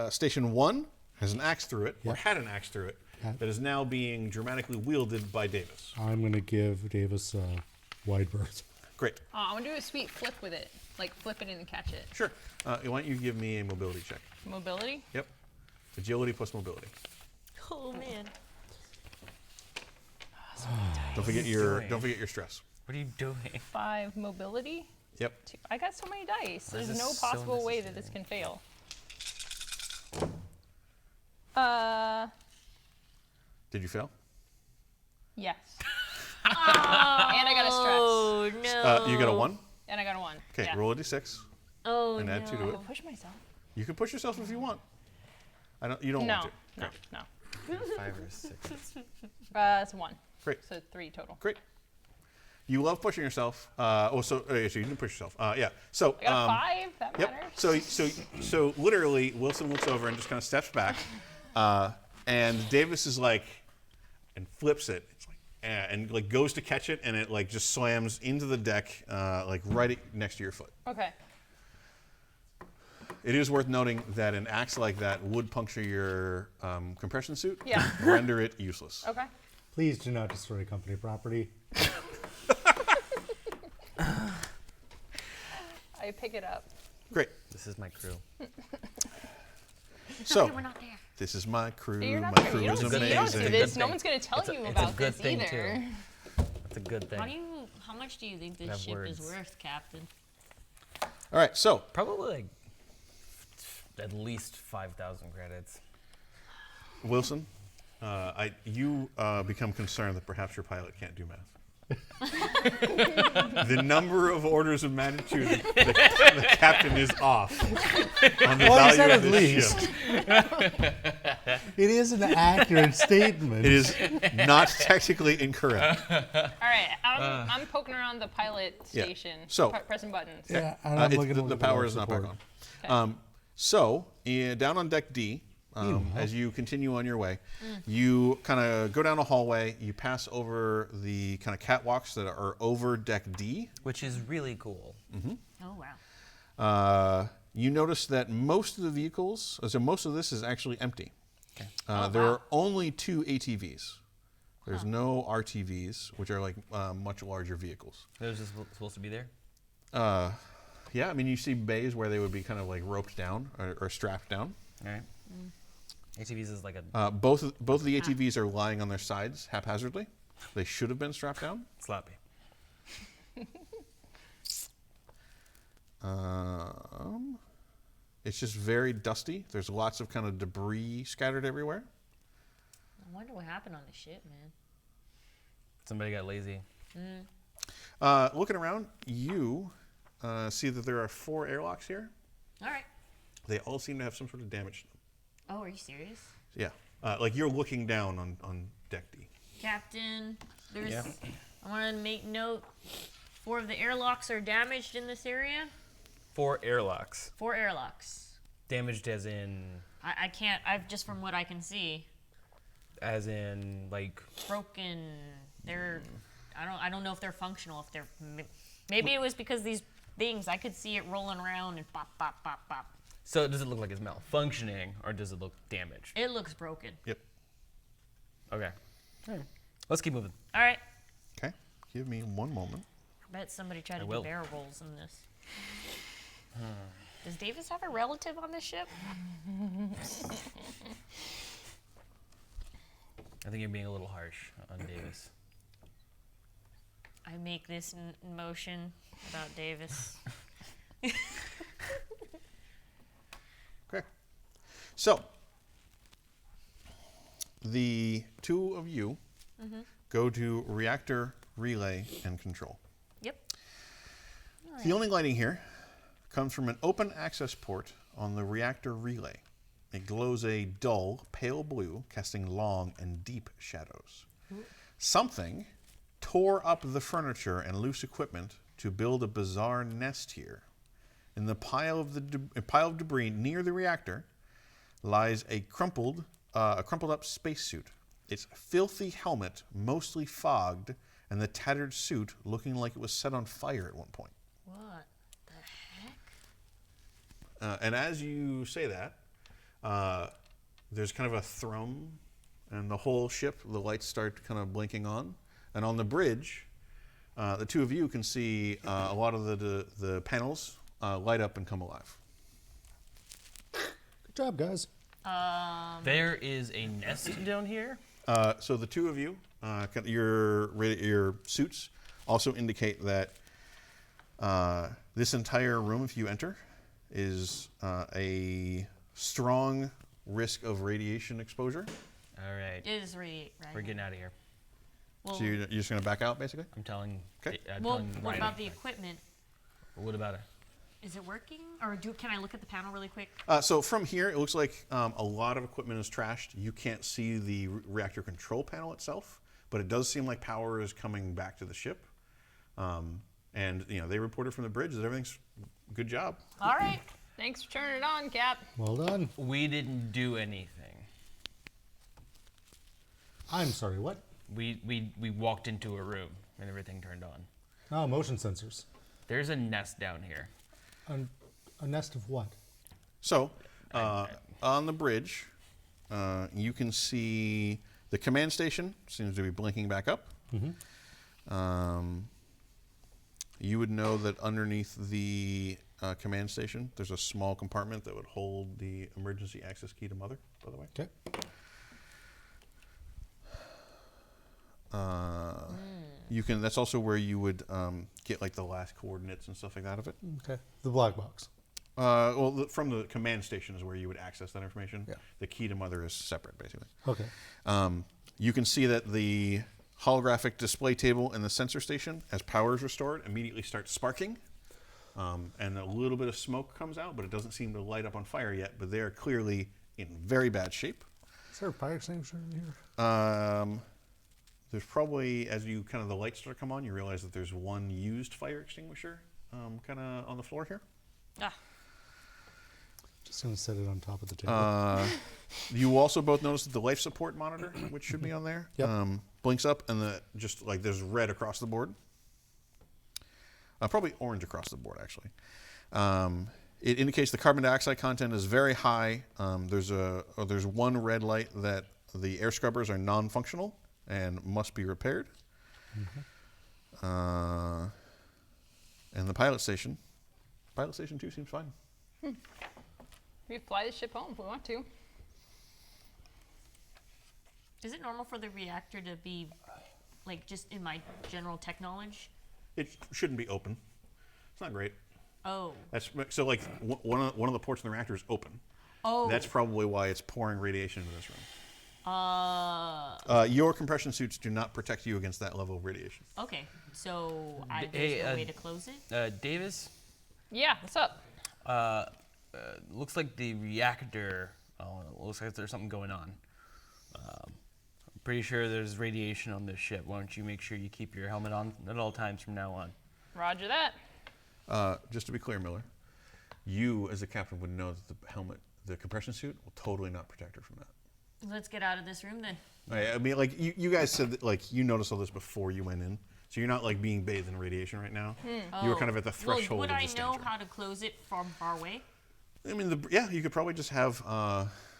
Station 1 has an axe through it, or had an axe through it, that is now being dramatically wielded by Davis. I'm going to give Davis a wide berth. Great. Oh, I want to do a sweet flip with it. Like flip it and catch it. Sure. Why don't you give me a mobility check? Mobility? Yep. Agility plus mobility. Oh man. Don't forget your stress. What are you doing? 5 mobility? Yep. 2. I got so many dice. This There's is no so possible way that this can fail. Did you fail? Yes. And I got a stress. Oh no. You got a 1? And I got a 1. Okay, Yeah. roll a d6 Oh and no. add 2 to it. I'll push myself. You can push yourself if you want. You don't No, want to. no, Great. no. 5 or 6. It's 1. Great. So 3 total. Great. You love pushing yourself. So you didn't push yourself. Yeah. So. I got a 5. That Yep. matters. So literally, Wilson looks over and just kind of steps back, and Davis is like, and flips it. It's like, and like goes to catch it, and it like just slams into the deck, like right next to your foot. Okay. It is worth noting that an axe like that would puncture your compression suit, Yeah. render it useless. Okay. Please do not destroy company property. I pick it up. Great. This is my crew. So, We're not there. this is my crew. You're My not there. crew You is don't see amazing. this. No thing. one's going to tell you It's a about good this thing, either. too. That's a good thing. How much do you think this Have ship is words. worth, Captain? All right. So, Probably like at least 5,000 credits. Wilson, you become concerned that perhaps your pilot can't do math. The number of orders of magnitude the captain is off on the Well, you said value of at this least. ship. It is an accurate statement. It is not technically incorrect. All right. I'm poking around the pilot Yeah. station. So- Pressing buttons. Yeah, and I'm looking at the power is not back support. on. So, down on deck D, as you continue on your way, you kind of go down a hallway. You pass over the kind of catwalks that are over deck D. Which is really cool. Oh wow. You notice that most of the vehicles, so most of this is actually empty. Okay. There are only 2 ATVs. There's no RTVs, which are like much larger vehicles. Those just supposed to be there? Yeah, I mean, you see bays where they would be kind of like roped down or strapped down. All right. ATVs is like a Both of the ATVs are lying on their sides haphazardly. They should have been strapped down. sloppy. It's just very dusty. There's lots of kind of debris scattered everywhere. I wonder what happened on the ship, man. Somebody got lazy. Looking around, you see that there are 4 airlocks here. All right. They all seem to have some sort of damage to them. Oh, are you serious? Yeah, like you're looking down on deck D. Captain, there's. Yeah. I want to make note. 4 of the airlocks are damaged in this area. 4 airlocks. 4 airlocks. Damaged as in I can't. I've just from what I can see, like broken. They're. I don't know if they're functional. If they're. Maybe it was because these things. I could see it rolling around and pop, pop, pop, pop. so does it look like it's malfunctioning or does it look damaged? It looks broken. Yep. Okay. All right. Let's keep moving. All right. Okay. Give me one moment. I bet somebody tried I to will. do barrel rolls in this. Does Davis have a relative on this ship? I think you're being a little harsh on Davis. I make this motion about Davis. Okay. So, the two of you go to reactor, relay, and control. Yep. The only lighting here comes from an open access port on the reactor relay. It glows a dull, pale blue, casting long and deep shadows. Something tore up the furniture and loose equipment to build a bizarre nest here. In the pile of debris near the reactor lies a crumpled up spacesuit. Its filthy helmet mostly fogged, and the tattered suit looking like it was set on fire at one point. What the heck? And as you say that, there's kind of a thrum, and the whole ship, the lights start kind of blinking on. And on the bridge, the two of you can see a lot of the panels light up and come alive. Good job, guys. There is a nest down here. So the two of you, your suits also indicate that this entire room, if you enter, is a strong risk of radiation exposure. All right. It is right. We're getting out of here. Well, So you're just going to back out, basically? I'm telling. Okay. what about the equipment? What about it? Is it working? Or can I look at the panel really quick? So from here, it looks like a lot of equipment is trashed. You can't see the reactor control panel itself, but it does seem like power is coming back to the ship. And they reported from the bridge that everything's good job. All right. Thanks for turning it on, Cap. Well done. We didn't do anything. I'm sorry, what? We walked into a room and everything turned on. Oh, motion sensors. There's a nest down here. A nest of what? So on the bridge, you can see the command station seems to be blinking back up. You would know that underneath the command station, there's a small compartment that would hold the emergency access key to Mother, by the way. Okay. That's also where you would get like the last coordinates and stuff like that of it. Okay. The black box. From the command station is where you would access that information. Yeah. The key to Mother is separate, basically. Okay. You can see that the holographic display table in the sensor station, as power is restored, immediately starts sparking. And a little bit of smoke comes out, but it doesn't seem to light up on fire yet. But they are clearly in very bad shape. Is there a fire extinguisher in here? There's probably, as you kind of the lights start to come on, you realize that there's one used fire extinguisher kind of on the floor here. Ah. Just going to set it on top of the table. You also both notice that the life support monitor, which should be on there, Yep. blinks up, and there's red across the board. Probably orange across the board, actually. It indicates the carbon dioxide content is very high. There's one red light that the air scrubbers are non-functional and must be repaired. And the pilot station 2 seems fine. We can fly the ship home if we want to. Is it normal for the reactor to be, like, just in my general tech knowledge? It shouldn't be open. It's not great. Oh. So like one of the ports in the reactor is open. Oh. That's probably why it's pouring radiation into this room. Uh. Your compression suits do not protect you against that level of radiation. Okay. So there's Hey, no way to close it? Davis, Yeah, what's up? looks like the reactor, looks like there's something going on. I'm pretty sure there's radiation on this ship. Why don't you make sure you keep your helmet on at all times from now on? Roger that. Just to be clear, Miller, you as a captain would know that the helmet, the compression suit, will totally not protect her from that. Let's get out of this room then. I mean, like you guys said that, like, you noticed all this before you went in, so you're not like being bathed in radiation right now. You were kind of at the threshold would of I this know danger. how to close it from far away? I mean, you could probably just have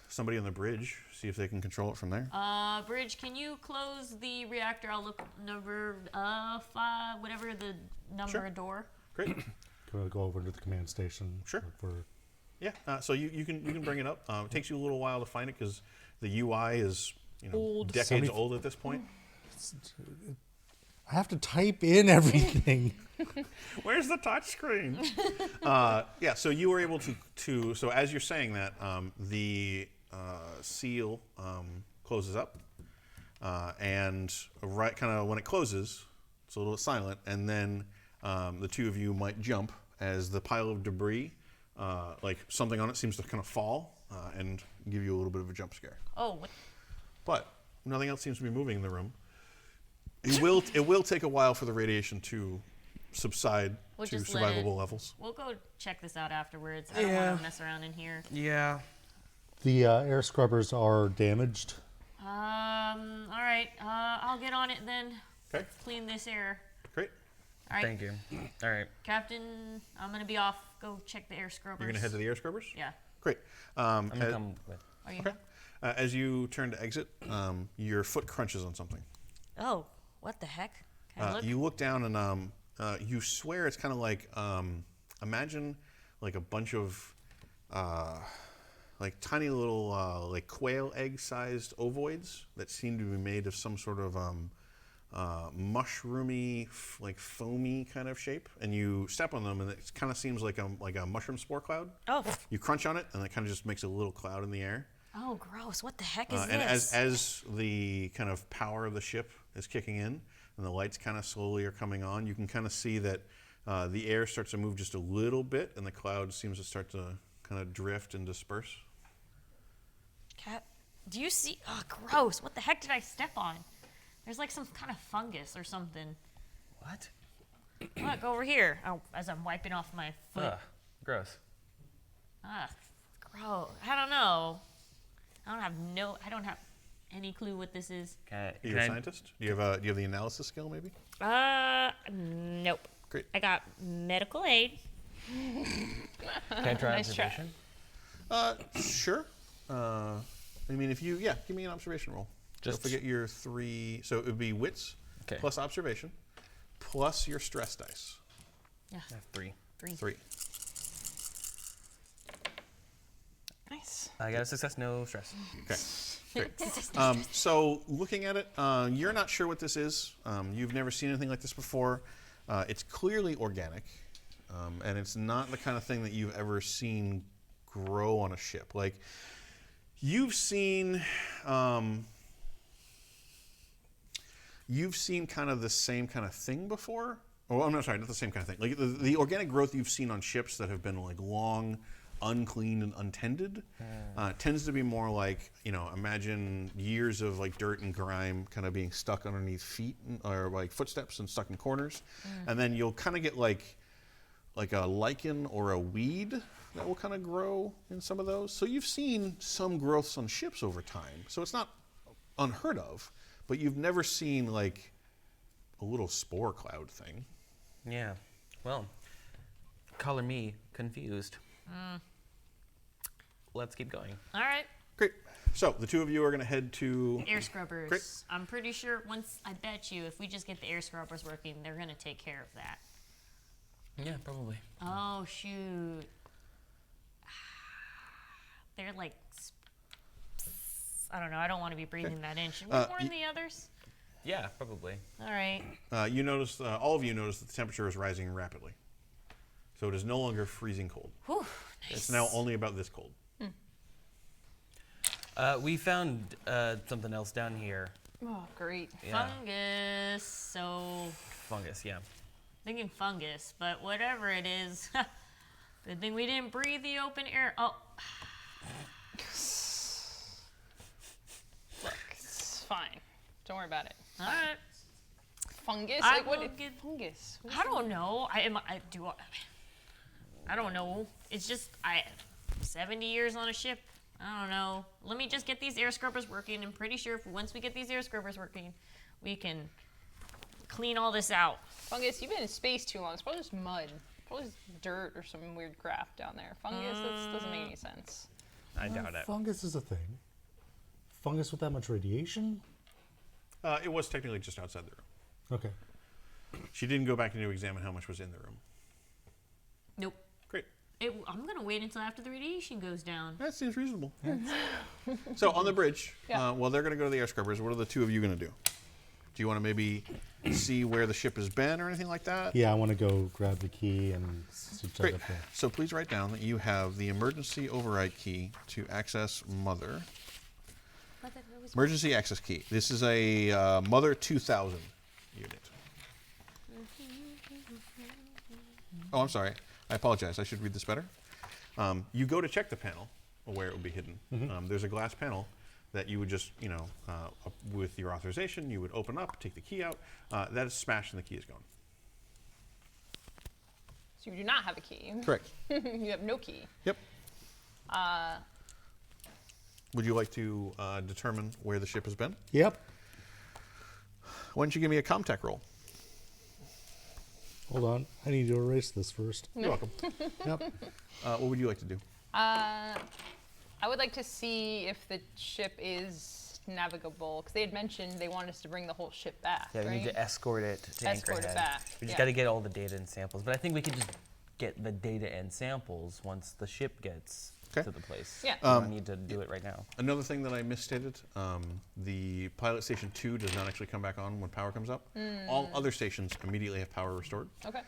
somebody on the bridge see if they can control it from there. Bridge, can you close the reactor? I'll look number 5, whatever the number Sure. of door. Great. Can we go over to the command station? Sure. Look for Yeah. So you can bring it up. It takes you a little while to find it because the UI is Old. decades old at this point. I have to type in everything. Where's the touch screen? Yeah, so you were able to so as you're saying that, the seal closes up, and right kind of when it closes, it's a little silent, and then the two of you might jump as the pile of debris, like something on it seems to kind of fall and give you a little bit of a jump scare. Oh, what? But nothing else seems to be moving in the room. It will take a while for the radiation to subside to survivable levels. We'll go check this out afterwards. I don't want to mess around in here. Yeah. The air scrubbers are damaged. All right. I'll get on it then. Okay. Clean this air. Great. All right. Thank you. All right. Captain, I'm gonna be off. Go check the air scrubbers. You're gonna head to the air scrubbers? Yeah. Great. I'm gonna come with. Are you? Okay. As you turn to exit, your foot crunches on something. Oh, what the heck? Can I look? You look down and you swear it's kind of like imagine like a bunch of like tiny little like quail egg-sized ovoids that seem to be made of some sort of mushroomy, like foamy kind of shape, and you step on them and it kind of seems like a mushroom spore cloud. Oh. You crunch on it and it kind of just makes a little cloud in the air. Oh, gross! What the heck is And this? as the kind of power of the ship is kicking in and the lights kind of slowly are coming on, you can kind of see that the air starts to move just a little bit and the cloud seems to start to kind of drift and disperse. Cat, do you see? Oh, gross! What the heck did I step on? There's like some kind of fungus or something. What? Look over here. Oh, as I'm wiping off my foot. Ugh. Gross. Ah, gross. I don't know. I don't have any clue what this is. Are you a scientist? Do you have the analysis skill maybe? Nope. Great. I got medical aid. Can I try Nice try. observation? Sure. I mean, if you give me an observation roll. Just Don't forget your 3. So it would be wits plus observation plus your stress dice. Yeah. I have 3. 3. Nice. I got a success, no stress. Okay. Great. So looking at it, you're not sure what this is. You've never seen anything like this before. It's clearly organic, and it's not the kind of thing that you've ever seen grow on a ship. Like you've seen kind of the same kind of thing before. Oh, I'm not sorry, not the same kind of thing. Like the organic growth you've seen on ships that have been like long, uncleaned and untended tends to be more like, imagine years of like dirt and grime kind of being stuck underneath feet or like footsteps and stuck in corners. And then you'll kind of get like a lichen or a weed that will kind of grow in some of those. So you've seen some growths on ships over time. So it's not unheard of, but you've never seen like a little spore cloud thing. Yeah. Well, color me confused. Let's keep going. All right. Great. So the two of you are going to head to Air scrubbers. Great. I'm pretty sure I bet you if we just get the air scrubbers working, they're going to take care of that. Yeah, probably. Oh, shoot. They're like, I don't know. I don't want to be breathing that in. Should we warn the others? Yeah, probably. All right. you notice, all of you notice that the temperature is rising rapidly. So it is no longer freezing cold. Whew, nice. It's now only about this cold. We found something else down here. Oh, great. Yeah. Fungus. So, Fungus, yeah. thinking fungus, but whatever it is. Good thing we didn't breathe the open air. Oh. Look, it's fine. Don't worry about it. All right. Fungus? I Like, what will is get- fungus? What is I don't know. I don't know. It's just 70 years on a ship. I don't know. Let me just get these air scrubbers working. I'm pretty sure once we get these air scrubbers working, we can clean all this out. Fungus, you've been in space too long. It's probably just mud. Probably just dirt or some weird crap down there. Fungus, that doesn't make any sense. I doubt it. Fungus is a thing. Fungus with that much radiation? It was technically just outside the room. Okay. She didn't go back to examine how much was in the room. Nope. Great. I'm going to wait until after the radiation goes down. That seems reasonable. So on the bridge, while they're going to go to the air scrubbers, what are the two of you going to do? Do you want to maybe see where the ship has been or anything like that? Yeah, I want to go grab the key and check Great. up there. So please write down that you have the emergency override key to access Mother. Emergency access key. This is a Mother 2000 unit. Oh, I'm sorry. I apologize. I should read this better. You go to check the panel where it will be hidden. There's a glass panel that you would just, with your authorization, you would open up, take the key out. That is smashed and the key is gone. So you do not have a key. Correct. You have no key. Yep. Would you like to determine where the ship has been? Yep. Why don't you give me a ComTech roll? Hold on. I need to erase this first. You're welcome. Yep. What would you like to do? I would like to see if the ship is navigable, because they had mentioned they want us to bring the whole ship back, Yeah, we right? need to escort it to Escort it Anchorhead. back, We just yeah. got to get all the data and samples. But I think we could just get the data and samples once the ship gets Okay. to the place. Yeah. We don't need to do it right now. Another thing that I misstated, the pilot station 2 does not actually come back on when power comes up. All other stations immediately have power restored. Okay.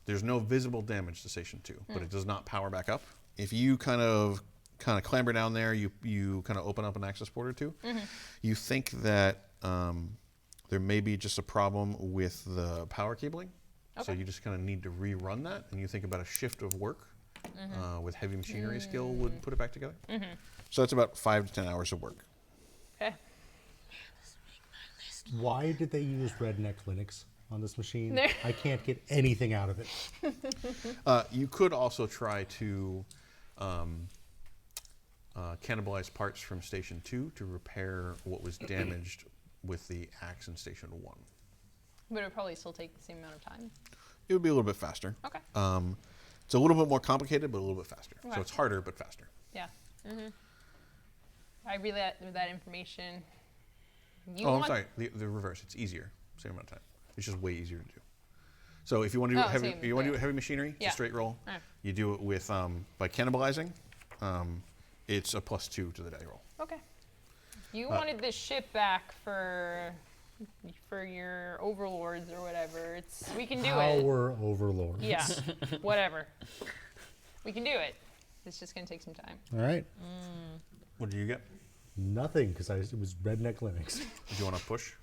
There's no visible damage to station 2, but it does not power back up. If you kind of clamber down there, you kind of open up an access port or two, you think that there may be just a problem with the power cabling. So Okay. you just kind of need to rerun that, and you think about a shift of work with heavy machinery skill would put it back together. So that's about 5 to 10 hours of work. Okay. Why did they use Redneck Linux on this machine? There- I can't get anything out of it. You could also try to cannibalize parts from Station 2 to repair what was damaged with the axe in Station 1. But it would probably still take the same amount of time. It would be a little bit faster. Okay. It's a little bit more complicated, but a little bit faster. Okay. So it's harder, but faster. Yeah. I relay that information. You I'm want- sorry. The reverse. It's easier. Same amount of time. It's just way easier to do. So if you want to do Oh, heavy, same, you want to yeah. do heavy machinery, it's Yeah. a straight roll. Alright. You do it with by cannibalizing. It's a +2 to the die roll. Okay. You wanted this ship back for your overlords or whatever. We can do it. Power overlord. Yeah. Whatever. We can do it. It's just gonna take some time. All right. What do you get? Nothing, because it was Redneck Linux. Do you want to push?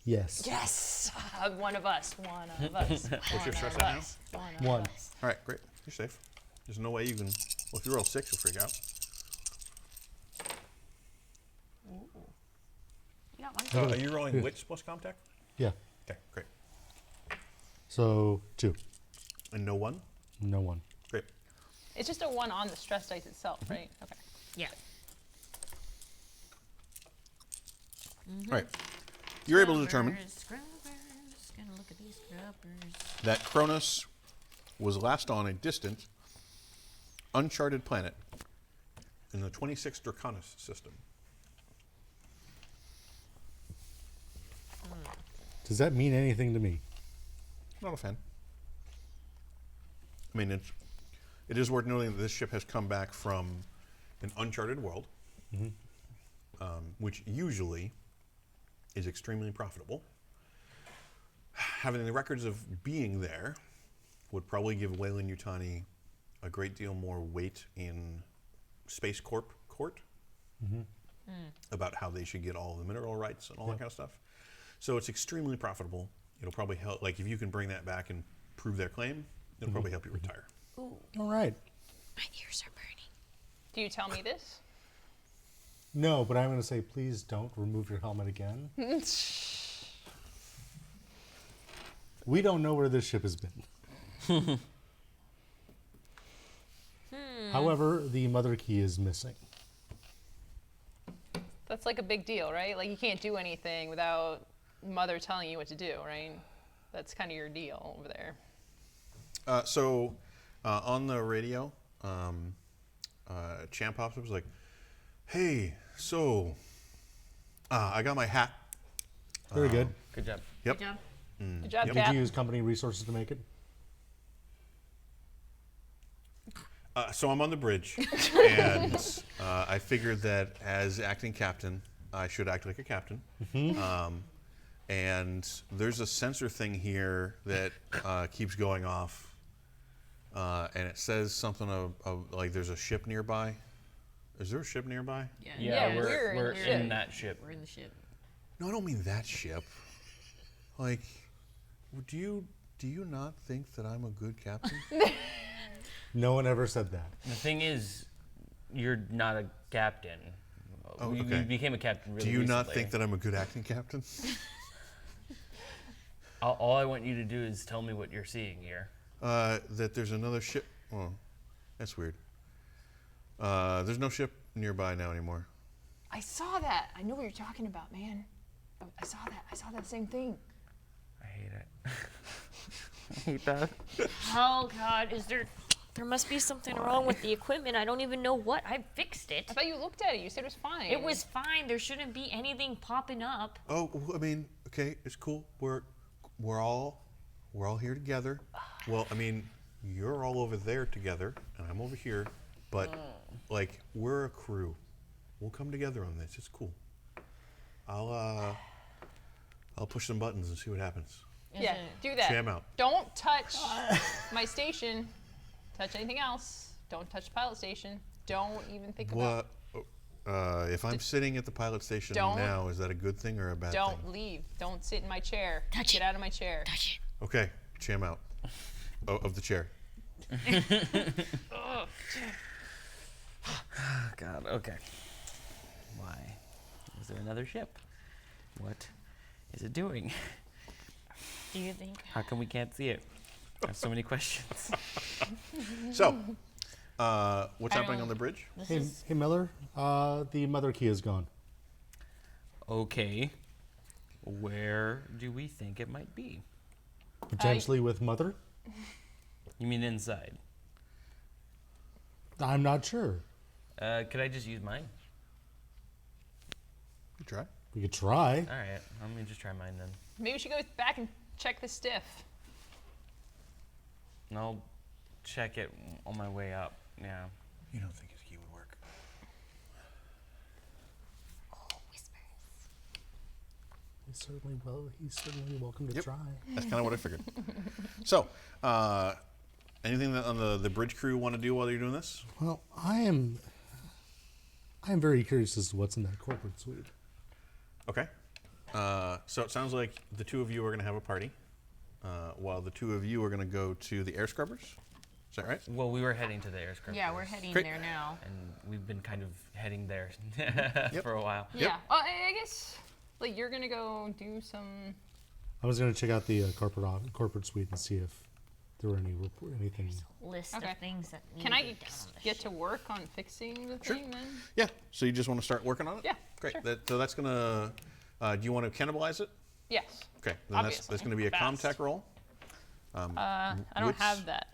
Yes. Yes. One of us. One of us. What's your stress of right now? us. One. One. Of us. All right, great. You're safe. There's no way you can. Well, if you roll 6, you'll freak out. You got one. So are you rolling wits plus ComTech? Yeah. Okay, great. So 2. And no 1? No 1. Great. It's just a 1 on the stress dice itself, right? Okay. Yeah. All right. You're able to determine Scrubbers. Gonna look at these scrubbers. that Cronus was last on a distant, uncharted planet in the 26 Draconis system. Does that mean anything to me? Not a fan. I mean, it is worth noting that this ship has come back from an uncharted world, which usually is extremely profitable. Having the records of being there would probably give Wayland Yutani a great deal more weight in Space Corp court about how they should get all the mineral rights and all that kind of stuff. So it's extremely profitable. It'll probably help, like if you can bring that back and prove their claim, it'll probably help you retire. Ooh, All right. my ears are burning. Do you tell me this? No, but I'm going to say, please don't remove your helmet again. We don't know where this ship has been. However, the mother key is missing. That's like a big deal, right? Like you can't do anything without mother telling you what to do, right? That's kind of your deal over there. So on the radio, Champ pops up was like, "Hey, so I got my hat." Very good. Good job. Yep. Good job. Good job, Yep. Did Cap. you use company resources to make it? So I'm on the bridge, and I figured that as acting captain, I should act like a captain. And there's a sensor thing here that keeps going off, and it says something of like there's a ship nearby. Is there a ship nearby? Yeah, we're we're in that ship. We're in the ship. No, I don't mean that ship. Like, do you not think that I'm a good captain? No one ever said that. The thing is, you're not a captain. Oh, You okay. became a captain really Do you recently. not think that I'm a good acting captain? All I want you to do is tell me what you're seeing here. That there's another ship. Oh, that's weird. There's no ship nearby now anymore. I saw that. I know what you're talking about, man. I saw that. I saw that same thing. I hate it. I hate that. Oh God, is there? There must be something wrong with the equipment. I don't even know what. I fixed it. I thought you looked at it. You said it was fine. It was fine. There shouldn't be anything popping up. Oh, I mean, okay, it's cool. We're all here together. Well, I mean, you're all over there together, and I'm over here, but like we're a crew. We'll come together on this. It's cool. I'll push some buttons and see what happens. Yeah, do that. Jam out. Don't touch my station. Touch anything else. Don't touch the pilot station. Don't even think about. What? If I'm sitting at the pilot station Don't- now, is that a good thing or a bad Don't thing? leave. Don't sit in my chair. Touch Get it. out of my chair. Touch it. Okay, jam out of the chair. God, okay. Why? Is there another ship? What is it doing? Do you think? How come we can't see it? I have so many questions. So, what's I happening don't- on the bridge? This Hey, is hey Miller, the mother key is gone. Okay. Where do we think it might be? Potentially with mother? You mean inside? I'm not sure. Could I just use mine? You try. We could try. All right. Let me just try mine then. Maybe we should go back and check the stiff. And I'll check it on my way up. Yeah. You don't think his key would work? He's certainly welcome to Yep. try. That's kind of what I figured. So, anything that on the bridge crew want to do while you're doing this? Well, I am very curious as to what's in that corporate suite. Okay. So it sounds like the two of you are going to have a party, while the two of you are going to go to the air scrubbers. Is that right? Well, we were heading to the air scrubbers. yeah. We're heading Great. there now. And we've been kind of heading there for a while. Yeah. I guess like you're gonna go do some. I was going to check out the corporate suite and see if there were anything. List Okay. of things that need Can to I be done on the get ship. to work on fixing the Sure. thing then? Yeah. So you just want to start working on it? Yeah, Great. sure. So that's going to. Do you want to cannibalize it? Yes. Okay. Then that's Obviously. going to be a Fast. Comtech roll. I don't What's- have that.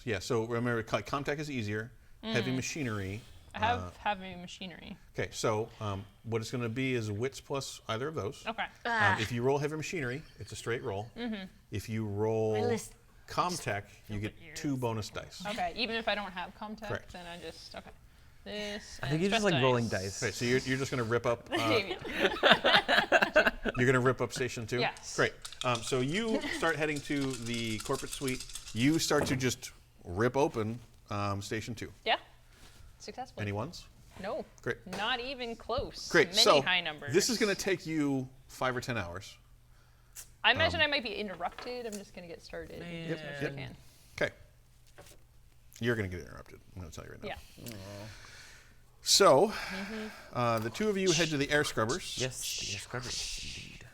Yeah. So remember, Comtech is easier. Heavy machinery. I have heavy machinery. Okay. So what it's going to be is wits plus either of those. Okay. If you roll heavy machinery, it's a straight roll. If you roll list- Comtech, you get 2 bonus dice. Okay. Even if I don't have Comtech, Correct. then I just okay. This. I think you're just like rolling dice. Okay, so you're just going to rip up. Maybe. You're going to rip up station 2. Yes. Great. So you start heading to the corporate suite. You start to just rip open station 2. Yeah. Successful. Any ones? No. Great. Not even close. Great. Many so high numbers. this is going to take you 5 or 10 hours. I imagine I might be interrupted. I'm just gonna get started as Yep, soon as yep. I can. Okay. You're going to get interrupted. I'm going to tell you right now. Yeah. So, the two of you head to the air scrubbers. Yes, the air scrubbers, indeed.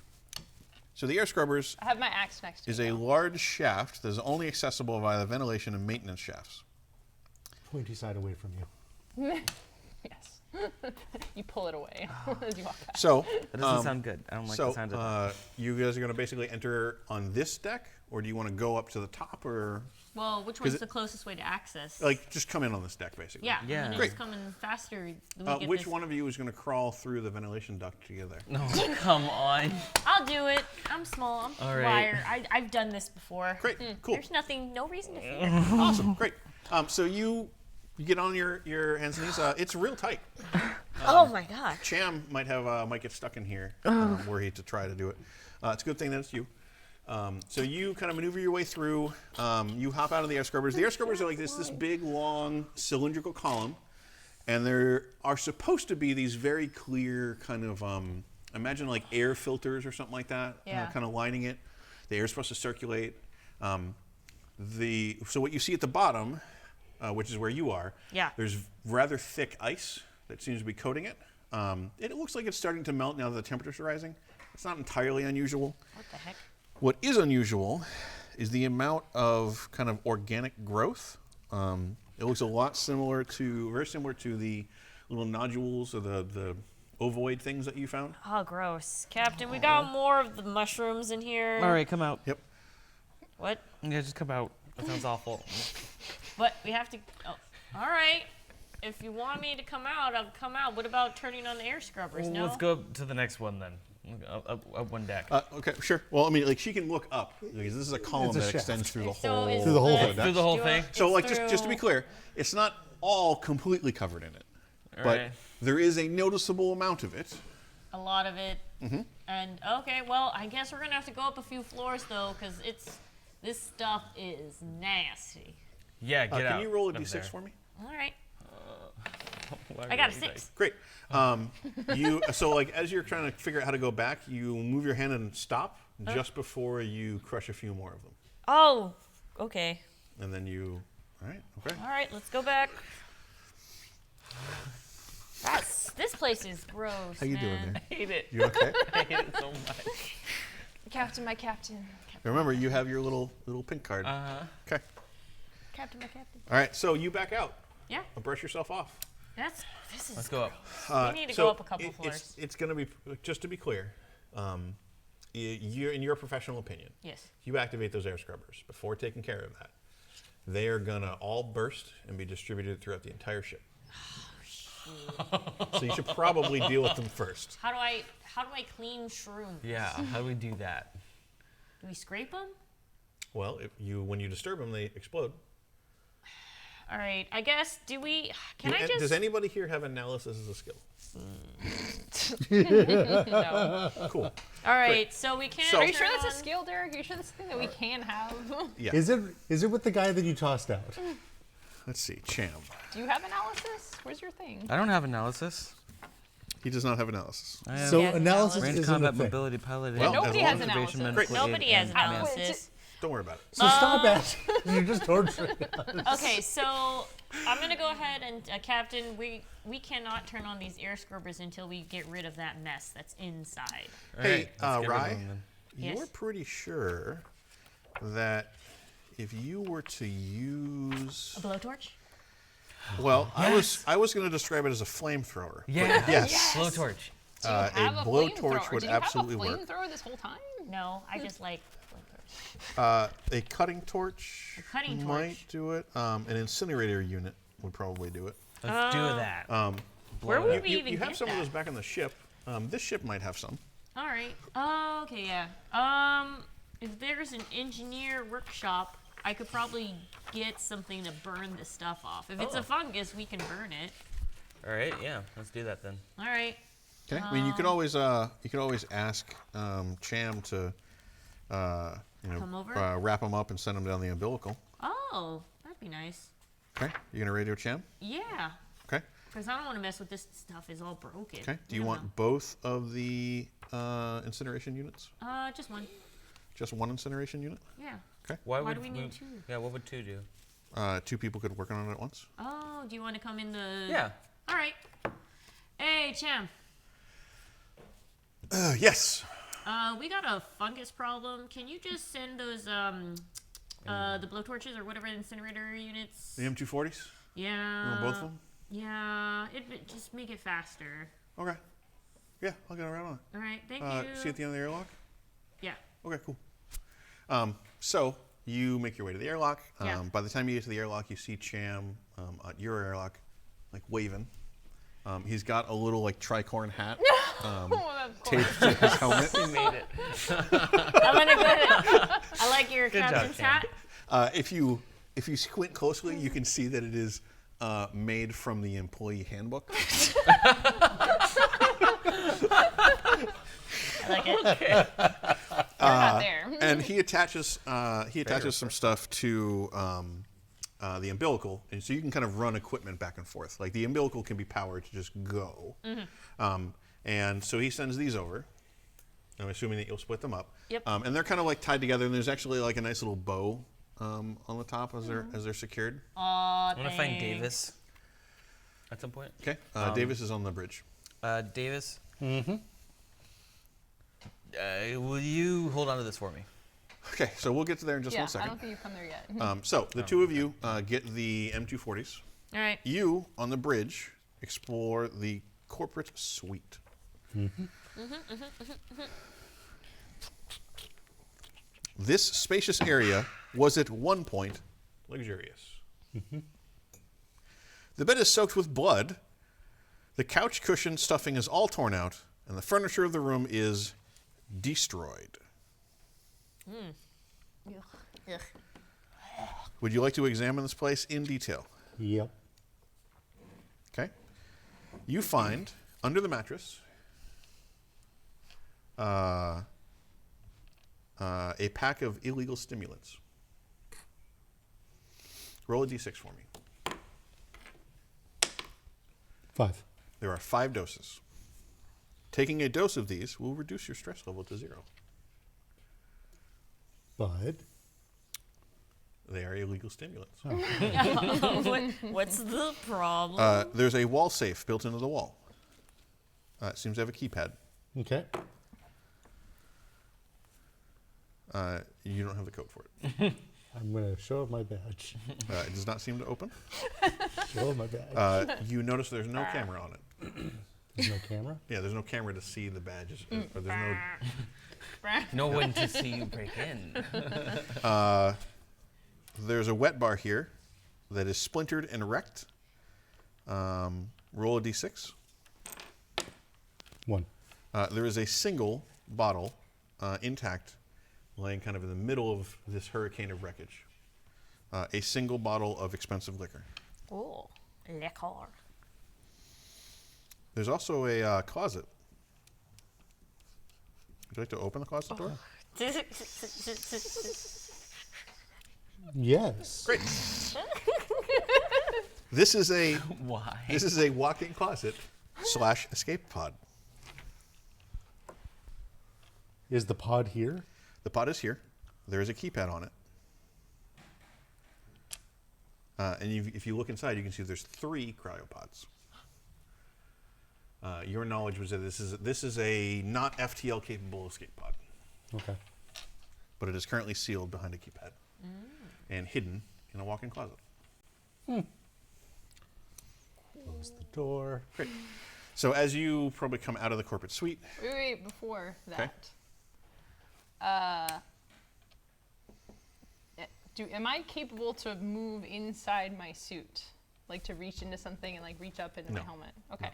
So the air scrubbers I have my axe next to is me. a large shaft that is only accessible via the ventilation and maintenance shafts. Pointy side away from you. Yes. You pull it away as you walk past. So, That doesn't sound good. I don't like the so sound of that. you guys are going to basically enter on this deck, or do you want to go up to the top, or Well, which 'Cause one's it- the closest way to access? like just come in on this deck, basically? yeah. Yeah. And Great. it's coming faster. We get Which this- one of you is going to crawl through the ventilation duct together? No, come on. I'll do it. I'm small. I'm All right. wire. I've done this before. Great, cool, There's no reason to fear. awesome, great. So you get on your hands and knees. It's real tight. Oh my god. Cham might get stuck in here were he to try to do it. It's a good thing that it's you. So you kind of maneuver your way through. You hop out of the air scrubbers. The air scrubbers are like this big, long, cylindrical column, And there are supposed to be these very clear kind of, imagine like air filters or something like that, kind of lining it. The air is supposed to circulate. So what you see at the bottom, which is where you are, there's rather thick ice that seems to be coating it. It looks like it's starting to melt now that the temperatures are rising. It's not entirely unusual. What the heck? What is unusual is the amount of kind of organic growth. It looks a lot very similar to the little nodules or the ovoid things that you found. Oh, gross. Captain, we got more of the mushrooms in here. All right, come out. Yep. What? Yeah, just come out. That sounds awful. But we have to. Oh, all right. If you want me to come out, I'll come out. What about turning on the air scrubbers? Well, No. let's go to the next one then. Up one deck. Okay, sure. Well, I mean, like she can look up because this is a column It's a that shaft. extends through the So whole it's Through the whole the- thing. Through the whole thing. So, like, It's just to be through- clear, it's not all completely covered in it, All but right. there is a noticeable amount of it. A lot of it. And okay, well, I guess we're gonna have to go up a few floors though, because this stuff is nasty. Yeah, get out. Can you roll a of d6 there. for me? All right. Why I got a are you 6. Great. So like as you're trying to figure out how to go back, you move your hand and stop just before you crush a few more of them, Oh, okay. and then you. All right. Okay. All right, let's go back. This place is gross. How you doing man. there? I hate it. You okay? I hate it so much. Captain, my captain. Remember, you have your little pink card. Okay. Captain, my captain. All right. So you back out. Yeah, And brush yourself off. this is. Let's go up. We need to So go up a couple floors. It's going to be, just to be clear, in your professional opinion, Yes. if you activate those air scrubbers before taking care of that, they are going to all burst and be distributed throughout the entire ship. So you should probably deal with them first. How do I clean shrooms? Yeah, how do we do that? Do we scrape them? Well, when you disturb them, they explode. All right. I guess. Do we? Can I just? Does anybody here have analysis as a skill? No. Cool. All right. So we can't. So- Are you sure turn that's a on- skill, Derek? Are you sure that's something that we can have? Yeah. Is it with the guy that you tossed out? Let's see. Cham. Do you have analysis? Where's your thing? I don't have analysis. He does not have analysis. I have So Yeah, analysis range isn't a combat, thing. mobility, piloting, Well, Nobody as has long as- analysis. medical Great. aid, Nobody has and analysis. Don't worry about it. So stop it. You're just torturing us. Okay, so I'm gonna go ahead and Captain, we cannot turn on these air scrubbers until we get rid of that mess that's inside. All Hey, right, let's get rid of Rye, them then. Yes. you're pretty sure that if you were to use, A blowtorch? well, I was going to describe it as a flamethrower. but Yeah. Yes. Blowtorch. Do you A have a blowtorch flamethrower? would Do you have absolutely a work. flamethrower this whole time? No, I just like blowtorch. A cutting torch A cutting might torch. do it. An incinerator unit would probably do it. Let's do that. Where Blow it would up. we even You have get some that? of those back on the ship. This ship might have some. All right. Okay, yeah. If there's an engineer workshop, I could probably get something to burn this stuff off. If it's a fungus, we can burn it. All right, yeah, let's do that then. All right. Okay. I mean, you could always ask Cham to Come over? wrap them up and send them down the umbilical. Oh, that'd be nice. Okay. You gonna radio Cham? Yeah, Okay. because I don't want to mess with this stuff. It's all broken. Okay. Do you No, want both of the incineration units? no. Just one. Just one incineration unit? Yeah. Okay. Why do we need two? Yeah, what would 2 do? 2 people could work on it at once. Oh, do you want to come in the? Yeah. All right. Hey, Cham. Yes. We got a fungus problem. Can you just send those the blowtorches or whatever incinerator units? The M240s? Yeah. You want both of them? Yeah. It just make it faster. Okay. Yeah, I'll get around on it. All right. Thank you. See you at the end of the airlock? Yeah. Okay, cool. So you make your way to the airlock. Yeah. By the time you get to the airlock, you see Cham at your airlock, like waving. He's got a little like tricorn hat taped to his helmet. You made it. I'm gonna go ahead. I like your Good job, captain's Cham. hat. If you squint closely, you can see that it is made from the employee handbook. I like it. You're not there. And he attaches some stuff to the umbilical, and so you can kind of run equipment back and forth. Like the umbilical can be powered to just go. And so he sends these over. I'm assuming that you'll split them up. Yep. And they're kind of like tied together, and there's actually like a nice little bow on the top as they're secured. Aw, I want to find Davis at some point. Okay. Davis is on the bridge. Davis. Mm-hmm. Will you hold on to this for me? Okay, so we'll get to there in just Yeah, one second. I don't think you've come there yet. So the two of you get the M240s. All right. You, on the bridge, explore the corporate suite. This spacious area was at one point luxurious. The bed is soaked with blood. The couch cushion stuffing is all torn out, and the furniture of the room is destroyed. Ugh. Would you like to examine this place in detail? Yep. Okay. You find under the mattress a pack of illegal stimulants. Roll a d6 for me. 5. There are 5 doses. Taking a dose of these will reduce your stress level to 0. But They are illegal stimulants. What's the problem? There's a wall safe built into the wall. It seems to have a keypad. okay. You don't have the code for it. I'm gonna show my badge. It does not seem to open. Show my badge. You notice there's no camera on it. There's no camera. Yeah, there's no camera to see the badges. Or there's no. No one to see you break in. There's a wet bar here that is splintered and wrecked. Roll a d6. 1. There is a single bottle intact laying kind of in the middle of this hurricane of wreckage. A single bottle of expensive liquor. Oh, liquor. There's also a closet. Would you like to open the closet door? Yes. Great. This is a Why? This is a walk-in closet / escape pod. Is the pod here? The pod is here. There is a keypad on it. And if you look inside, you can see there's 3 cryopods. Your knowledge was that this is a not FTL capable escape pod, Okay. but it is currently sealed behind a keypad and hidden in a walk-in closet. Close the door. Great. So as you probably come out of the corporate suite, Wait, before Okay. that. Am I capable to move inside my suit? Like to reach into something and like reach up into No. my helmet? Okay.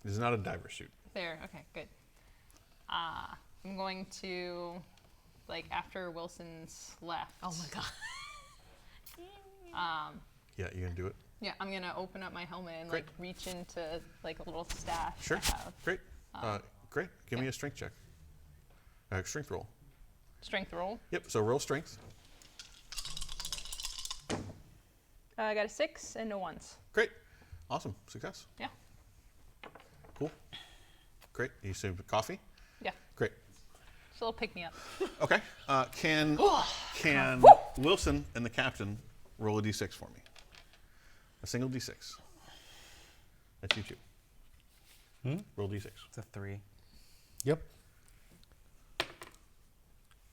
this is not a diver suit. There, okay, good. I'm going to, like, after Wilson's left. Oh my god. Yeah, you gonna do it? Yeah, I'm gonna open up my helmet and Great. like reach into like a little stash Sure. I have. Great. Great. Give me a strength check. Strength roll. Strength roll. Yep. So roll strength. I got a 6 and no 1s. Great. Awesome. Success. Yeah. Cool. Great. You said coffee? Yeah. Great. Just a little pick me up. Okay. Can Wilson and the captain roll a d6 for me? A single d6. That's you two. Roll d6. It's a 3. Yep.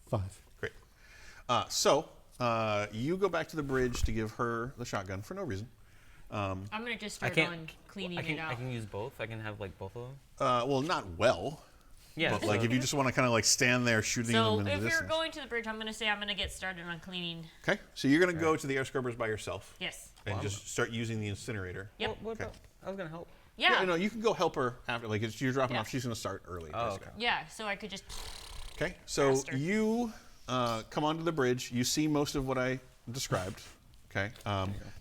5. Great. So you go back to the bridge to give her the shotgun for no reason. I'm gonna just I start can't. on cleaning I can. it out. I can use both. I can have like both of them. Well, not well. Yeah. But like if you just want to kind of like stand there shooting So them in if the you're distance. going to the bridge, I'm gonna get started on cleaning. Okay. So you're gonna go to the air scrubbers by yourself Yes. and just start using the incinerator. Yep. What Okay. about? I was gonna help. Yeah. No, you can go help her after. Like you're dropping Yeah. off. She's gonna start early. Oh, basically. okay. Yeah. So I could just. Okay, so Faster. you come onto the bridge. You see most of what I described. Okay,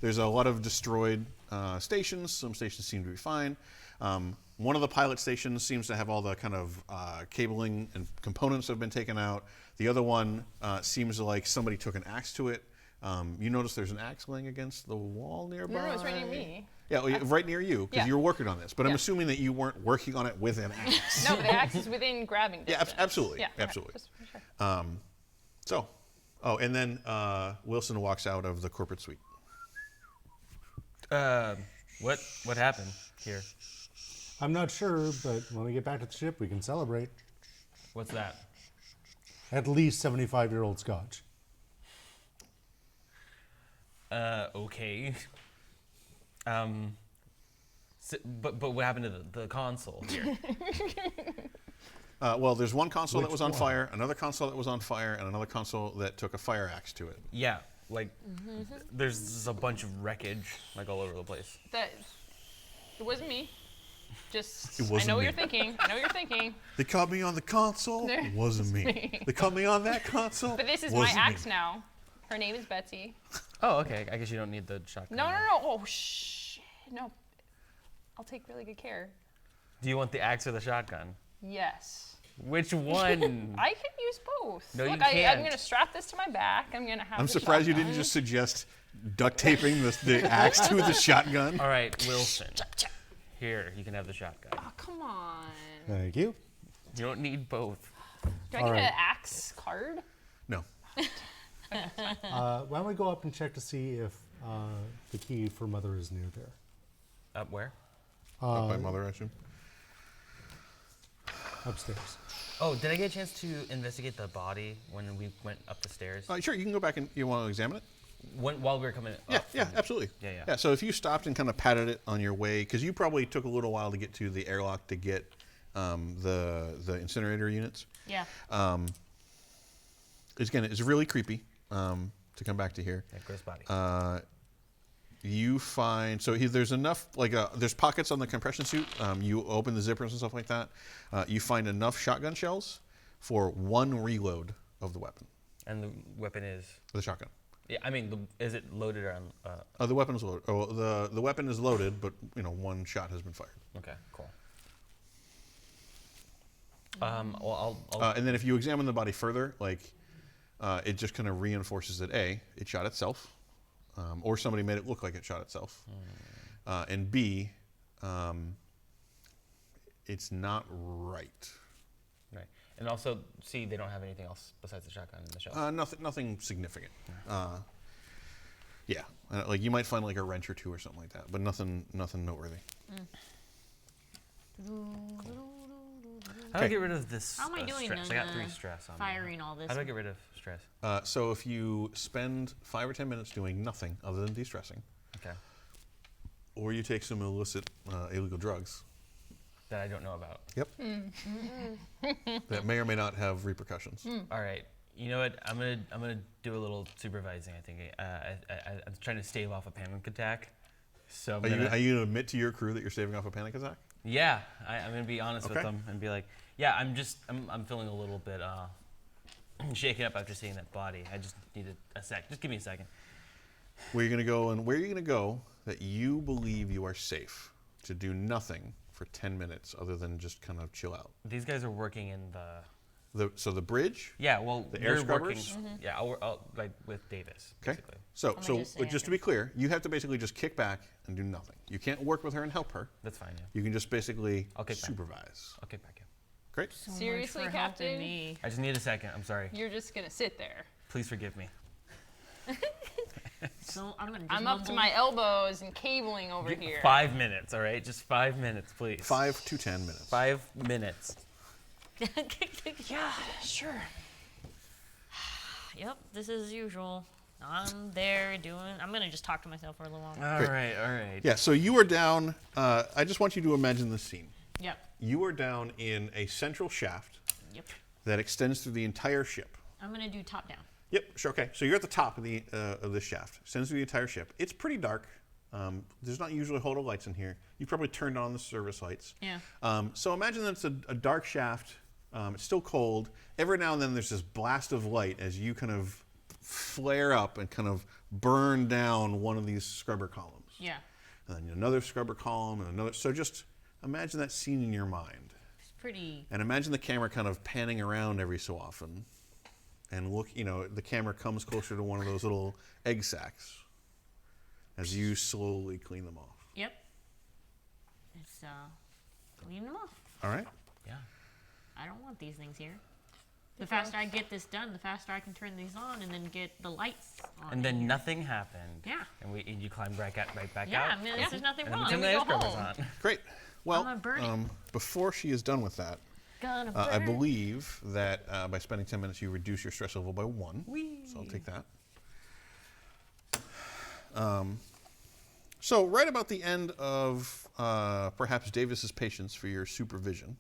there's a lot of destroyed stations. Some stations seem to be fine. One of the pilot stations seems to have all the kind of cabling and components have been taken out. The other one seems like somebody took an axe to it. You notice there's an axe laying against the wall nearby. No, it's right near me. Yeah, well, right near you, because Yeah. you were working on this. But I'm Yeah. assuming that you weren't working on it with an axe. No, the axe is within grabbing Yeah, distance. absolutely. Yeah, okay, Absolutely. just for sure. And then Wilson walks out of the corporate suite. What happened here? I'm not sure, but when we get back to the ship, we can celebrate. What's that? At least 75-year-old scotch. Okay. But what happened to the console here? Well, there's one console that Which was on one? fire, another console that was on fire, and another console that took a fire axe to it. Yeah, like there's a bunch of wreckage like all over the place. It wasn't me. Just, It wasn't I know what me. you're thinking. I know what you're thinking. They caught me on the console. No, It wasn't me. me. They caught me on that console. But this is my Wasn't me. axe now. Her name is Betsy. Oh, okay. I guess you don't need the shotgun. No. then. Oh, shh. No. I'll take really good care. Do you want the axe or the shotgun? Yes. Which one? I can use both. No, you Look, can't. I'm going to strap this to my back. I'm going to have I'm the surprised you shotgun. didn't just suggest duct taping the axe to the shotgun. All right, Wilson. Here, you can have the shotgun. Oh, come on. Thank you. You don't need both. Do I All get right. an axe card? No. Why don't we go up and check to see if the key for Mother is near there? Up where? Up by Mother, I assume. Upstairs. Oh, did I get a chance to investigate the body when we went up the stairs? Sure, you can go back and you want to examine it? While we were coming Yeah, up? yeah, absolutely. Yeah. So if you stopped and kind of patted it on your way, because you probably took a little while to get to the airlock to get the incinerator units. Yeah. It's really creepy to come back to here. Yeah, gross body. You find there's enough there's pockets on the compression suit. You open the zippers and stuff like that. You find enough shotgun shells for one reload of the weapon. And the weapon is? The shotgun. Yeah, I mean, is it loaded or The weapon is loaded. Oh, the weapon is loaded, but one shot has been fired. Okay, cool. Well, I'll And then if you examine the body further, it just kind of reinforces that A, it shot itself, or somebody made it look like it shot itself, and B, it's not right. right. And also, see, they don't have anything else besides the shotgun in the shelf. Nothing significant. Yeah, you might find a wrench or two or something like that, but nothing noteworthy. How do I get rid of this How am I doing stress? on I got 3 stress on me. firing all this? How do I get rid of stress? So if you spend 5 or 10 minutes doing nothing other than de-stressing, Okay. or you take some illicit illegal drugs, That I don't know about. yep, that may or may not have repercussions. All right. You know what? I'm gonna do a little supervising. I think I'm trying to stave off a panic attack. So I'm Are gonna, you going to admit to your crew that you're staving off a panic attack? yeah, I'm gonna be honest with Okay. them and be like, yeah, I'm feeling a little bit shaken up after seeing that body. I just needed a sec. Just give me a second. Where are you going to go, and where are you going to go that you believe you are safe to do nothing for 10 minutes other than just kind of chill out? These guys are working in the. So the bridge? Yeah, well, The air we're working. scrubbers? Yeah, I'll like with Davis. Okay. Basically. So, gonna so just say just to be clear, you have to basically just kick back and do nothing. You can't work with her and help her. That's fine. Yeah. You can just basically I'll kick back. supervise. I'll kick back in. Great. So much Seriously, for helping Captain? me. I just need a second. I'm sorry. You're just going to sit there. Please forgive me. So I'm gonna. Just I'm up to mumble. my elbows and cabling over here. 5 minutes, all right? Just 5 minutes, please. 5 to 10 minutes. 5 minutes. Yeah, sure. Yep, this is usual. I'm there doing. I'm gonna just talk to myself for a little while. All Great. right, all right. Yeah, so you are down. I just want you to imagine this scene. Yep. You are down in a central shaft Yep. that extends through the entire ship. I'm gonna do top down. Yep, sure, okay. So you're at the top of the shaft. Extends through the entire ship. It's pretty dark. There's not usually a whole lot of lights in here. You probably turned on the service lights. Yeah. So imagine that it's a dark shaft. It's still cold. Every now and then there's this blast of light as you kind of flare up and kind of burn down one of these scrubber columns. Yeah. And then another scrubber column and another. So just imagine that scene in your mind. It's pretty. And imagine the camera kind of panning around every so often. And look, the camera comes closer to one of those little egg sacs as you slowly clean them off. Yep. It's clean them off. All right. Yeah. I don't want these things here. The faster I get this done, the faster I can turn these on and then get the lights on. And then nothing happened. Yeah. And you climb right back out. Yeah, I mean, there's nothing And wrong. then Then the we go ice scrubber's home. on. Great. Well, gonna burn it. before she is done with that, Gonna I burn. believe that by spending 10 minutes, you reduce your stress level by 1. So I'll take that. So right about the end of perhaps Davis's patience for your supervision,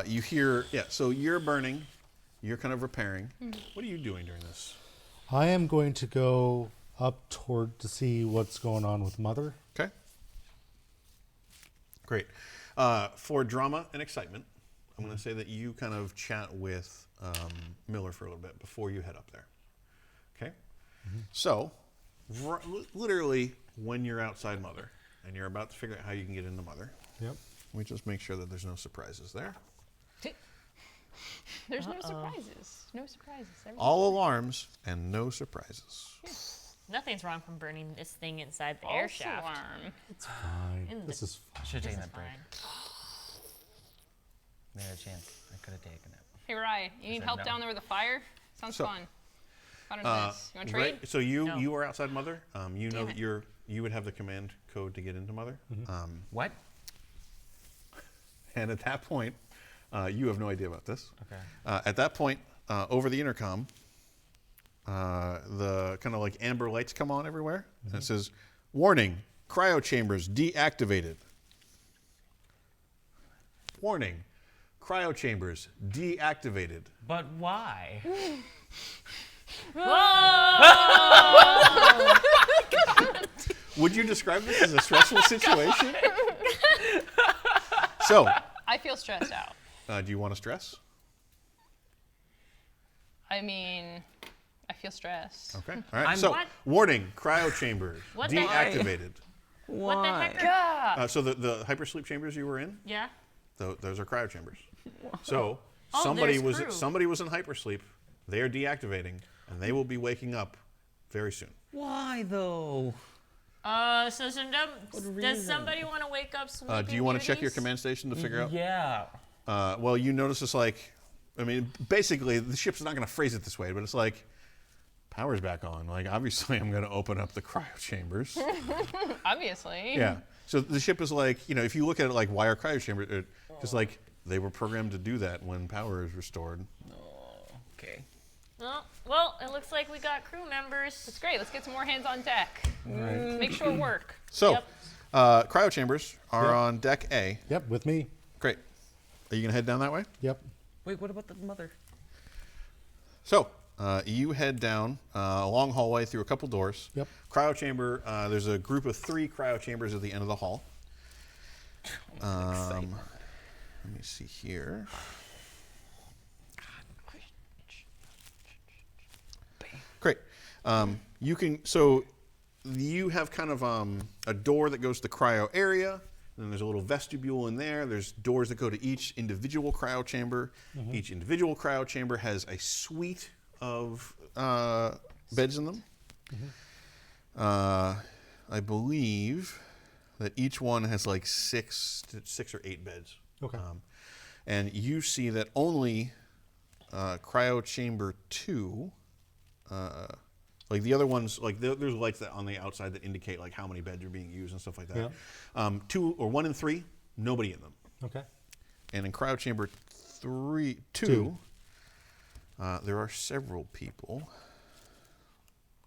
you hear, so you're burning, you're kind of repairing. What are you doing during this? I am going to go up toward to see what's going on with Mother. Okay. Great. For drama and excitement, I'm going to say that you kind of chat with Miller for a little bit before you head up there. Okay? So, literally, when you're outside Mother and you're about to figure out how you can get into Mother, Yep. let me just make sure that there's no surprises there. There's no surprises. No surprises. All alarms and no surprises. Nothing's wrong from burning this thing inside the False air shaft. alarm. It's fine. In This the- is fine. I should have This taken is that break. fine. They had a chance. I could have taken it. Hey, Rye, you need said help no. down there with the fire? Sounds So, fun. How does this? You want to trade? Right. So you No. you are outside Mother. You know Damn that it. you would have the command code to get into Mother. What? And at that point, you have no idea about this. Okay. At that point, over the intercom, the kind of like amber lights come on everywhere. And it says, "Warning, cryo chambers deactivated." Warning, cryo chambers deactivated. But why? Would you describe this as a stressful situation? So, I feel stressed out. do you want to stress? I mean, I feel stressed. Okay. All right. I'm- So, What? warning, cryo chambers What the heck? deactivated. What the heck? Yeah. So the hypersleep chambers you were in, Yeah. those are cryo chambers. So Oh, somebody there's was crew. somebody was in hypersleep. They are deactivating, and they will be waking up very soon. Why though? So does somebody want to wake up Sleeping Do you want to check your Beauties? command station to figure out? Yeah. Well, you notice it's like, I mean, basically the ship's not going to phrase it this way, but it's like, power's back on. Like, obviously, I'm going to open up the cryo chambers. Obviously. Yeah. So the ship is like, if you look at it like, why are cryo chambers? It's like they were programmed to do that when power is restored. Okay. Oh, well, it looks like we got crew members. That's great. Let's get some more hands on deck. Make short work. So, Yep. cryo chambers are Yep. on deck A. Yep, with me. Great. Are you going to head down that way? Yep. Wait, what about the mother? So, you head down a long hallway through a couple doors. Yep. Cryo chamber, there's a group of 3 cryo chambers at the end of the hall. Let me see here. Great. You have kind of a door that goes to the cryo area. And then there's a little vestibule in there. There's doors that go to each individual cryo chamber. Each individual cryo chamber has a suite of beds in them. I believe that each one has like 6 or 8 beds. Okay. And you see that only cryo chamber 2, like the other ones, like there's lights that on the outside that indicate like how many beds are being used and stuff like that. Yeah. 2 or 1 and 3, nobody in them. Okay. And in cryo chamber 2, Two. there are several people.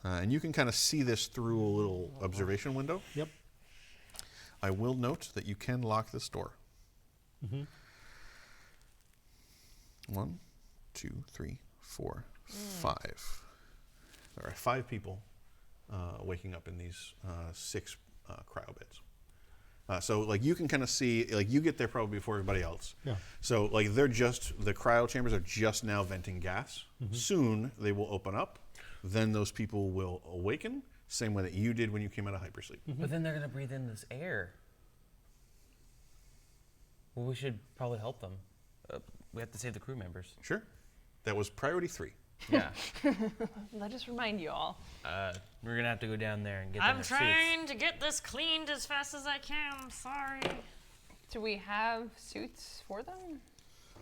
And you can kind of see this through a little observation window. Yep. I will note that you can lock this door. 1, 2, 3, 4, 5. There are 5 people waking up in these 6 cryo beds. So like you can kind of see, like you get there probably before everybody else. Yeah. So like the cryo chambers are just now venting gas. Soon they will open up. then those people will awaken, same way that you did when you came out of hypersleep. But then they're going to breathe in this air. Well, we should probably help them. We have to save the crew members. Sure. That was priority 3. Yeah. Let us remind you all. We're going to have to go down there and get them I'm their trying suits. to get this cleaned as fast as I can. Sorry. Do we have suits for them?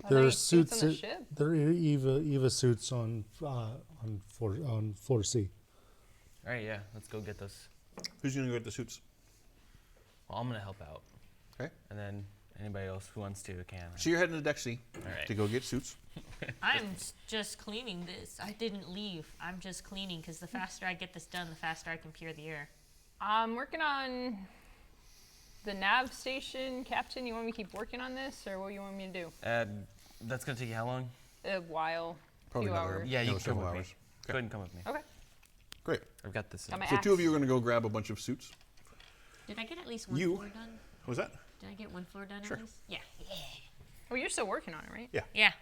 Are There they are suits. on the ship? There are Eva suits on 4C. All right, yeah. Let's go get those. Who's going to go get the suits? Well, I'm going to help out. Okay. And then anybody else who wants to can. So you're heading to Deck C Alright. to go get suits. I'm just cleaning this. I didn't leave. I'm just cleaning because the faster I get this done, the faster I can pure the air. I'm working on the nav station, Captain. You want me to keep working on this, or what do you want me to do? That's going to take you how long? A while. Probably few another hours. Yeah, you can come several with me. hours. Go ahead and come with me. Okay. Great. I've got this. Got my So axe. 2 of you are going to go grab a bunch of suits. Did I get at least one You- floor done? What was that? Did I get one floor done Sure. at least? Yeah. Oh, you're still working on it, right? Yeah. Yeah.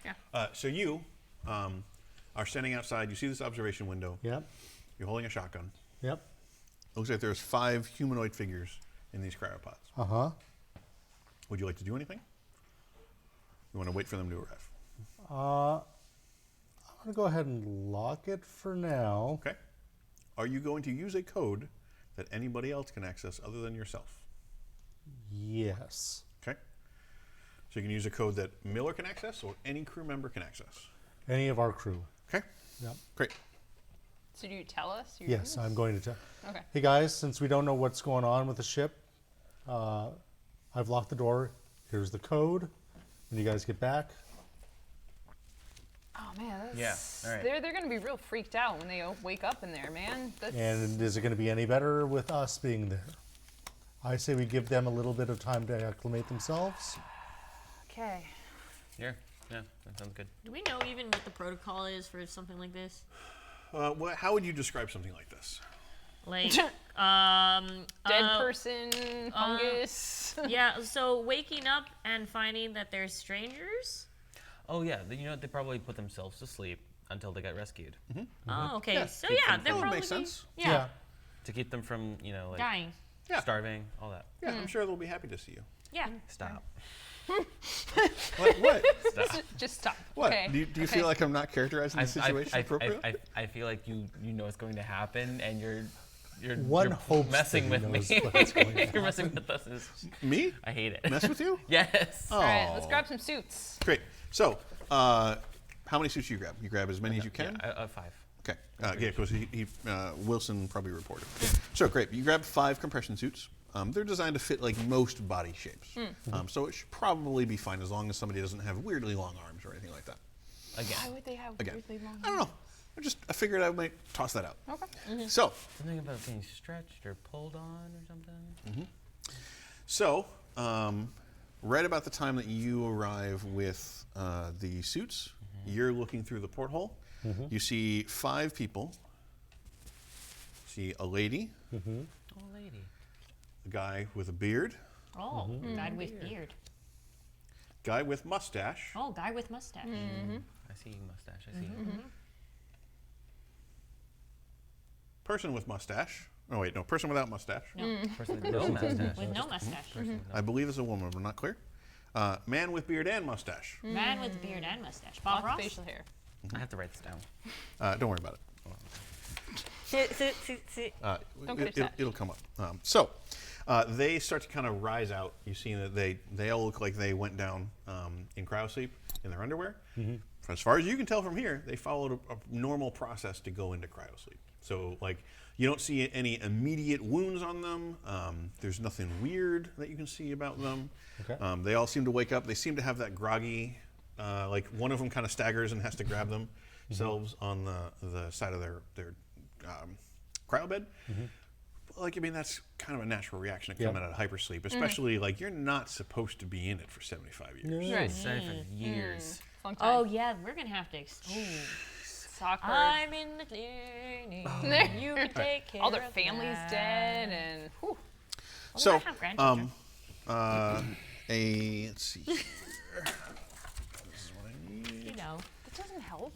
So you are standing outside. You see this observation window. Yep. You're holding a shotgun. Yep. Looks like there's 5 humanoid figures in these cryopods. Uh-huh. Would you like to do anything? You want to wait for them to arrive? I'm going to go ahead and lock it for now. Okay. Are you going to use a code that anybody else can access other than yourself? Yes. Okay. So you can use a code that Miller can access or any crew member can access. Any of our crew. Okay. Yep. Great. So do you tell us? You're Yes, doing I'm going to tell. this? Okay. Hey guys, since we don't know what's going on with the ship, I've locked the door. Here's the code. When you guys get back, Oh man, that's, Yeah, all right. They're gonna be real freaked out when they wake up in there, man. That's, and is it going to be any better with us being there? I say we give them a little bit of time to acclimate themselves. okay. Here. Yeah, that sounds good. Do we know even what the protocol is for something like this? How would you describe something like this? Like, Dead person, fungus. yeah. So waking up and finding that there's strangers. Oh, yeah. You know what? They probably put themselves to sleep until they got rescued. Oh, okay. Yeah, So keep yeah, them they're full. probably Makes sense. Yeah, To keep them from, like, dying. Yeah. starving, all that. Yeah, I'm sure they'll be happy to see you. Yeah. Stop. What? Just stop. What? Okay. Do you okay. feel like I'm not characterizing the situation appropriately? I feel like you know what's going to happen, and you're One you're hopes messing that he with knows me. what's going to You're messing with us. Me? I hate it. Mess with you? Yes. Oh. All right, let's grab some suits. Great. So, how many suits do you grab? You grab as many as you can? Yeah, 5. Okay. Yeah, because Wilson probably reported. So great. You grab 5 compression suits. They're designed to fit like most body shapes. So it should probably be fine as long as somebody doesn't have weirdly long arms or anything like that. Why Again. would they have Again. weirdly long I don't know. I figured I might toss that out. Okay. So, Something about getting stretched or pulled on or something. So, right about the time that you arrive with the suits, you're looking through the porthole. You see 5 people. See a lady, Oh, lady. a guy with a beard, Oh, guy with beard. guy with mustache, Oh, guy with mustache. I see mustache. I see. person with mustache. Oh wait, no, person without mustache. No, Person with no mustache. with no mustache. I believe it's a woman, but I'm not clear. Man with beard and mustache. Man with beard and mustache. Bob Lots of Ross. facial hair. I have to write this down. Don't worry about it. Don't get attached. It'll come up. They start to kind of rise out. You see that they all look like they went down in cryosleep in their underwear. As far as you can tell from here, they followed a normal process to go into cryosleep. So like you don't see any immediate wounds on them. There's nothing weird that you can see about them. Okay. They all seem to wake up. They seem to have that groggy, like one of them kind of staggers and has to grab themselves on the side of their cryo bed. Like, I mean, that's kind of a natural reaction to coming out of hypersleep, especially like you're not supposed to be in it for 75 years. Yeah. Right. Said it for years. Long time. Oh yeah, we're gonna have to. Soccer. I'm in the clearing. You can take care All their of family's that. dead, and whew. So, I have grandchildren. let's see here. This is what I need. You know. that doesn't help.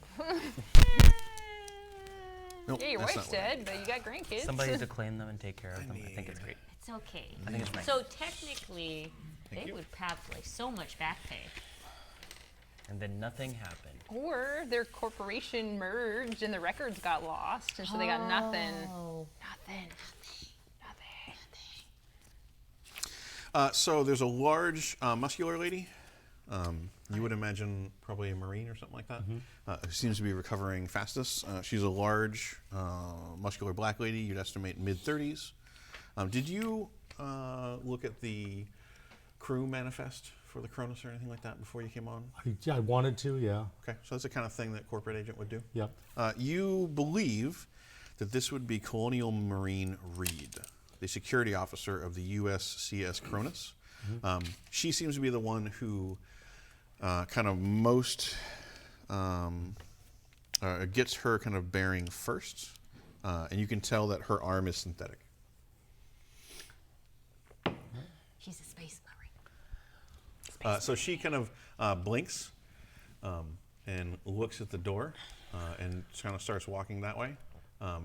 Nope, Yeah, your that's wife's not what I dead, but you got grandkids. Somebody to claim them and take care of them. I think it's great. It's okay. I think it's nice. So technically, they you. would have like so much back pay. And then nothing happened. Or their corporation merged and the records got lost, and so they got nothing. Oh. Nothing. So there's a large muscular lady. You would imagine probably a Marine or something like that. Who seems to be recovering fastest. She's a large, muscular black lady. You'd estimate mid-30s. Did you look at the crew manifest for the Cronus or anything like that before you came on? I wanted to, yeah. Okay, so that's the kind of thing that corporate agent would do. Yep. You believe that this would be Colonial Marine Reed, the security officer of the USCS Cronus. She seems to be the one who kind of most gets her kind of bearing first, and you can tell that her arm is synthetic. She's a space marine. So she kind of blinks and looks at the door and kind of starts walking that way.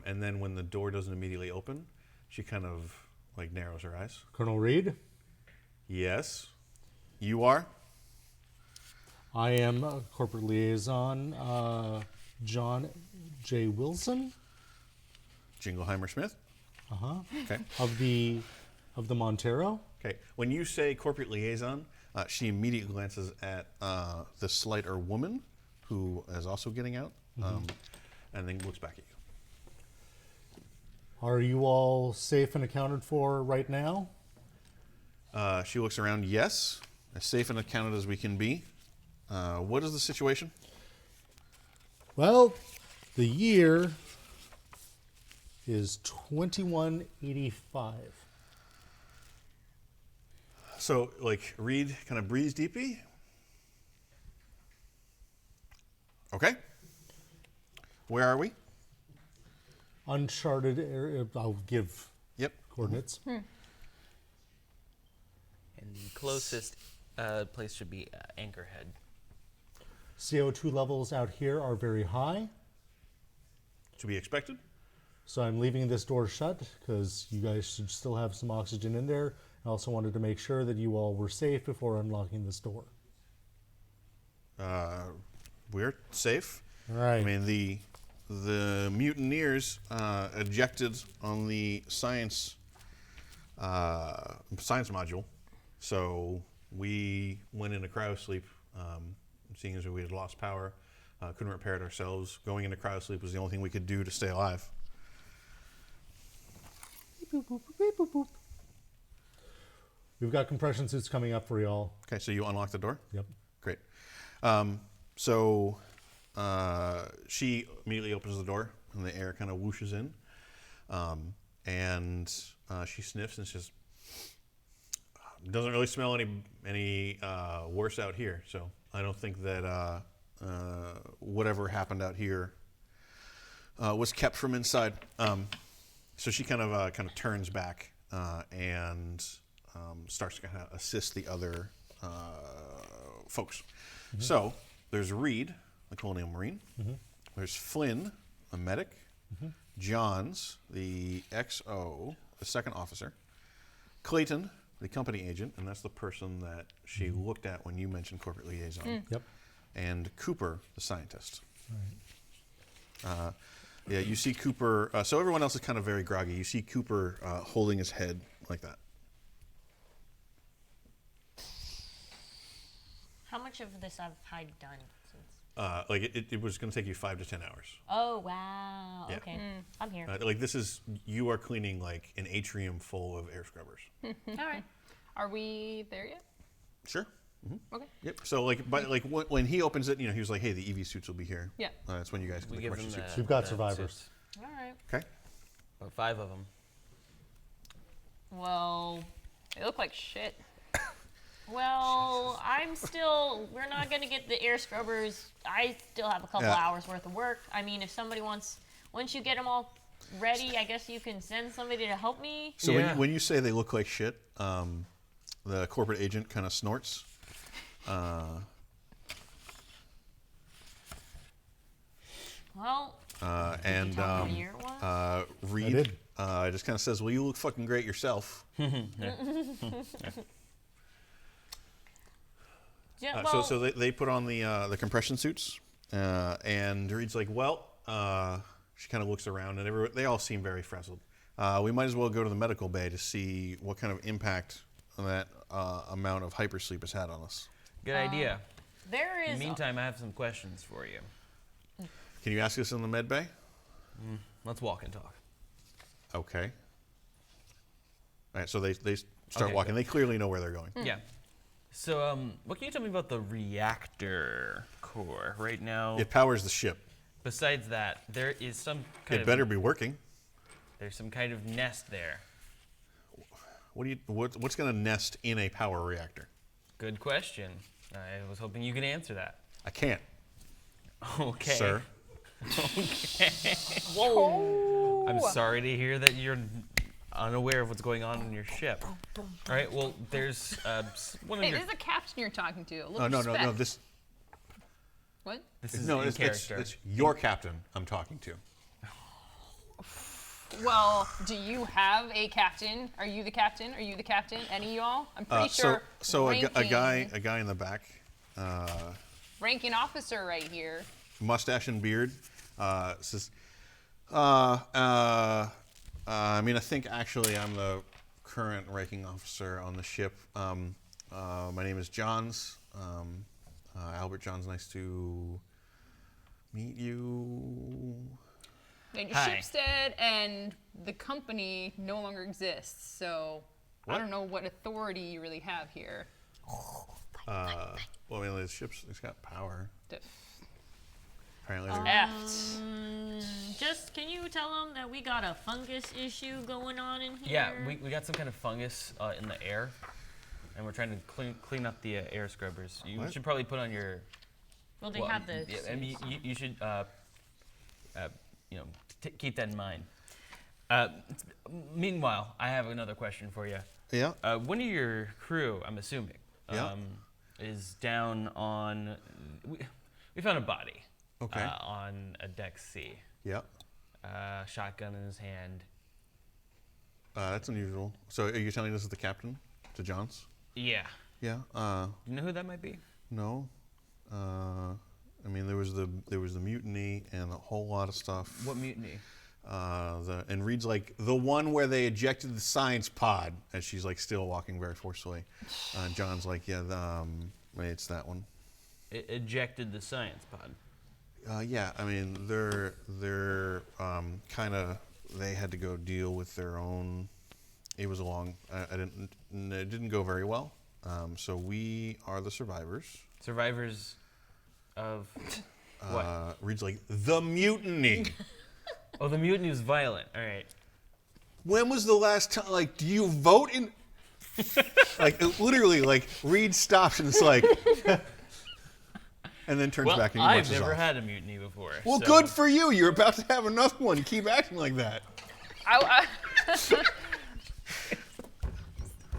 And then when the door doesn't immediately open, she kind of like narrows her eyes. Colonel Reed, Yes, you are? I am corporate liaison John J. Wilson. Jingleheimer Smith? Okay. Of the Montero. Okay. When you say corporate liaison, she immediately glances at the slighter woman who is also getting out and then looks back at you. Are you all safe and accounted for right now? She looks around. Yes, as safe and accounted as we can be. What is the situation? Well, the year is 2185. So, like, Reed kind of breathes deeply. Okay. Where are we? Uncharted area. I'll give Yep. coordinates. And the closest place should be Anchorhead. CO2 levels out here are very high, To be expected. so I'm leaving this door shut because you guys should still have some oxygen in there. I also wanted to make sure that you all were safe before unlocking this door. We're safe. All right. I mean, the mutineers ejected on the science module, so we went into cryosleep, seeing as we had lost power, couldn't repair it ourselves. Going into cryosleep was the only thing we could do to stay alive. We've got compression suits coming up for y'all. Okay, so you unlock the door? Yep. Great. She immediately opens the door, and the air kind of whooshes in. And she sniffs and says, doesn't really smell any worse out here. So I don't think that whatever happened out here was kept from inside. So she kind of turns back and starts to kind of assist the other folks. So there's Reed, the Colonial Marine. There's Flynn, a medic. Johns, the XO, the second officer. Clayton, the company agent, and that's the person that she looked at when you mentioned corporate liaison. Yep. And Cooper, the scientist. Yeah, you see Cooper. So everyone else is kind of very groggy. You see Cooper holding his head like that. How much of this have I done since? It was going to take you 5 to 10 hours. Oh wow. Yeah. Okay, I'm here. You are cleaning like an atrium full of air scrubbers. All right. Are we there yet? Sure. Okay. Yep. So when he opens it, he was like, "Hey, the EV suits will be here." Yeah. That's when you guys can We the give commercial them suits. We've got the survivors. suits. All right. Okay. About 5 of them. Well, They look like shit. we're not going to get the air scrubbers. I still have a couple Yeah. hours worth of work. I mean, if somebody once you get them all ready, I guess you can send somebody to help me. So Yeah. when you say they look like shit, the corporate agent kind of snorts. Well, and tell him what year it was? Reed did. just kind of says, "Well, you look fucking great yourself." Yeah, well, So they put on the compression suits, and Reed's like, "Well," she kind of looks around, and they all seem very frazzled. We might as well go to the medical bay to see what kind of impact that amount of hypersleep has had on us. Good idea. there In is. the meantime, I have some questions for you. Can you ask us in the med bay? Let's walk and talk. Okay. All right, so they start Okay, walking. good. They clearly know where they're going. Yeah. So, what can you tell me about the reactor core right now? It powers the ship. Besides that, there is some kind It of better be working. there's some kind of nest there. What's going to nest in a power reactor? Good question. I was hoping you could answer that. I can't, Okay. sir. Whoa. I'm sorry to hear that you're unaware of what's going on in your ship. All right. Well, there's one of Hey, your. this is a captain you're talking to. A little Oh, no. respect. This What? This is no. in It's character. your captain I'm talking to. Well, do you have a captain? Are you the captain? Are you the captain? Any of y'all? I'm pretty sure. So a ranking, guy in the back, ranking officer right here. mustache and beard, says, I mean, I think actually I'm the current ranking officer on the ship. My name is Johns. Albert Johns, nice to meet you. And your Hi. ship's dead, and the company no longer exists. So I What? don't know what authority you really have here. Well, I mean, the ship's it's got power. Def- Apparently, Just can you tell them that we got a fungus issue going on in here? Yeah, we got some kind of fungus in the air, and we're trying to clean up the air scrubbers. You What? should probably put on your. Well, they well, have the. yeah, and you should keep that in mind. Meanwhile, I have another question for you. yeah. One of your crew, I'm assuming, Yeah. is down on. We found a body. Okay. On a deck C. Yeah. Shotgun in his hand. That's unusual. So, are you telling this is the captain to Johns? Yeah. Yeah. You know who that might be? No. I mean, there was the mutiny and a whole lot of stuff. What mutiny? And Reed's like the one where they ejected the science pod, as she's like still walking very forcefully. And John's like, yeah, it's that one. It ejected the science pod. Yeah, I mean, they're kind of they had to go deal with their own. It was a long. It didn't go very well. So we are the survivors. Survivors of what? Reed's like the mutiny. Oh, the mutiny was violent. All right. When was the last time? Like, do you vote in? Like, literally, like Reed stops and it's like, and then turns Well, back and I've marches never off. had a mutiny before. Well, so- good for you. You're about to have another one. Keep acting like that. I,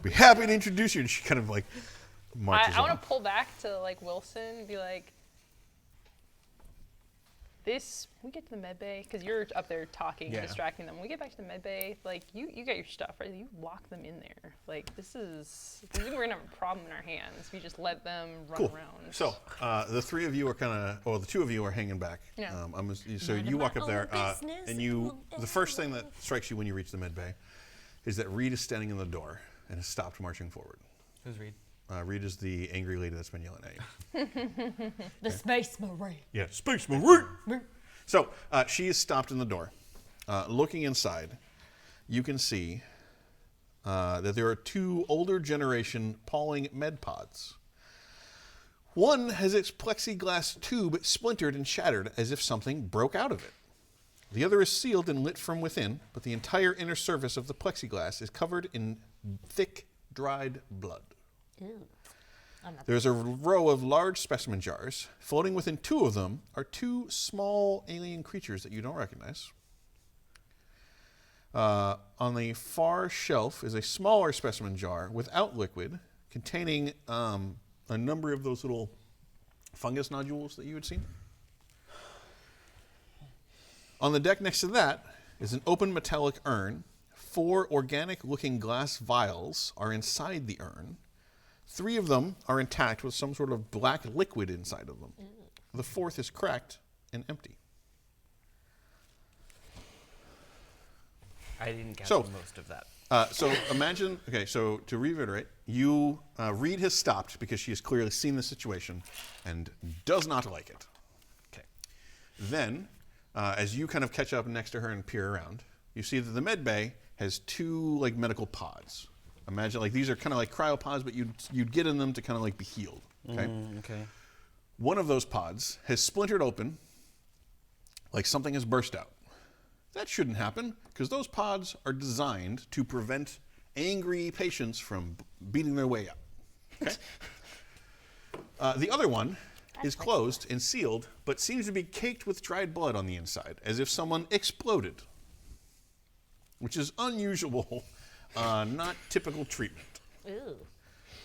Be happy to introduce you. And she kind of like marches I want off. to pull back to like Wilson and be like, this. We get to the med bay because you're up there talking, Yeah. and distracting them. When we get back to the med bay, like you got your stuff right. You lock them in there. Like we're gonna have a problem in our hands. We just let them run Cool. around. So the three of you are kind of, or the two of you are hanging back. Yeah. So None you of walk my up there, own business, and the first thing that strikes you when you reach the med bay is that Reed is standing in the door and has stopped marching forward. Who's Reed? Reed is the angry lady that's been yelling at you. The Space Marine. Yeah, Space Marine. So she is stopped in the door. Looking inside, you can see that there are two older generation Pauling med pods. One has its plexiglass tube splintered and shattered as if something broke out of it. The other is sealed and lit from within, but the entire inner surface of the plexiglass is covered in thick, dried blood. Ew. I'm not. There's a row of large specimen jars. Floating within two of them are two small alien creatures that you don't recognize. On the far shelf is a smaller specimen jar without liquid, containing a number of those little fungus nodules that you had seen. On the deck next to that is an open metallic urn. 4 organic-looking glass vials are inside the urn. 3 of them are intact with some sort of black liquid inside of them. The 4th is cracked and empty. I didn't get So- most of that. So imagine, okay, so to reiterate, you, Reed has stopped because she has clearly seen the situation and does not like it. Okay. Then, as you kind of catch up next to her and peer around, you see that the med bay has 2 like medical pods. Imagine like these are kind of like cryopods, but you'd get in them to kind of like be healed. Okay. Okay. One of those pods has splintered open, like something has burst out. That shouldn't happen because those pods are designed to prevent angry patients from beating their way out. Okay. The other one is closed and sealed, but seems to be caked with dried blood on the inside, as if someone exploded, which is unusual, not typical treatment. Ooh.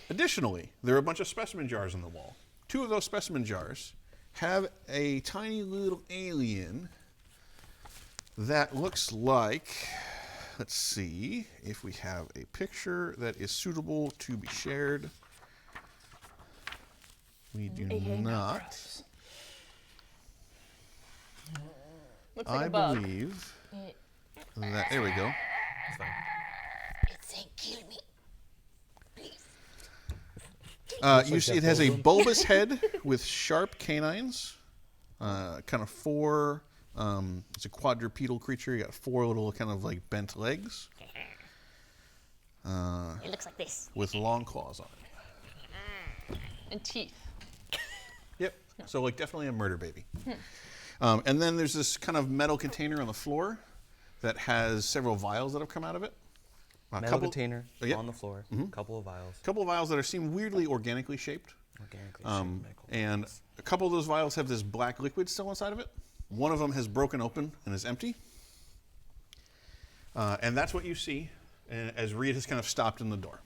Additionally, there are a bunch of specimen jars on the wall. 2 of those specimen jars have a tiny little alien that looks like, let's see if we have a picture that is suitable to be shared. We do not. Looks like I a bug. believe that, there we go. That's fine. It's saying kill me. You see it has a bulbous head with sharp canines, kind of 4, it's a quadrupedal creature. You got 4 little kind of like bent legs. It looks like this. With long claws on it. And teeth. Yep. So like definitely a murder baby. And then there's this kind of metal container on the floor that has several vials that have come out of it. A Metal container yep. on the floor. Couple of vials. Couple of vials that seem weirdly organically shaped. Organically And a couple of those vials have this black liquid still inside of it. One of them has broken open and is empty. And that's what you see as Reed has kind of stopped in the door.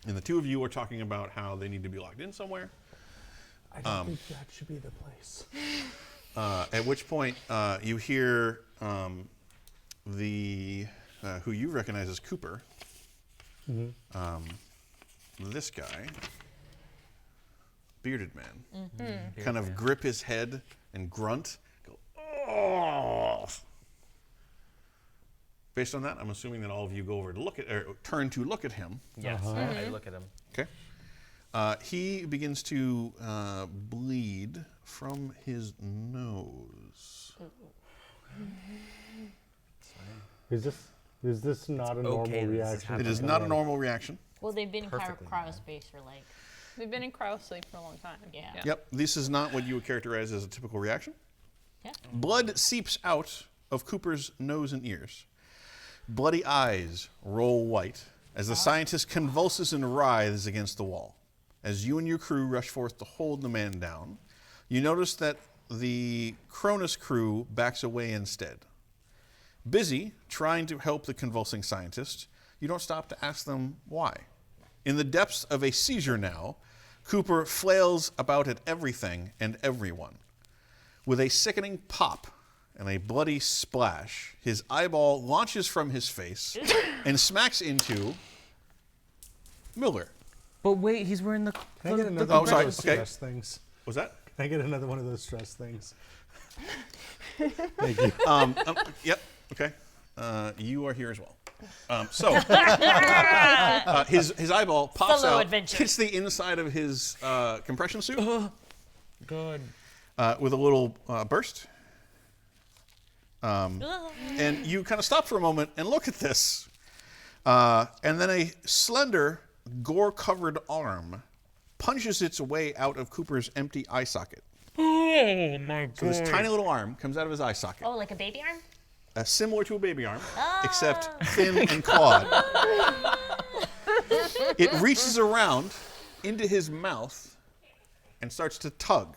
And the 2 of you are talking about how they need to be locked in somewhere. I don't think that should be the place. At which point you hear who you recognize as Cooper. This guy, bearded man, kind of grip his head and grunt. Go, oh! Based on that, I'm assuming that all of you go over to look at, or turn to look at him. Yes, I look at him. Okay. He begins to bleed from his nose. Is this not a normal Okay, this is reaction? happening. It is not a normal reaction. Well, they've been in Perfectly cryospace for like. They've been in cryo sleep for a long time. Yeah. Yep, this is not what you would characterize as a typical reaction. Yeah. Blood seeps out of Cooper's nose and ears. Bloody eyes roll white as the scientist convulses and writhes against the wall. As you and your crew rush forth to hold the man down, you notice that the Cronus crew backs away instead. Busy trying to help the convulsing scientist, you don't stop to ask them why. In the depths of a seizure now, Cooper flails about at everything and everyone. With a sickening pop and a bloody splash, his eyeball launches from his face and smacks into Miller. But wait, he's wearing the. Can I get another oh, one sorry, of those okay. stress things? Was that? Can I get another one of those stress things? Thank you. Yep. Okay. You are here as well. His eyeball pops Solo out, adventure. hits the inside of his compression suit Good. with a little burst. And you kind of stop for a moment and look at this. And then a slender, gore-covered arm punches its way out of Cooper's empty eye socket. Oh my god. So this tiny little arm comes out of his eye socket. Oh, like a baby arm? Similar to a baby arm, except thin and clawed. It reaches around into his mouth and starts to tug.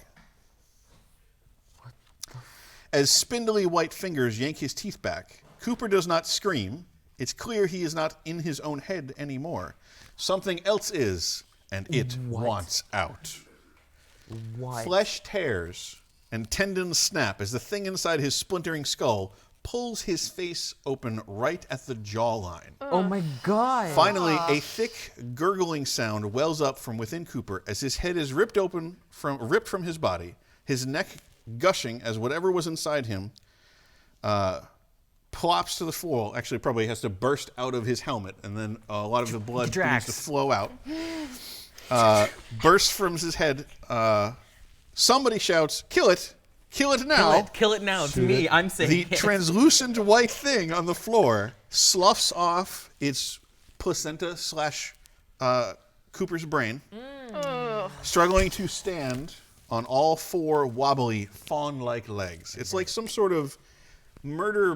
As spindly white fingers yank his teeth back, Cooper does not scream. It's clear he is not in his own head anymore. Something else is, and it wants out. What? Flesh tears and tendons snap as the thing inside his splintering skull pulls his face open right at the jawline. Oh my god. Finally, a thick, gurgling sound wells up from within Cooper as his head is ripped from his body, his neck gushing as whatever was inside him plops to the floor. Actually, probably has to burst out of his helmet, and then a lot of the blood begins to flow out. Bursts from his head. Somebody shouts, "Kill it! Kill it now!" Kill it now. It's me. I'm saying The it. translucent white thing on the floor sloughs off its placenta / Cooper's brain, struggling to stand on all four wobbly fawn-like legs. It's like some sort of murder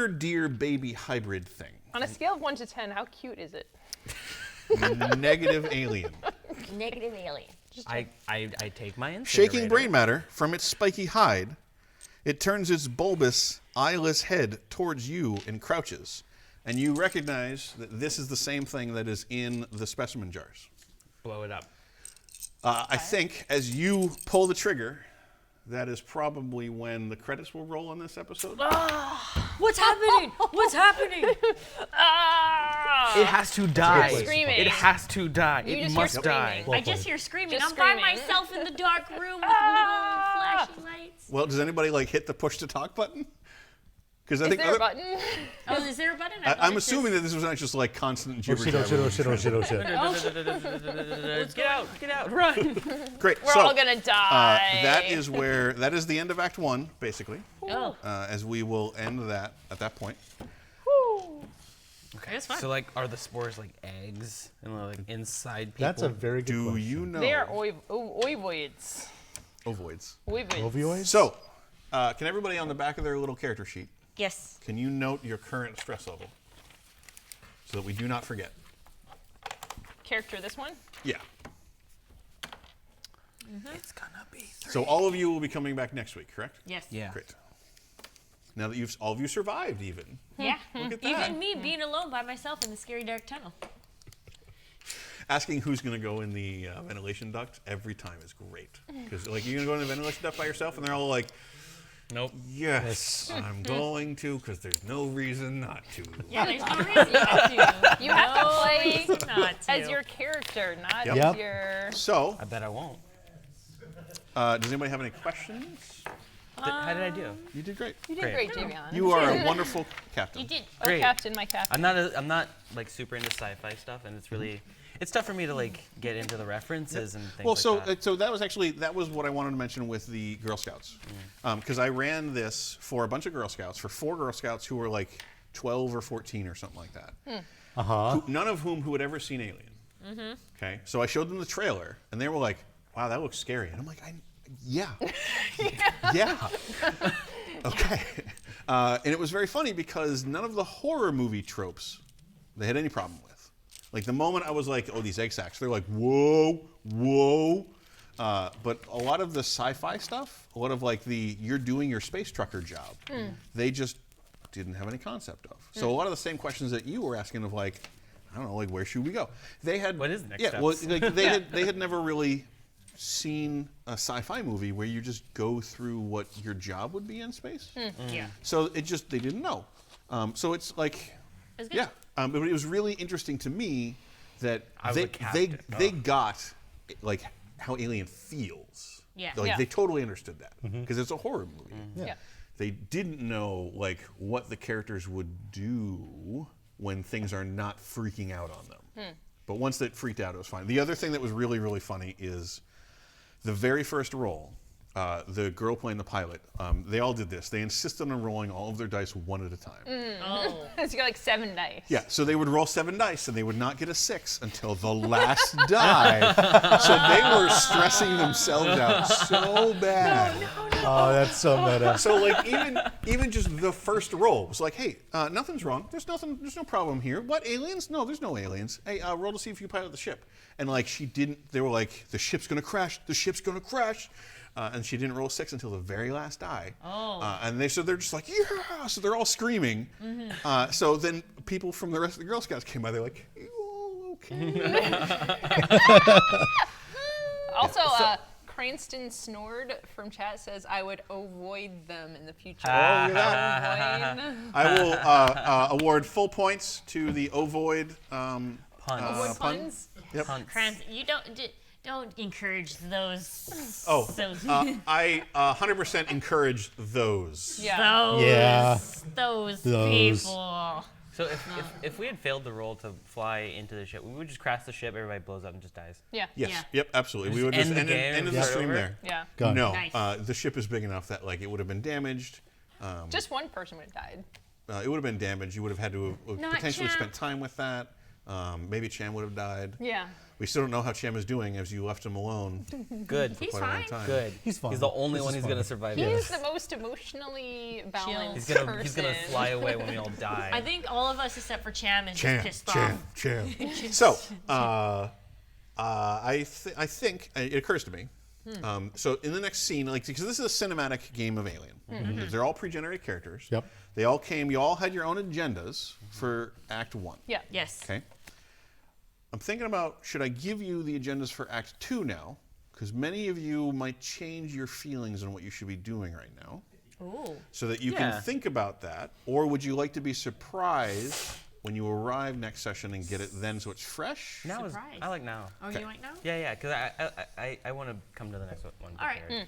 deer baby hybrid thing. On a scale of 1 to 10, how cute is it? Negative alien. Negative alien. I take my incinerator. Shaking brain matter from its spiky hide, it turns its bulbous, eyeless head towards you and crouches. And you recognize that this is the same thing that is in the specimen jars. Blow it up. I think as you pull the trigger, that is probably when the credits will roll on this episode. What's happening? What's happening? It has to die. Screaming. It has to die. You It just must hear die. screaming. I just hear screaming. Just I'm by screaming. myself in the dark room with little flashing lights. Well, does anybody hit the push to talk button? Because I Is think there a button? Oh, is there a button? I'm assuming that this was not just constant Oh gibber shit, oh shit, oh shit, oh shit, oh shit. Get out, run. Great. We're so, all gonna die. that is the end of Act 1, basically. Oh, As we will end that at that point. Okay. It's fine. So are the spores eggs and inside people? That's a very good Do question. you know They are ovoids. ovoids? Ovioids? So, can everybody on the back of their little character sheet, yes. can you note your current stress level so that we do not forget? Character, this one? Yeah. It's gonna be 3. So all of you will be coming back next week, correct? Yes. Yeah. Great. Now that all of you survived, even. Yeah. Look at that. Even me being alone by myself in the scary dark tunnel. Asking who's going to go in the ventilation duct every time is great. Because you're going to go in the ventilation duct by yourself, and they're all like, Nope. yes, I'm going to, because there's no reason not to. Yeah, there's no reason not to. You have to play reason not to. as your character, not Yep. as your. So, I bet I won't. does anybody have any questions? How did I do? You did great. You did Great. great, Javion. You are a wonderful captain. You did. Oh, Great. Captain, my captain. I'm not super into sci-fi stuff, and it's tough for me to get into the references and things Well, like that. so that was what I wanted to mention with the Girl Scouts, because I ran this for a bunch of Girl Scouts, for 4 Girl Scouts who were 12 or 14 or something like that. None of whom who had ever seen Alien. Okay, so I showed them the trailer, and they were like, "Wow, that looks scary," and I'm like, "Yeah, yeah." Okay, and it was very funny because none of the horror movie tropes they had any problem with. The moment I was like, "Oh, these egg sacs," they're like, "Whoa, whoa." But a lot of the sci-fi stuff, a lot of the you're doing your space trucker job, they just didn't have any concept of. So a lot of the same questions that you were asking of I don't know, where should we go? They had What is the next yeah, steps? well, they had never really seen a sci-fi movie where you just go through what your job would be in space. Yeah. So they didn't know. So it's It's good. yeah. But it was really interesting to me that I was a they captain. they got how Alien feels. Yeah. Yeah. They totally understood that because it's a horror movie. Yeah. They didn't know what the characters would do when things are not freaking out on them. But once they freaked out, it was fine. The other thing that was really, really funny is the very first roll, the girl playing the pilot, they all did this. They insisted on rolling all of their dice one at a time. Oh. So you got 7 dice. Yeah, so they would roll 7 dice and they would not get a 6 until the last die. So they were stressing themselves out so bad. Oh, that's so meta. So even just the first roll was hey, nothing's wrong. There's no problem here. What, aliens? No, there's no aliens. Hey, roll to see if you pilot the ship. And she didn't, they were the ship's gonna crash, the ship's gonna crash. And she didn't roll a 6 until the very last die. Oh. And they're just yeah! So they're all screaming. So then people from the rest of the Girl Scouts came by, they're like, you all okay? Also, Cranston Snord from chat says I would avoid them in the future. Oh, look at that. Avoid. I will award full points to the ovoid Puns. Avoid pun. puns? Yep. Crans, you don't encourage those. Oh, those, I 100% encourage those. Yeah. those, Yeah. those Those. people. So if we had failed the roll to fly into the ship, we would just crash the ship, everybody blows up and just dies. Yeah. Yes. Yeah. Yep. Absolutely. We Just would just end the end game, the start stream over? there. Yeah. Gone. No, Nice. the ship is big enough that like it would have been damaged. Just one person would have died. It would have been damaged. You would have had to have Not potentially Cham. spent time with that. Maybe Cham would have died. Yeah. We still don't know how Cham is doing as you left him alone Good. He's quite a long fine. time. Good. He's fine. He's the only This one is who's fine. gonna survive He's this. the most emotionally balanced He's person. gonna fly away when we all die. I think all of us except for Cham is Cham, just pissed Cham, off. Cham. So, I think it occurs to me. So in the next scene, like because this is a cinematic game of Alien, they're all pre-generated characters. Yep. They all came. You all had your own agendas for Act 1. Yeah. Yes. Okay. I'm thinking about should I give you the agendas for Act 2 now? Because many of you might change your feelings on what you should be doing right now, Ooh. so that you Yeah. can think about that. Or would you like to be surprised when you arrive next session and get it then, so it's fresh? Now is Surprise. I like now. Oh, Okay. you like now? Yeah, because I want to come to the next one. All right. prepared.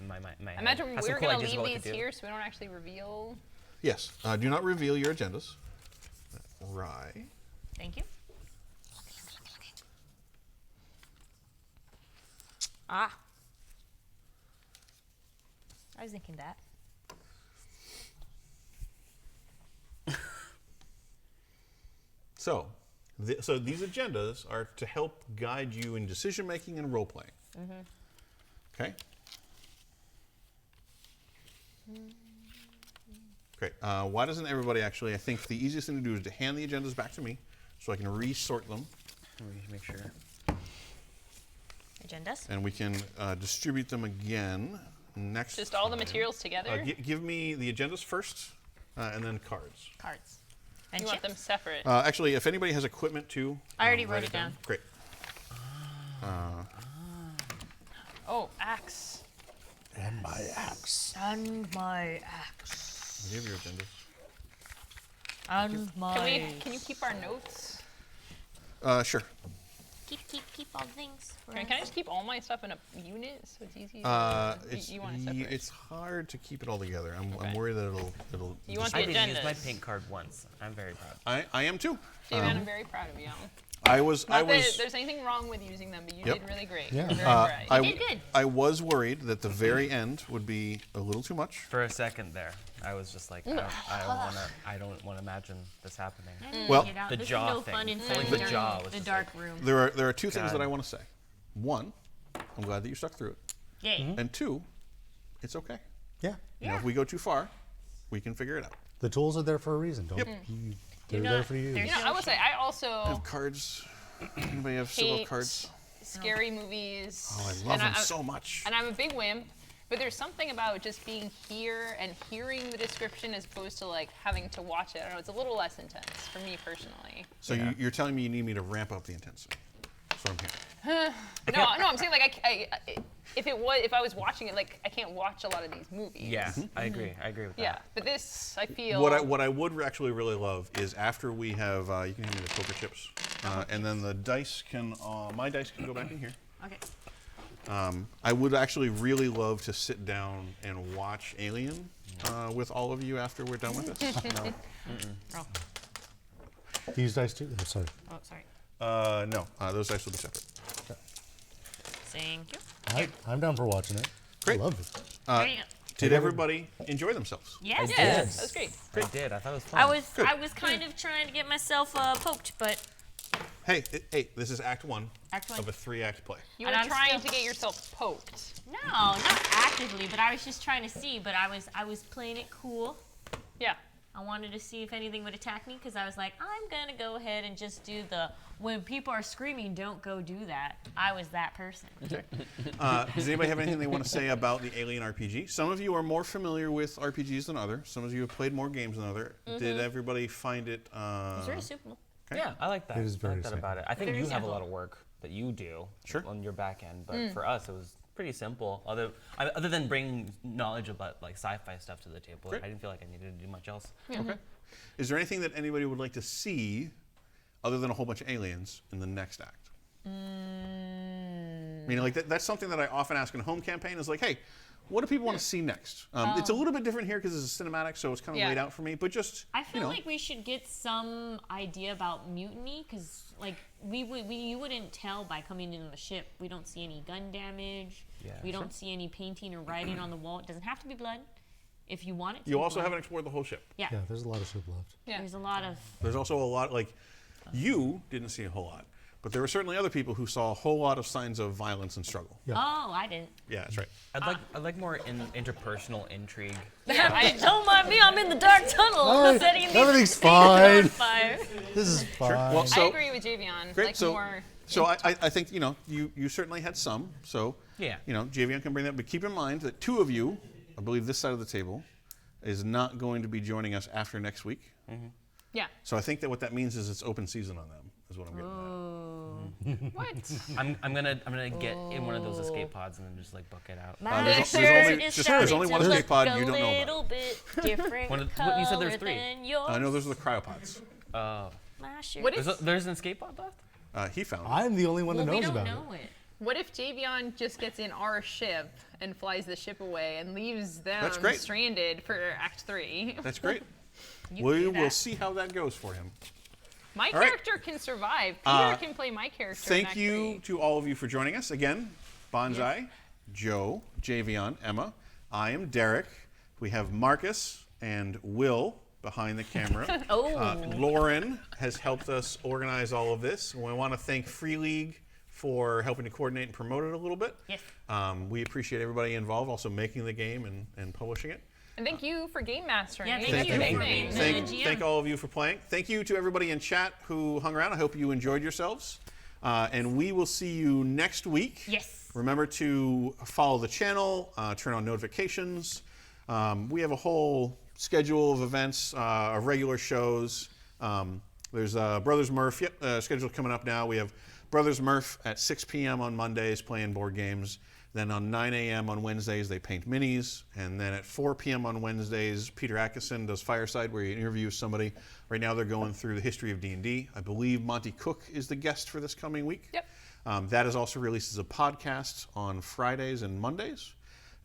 My head Imagine has some we're cool gonna ideas leave about what these to do. here so we don't actually reveal. Yes. Do not reveal your agendas. Right. Thank you. Ah. I was thinking that. So, so these agendas are to help guide you in decision making and role playing. Okay. Great. Why doesn't everybody actually? I think the easiest thing to do is to hand the agendas back to me, so I can resort them, We need to make sure. Agendas? and we can distribute them again next. Just all the time. materials together. Give me the agendas first, and then cards. Cards. And You want chips. them separate. Actually, if anybody has equipment too, I already wrote it down. Great. Oh, axe. And my axe. And my axe. Give your agendas. And my. Can you keep our notes? Sure. Keep all things. For Can I just keep all my stuff in a unit so it's easy? You want it It's separate? it's hard to keep it all together. I'm Okay. worried that it'll. You want I the didn't use my agendas. pink card once. I'm very proud. I am too. David, I'm very proud of you. I was Not that there's anything wrong with using them, but you Yep. did really great. Yeah. You're very bright. I, did good. I was worried that the very end would be a little too much. For a second there, I was just like, I don't want to imagine this happening. Well, the This jaw is no thing. fun Pulling inside the the, jaw was the just dark room. There are two things God. that I want to say. One, I'm glad that you stuck through it. Yay. And two, it's okay. Yeah. You know, if we go too far, we can figure it out. The tools are there for a reason. Don't Yep. they're not- there for you. there's- You know, I will say I I also have cards. Anybody have civil hate cards? scary movies. Oh, I love and them so much. And I'm a big wimp, but there's something about just being here and hearing the description as opposed to like having to watch it. I don't know, it's a little less intense for me personally. So you're telling me you need me to ramp up the intensity. That's what I'm hearing. No, I'm saying like if I was watching it, like I can't watch a lot of these movies. Yeah, I agree. I agree with that. Yeah, but this I feel. What I would actually really love is after we have you can hand me the poker chips, and then the dice can my dice can go back in here. Okay. I would actually really love to sit down and watch Alien with all of you after we're done with this. No. Oh, These dice too. Oh, sorry. oh sorry. No, those dice will be separate. Thank you. I'm down for watching it. Great. I love it. There you go. Did everybody enjoy themselves? Yes. Yes, that's great. I did. I thought it was fun. I was kind of trying to get myself poked, but Hey, this is Act 1 Act one. of a 3-act play. You And were I'm trying still- to get yourself poked. no, not actively. But I was just trying to see. But I was playing it cool. Yeah. I wanted to see if anything would attack me because I was like, I'm gonna go ahead and just do the when people are screaming, don't go do that. I was that person. Okay. Does anybody have anything they want to say about the Alien RPG? Some of you are more familiar with RPGs than others. Some of you have played more games than others. Did everybody find it? It's very simple. Yeah, I like that. It is I very like that simple. about it. I think Very you have a simple. lot of work that you do Sure. on your back end, but for us, it was pretty simple. Other than bringing knowledge about like sci-fi stuff to the table, Great. I didn't feel like I needed to do much else. Okay. Is there anything that anybody would like to see, other than a whole bunch of aliens, in the next act? I mean, like that's something that I often ask in a home campaign. Is like, hey, what do people want to see next? It's a little bit different here because it's a cinematic, so it's kind of laid out for me. But just I feel like we should get some idea about mutiny, because like you wouldn't tell by coming in on the ship. We don't see any gun damage. Yeah, we don't see any painting or writing on the wall. It doesn't have to be blood. If you want it to you be also blood. haven't explored the whole ship. Yeah. Yeah, there's a lot of ship left. Yeah. There's a lot of. There's also a lot like you didn't see a whole lot, but there were certainly other people who saw a whole lot of signs of violence and struggle. Yeah. Oh, I didn't. Yeah, that's right. I'd like more interpersonal intrigue. Don't mind me. I'm in the dark tunnel. Oh, setting these everything's things on fine. fire. This is fine. Well, I so agree with Javion. great. Like So more. I think you certainly had some. So Yeah. Javion can bring that, but keep in mind that two of you, I believe this side of the table, is not going to be joining us after next week. Yeah. So I think that what that means is it's open season on them. Is what I'm getting at. What? I'm gonna get in one of those escape pods and then just like book it out. My there's shirt only- is there's only starting one to escape look pod a you don't know about. little bit different You said there's color 3. than yours. I know those are the cryopods. Oh, My shirt. What if there's an escape pod left? He found it. I'm the only one well, that we knows don't about know it. it. What if Javion just gets in our ship and flies the ship away and leaves them That's great. stranded for Act 3? That's great. You We can do will that. see how that goes for him. My All right. character can survive. Peter can play my character. in Thank Act you 3. to all of you for joining us again. Banzai, Joe, Javion, Emma. I am Derek. We have Marcus and Will behind the camera. Lauren has helped us organize all of this. We want to thank Free League for helping to coordinate and promote it a little bit. Yes. We appreciate everybody involved, also making the game and publishing it. And thank you for game mastering. Yeah, It's thank a you big for thing. being the GM. Thank all of you for playing. Thank you to everybody in chat who hung around. I hope you enjoyed yourselves. And we will see you next week. Yes. Remember to follow the channel, turn on notifications. We have a whole schedule of events, of regular shows. There's Brothers Murph schedule coming up now. We have Brothers Murph at 6 p.m. on Mondays playing board games. Then on 9 a.m. on Wednesdays, they paint minis. And then at 4 p.m. on Wednesdays, Peter Atkinson does Fireside, where he interviews somebody. Right now, they're going through the history of D&D. I believe Monty Cook is the guest for this coming week. Yep. That is also released as a podcast on Fridays and Mondays.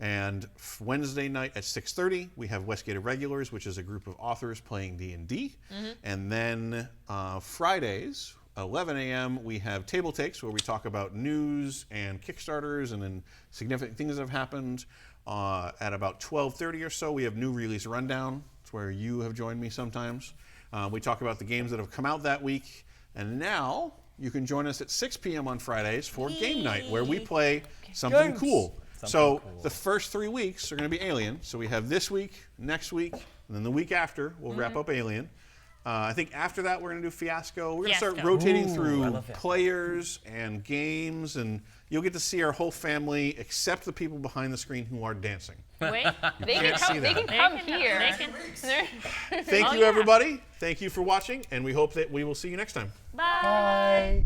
And Wednesday night at 6:30, we have Westgate Irregulars, which is a group of authors playing D&D. And then Fridays, 11 a.m., we have Table Takes, where we talk about news and Kickstarters and then significant things that have happened. At about 12:30 or so, we have New Release Rundown. It's where you have joined me sometimes. We talk about the games that have come out that week. And now you can join us at 6 p.m. on Fridays for Game Night, where we play something cool. So the first 3 weeks are going to be Alien. So we have this week, next week, and then the week after, we'll wrap up Alien. I think after that, we're going to do Fiasco. We're going to start Fiasco. rotating I through love Fiasco. players and games, and you'll get to see our whole family, except the people behind the screen who are dancing. Wait. They can Can't see come. They that. can come They can- here. they can- Thank Oh, you, yeah. everybody. Thank you for watching, and we hope that we will see you next time. Bye. Bye.